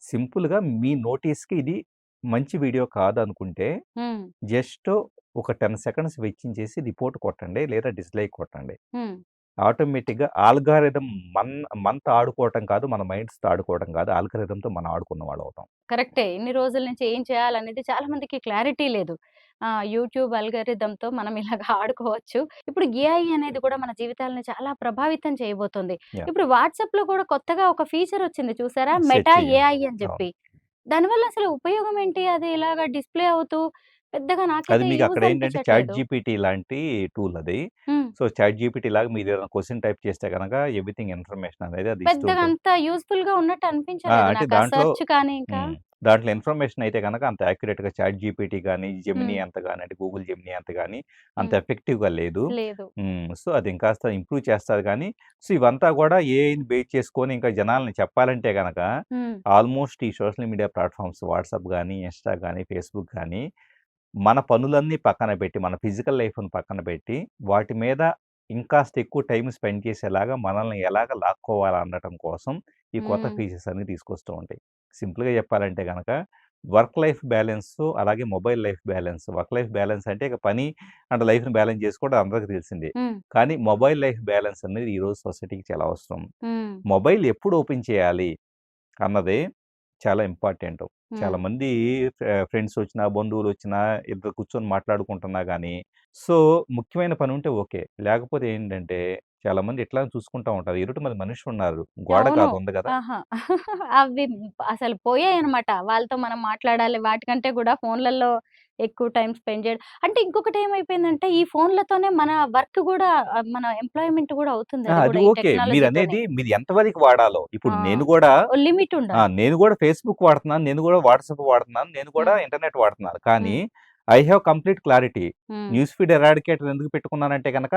సింపుల్‌గా మీ నోటీస్‌కి ఇది మంచి వీడియో కాదనుకుంటే హ్మ్. జస్ట్ ఒక 10 సెకండ్స్ వెచ్చించేసి రిపోర్ట్ కొట్టండి. లేదా డిస్‌లైక్ కొట్టండి. హ్మ్. ఆటోమేటిక్‌గా ఆల్గారిథం మనతో ఆడుకోవటం కాదు. మన మైండ్స్‌తో ఆడుకోవడం కాదు. ఆల్గారిథంతో మనం ఆడుకున్న వాళ్ళవుతాం. కరెక్టే. ఇన్ని రోజుల నుంచి ఏం చేయాలనేది చాలా మందికి క్లారిటీ లేదు. యూట్యూబ్ అల్గారిథమ్‌తో మనం ఇలాగ ఆడుకోవచ్చు. ఇప్పుడు ఏఐ అనేది కూడా మన జీవితాలను చాలా ప్రభావితం చేయబోతుంది. యాహ్! ఇప్పుడు వాట్సాప్‌లో కూడా కొత్తగా ఒక ఫీచర్ వచ్చింది చూసారా? సెట్ మెటా చేయండి. ఏఐ అని అవును. చెప్పి. దానివల్ల అసలు ఉపయోగం ఏంటి? అది ఇలాగ డిస్‌ప్లే అవుతూ పెద్దగా అది నాకైతే మీకు యూజ్ అక్కడేంటంటే చాట్ అనిపించట్లేదు. జీపీటీ లాంటి టూల్ అది. హ్మ్. సో, చాట్ జీపీటీ లాగా మీరేదైనా క్వెషన్ టైప్ చేస్తే గనక ఎవ్రీథింగ్ ఇన్ఫర్మేషన్ అనేది అది ఇస్తూ పెద్దగా ఉంటుంది. అంత యూజ్‌ఫుల్‌గా ఉన్నట్టు అనిపించలేదు అంటే నాకు. ఆ దాంట్లో సెర్చ్ కానీ ఇంకా. హ్మ్. దాంట్లో ఇన్ఫర్మేషన్ అయితే గనక అంత యాక్యురేట్‌గా చాట్ జీపీటీ గాని, జెమినీ హ్మ్. అంత గాని, అంటే గూగుల్ జెమినీ అంత గాని అంత హ్మ్. ఎఫెక్టివ్‌గా లేదు. లేదు. సో, అది ఇంకాస్త ఇంప్రూవ్ చేస్తారు గానీ, సో, ఇవంతా గూడా ఏఐని బేస్ చేసుకొని ఇంకా జనాల్ని చెప్పాలంటే గనక హ్మ్. ఆల్మోస్ట్ ఈ సోషల్ మీడియా ప్లాట్‌ఫార్మ్స్ వాట్సాప్ గాని, ఇన్‌స్టా గాని, ఫేస్‌బుక్ గాని మన పనులన్నీ పక్కన పెట్టి, మన ఫిజికల్ లైఫ్‌ని పక్కన పెట్టి, వాటి మీద ఇంకాస్త ఎక్కువ టైమ్ స్పెండ్ చేసేలాగా మనల్ని ఎలాగా లాక్కోవాలా అనటం కోసం ఈ కొత్త హ్మ్. ఫీచర్స్ అన్నీ తీసుకొస్తూ ఉంటాయి. సింపుల్‌గా చెప్పాలంటే గనక వర్క్ లైఫ్ బ్యాలెన్సు, అలాగే mobile life balance. Work life balance అంటే ఇక పని అండ్ లైఫ్‌ని బ్యాలెన్స్ చేసుకోవడం అందరికి తెలిసిందే. హ్మ్. కానీ మొబైల్ లైఫ్ బ్యాలెన్స్ అనేది ఈరోజు సొసైటీకి చాలా అవసరం. హ్మ్. మొబైల్ ఎప్పుడు ఓపెన్ చేయాలి అన్నదే చాలా ఇంపార్టెంటు. హ్మ్. చాలామంది ఫ్రెండ్సొచ్చినా, బంధువులొచ్చినా ఇద్దరు కూర్చొని మాట్లాడుకుంటున్నా గానీ, సో, ముఖ్యమైన పనుంటే ఓకే. లేకపోతే ఏంటంటే, చాలామంది ఇట్లానే చూసుకుంటా ఉంటారు. ఎదుటి మంది మనుషులున్నారు. గోడ అవును. కాదు ఉంది గదా! ఆహా! అవి అసలు పోయాయన్నమాట. వాళ్ళతో మనం మాట్లాడాలి. వాటికంటే గూడా ఫోన్‌లలో ఎక్కువ టైమ్ స్పెండ్ చేయడం. అంటే ఇంకొకటి ఏమైపోయిందంటే, ఈ ఫోన్‌లతోనే మన వర్క్ గూడా మన ఎంప్లాయ్‌మెంట్ గూడా అవుతుంది. అది అది గూడా ఈ ఓకే. టెక్నాలజీతోనే. మీరనేది మీరు ఎంత వరకు వాడాలో. ఇప్పుడు ఆ! నేను గూడా ఓ లిమిట్ ఉండాలి. నేను గూడా ఫేస్‌బుక్ వాడుతున్నాను. నేను గూడా వాట్సాప్ వాడుతున్నాను. నేను గూడా హ్మ్. ఇంటర్నెట్ వాడుతున్నాను. కానీ హ్మ్. I have complete clarity. హ్మ్. న్యూస్ ఫీడ్ ఎరాడికేటర్ ఎందుకు పెట్టుకున్నానంటే గనక,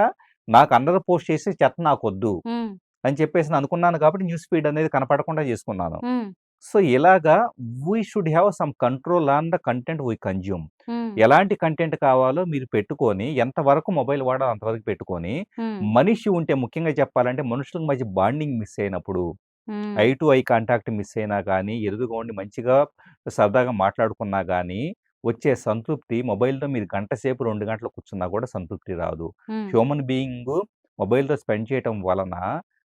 నాకు అందరూ పోస్ట్ చేసే చెత్త నాకొద్దు హ్మ్. అని చెప్పేసి అనుకున్నాను కాబట్టి న్యూస్ ఫీడ్ అనేది కనపడకుండా చేసుకున్నాను. హ్మ్. సో, ఇలాగా we should have some control on the content we consume. Hmm. ఎలాంటి కంటెంట్ కావాలో మీరు పెట్టుకొని, ఎంతవరకు మొబైల్ వాడాలో అంతవరకు పెట్టుకొని, హ్మ్. మనిషి ఉంటే ముఖ్యంగా చెప్పాలంటే మనుషుల మధ్య బాండింగ్ మిస్ అయినప్పుడు, హ్మ్. I to eye contact miss అయినా గానీ, ఎదురుగా ఉండి మంచిగా సరదాగా మాట్లాడుకున్నా గానీ, వచ్చే సంతృప్తి మొబైల్‌తో మీరు గంట సేపు, 2 గంటలు కూర్చున్నా కూడా సంతృప్తి రాదు. హ్మ్. హ్యూమన్ బీయింగు మొబైల్‌తో స్పెండ్ చేయటం వలన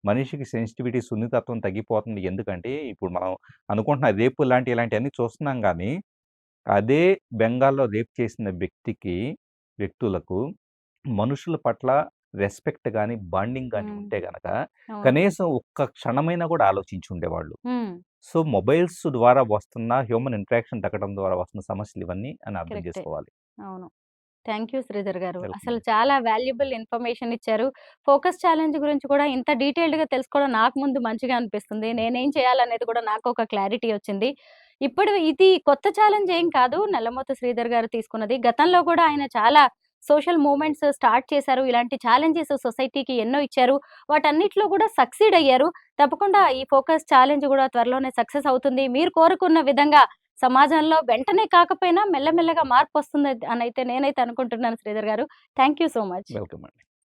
మనిషికి సెన్సిటివిటీ, సున్నితత్వం తగ్గిపోతుంది. ఎందుకంటే, ఇప్పుడు మనం అనుకుంటున్న రేపు లాంటి ఇలాంటియన్నీ చూస్తున్నాం గానీ, అదే బెంగాల్‌లో రేప్ చేసిన వ్యక్తులకు మనుషుల పట్ల రెస్పెక్ట్ గాని, బాండింగ్ గాని హ్మ్. ఉంటే గనక, అవును. కనీసం ఒక్క క్షణమైనా గూడా ఆలోచించి ఉండేవాళ్ళు. హ్మ్. సో, మొబైల్స్ ద్వారా వస్తున్న హ్యూమన్ ఇంటరాక్షన్ తగ్గడం ద్వారా వస్తున్న సమస్యలు ఇవన్నీ అని అర్థం కరెక్టే. చేసుకోవాలి. అవును. థ్యాంక్ యూ శ్రీధర్ గారు. వెల్కమ్ అసలు అండి. చాలా వాల్యుబుల్ ఇన్ఫర్మేషన్ ఇచ్చారు. ఫోకస్ ఛాలెంజ్ గురించి కూడా ఇంత డీటెయిల్డ్‌గా తెలుసుకోవడం నాకు ముందు మంచిగా అనిపిస్తుంది. హ్మ్. నేనేం చేయాలనేది కూడా నాకొక క్లారిటీ వచ్చింది. ఇప్పుడు ఇది కొత్త ఛాలెంజ్ ఏం కాదు. నల్లమోతు శ్రీధర్ గారు తీసుకున్నది. గతంలో కూడా ఆయన చాలా సోషల్ మూవ్‌మెంట్స్ స్టార్ట్ చేశారు. ఇలాంటి ఛాలెంజెస్ సొసైటీకి ఎన్నో ఇచ్చారు. వాటన్నిటిలో కూడా సక్సీడ్ అయ్యారు. తప్పకుండా ఈ ఫోకస్ ఛాలెంజ్ కూడా త్వరలోనే సక్సెస్ అవుతుంది. మీరు కోరుకున్న విధంగా సమాజంలో వెంటనే కాకపోయినా మెల్లమెల్లగా మార్పొస్తుంది అనైతే నేనైతే అనుకుంటున్నాను శ్రీధర్ గారు. Thank you so much. Welcome అండి.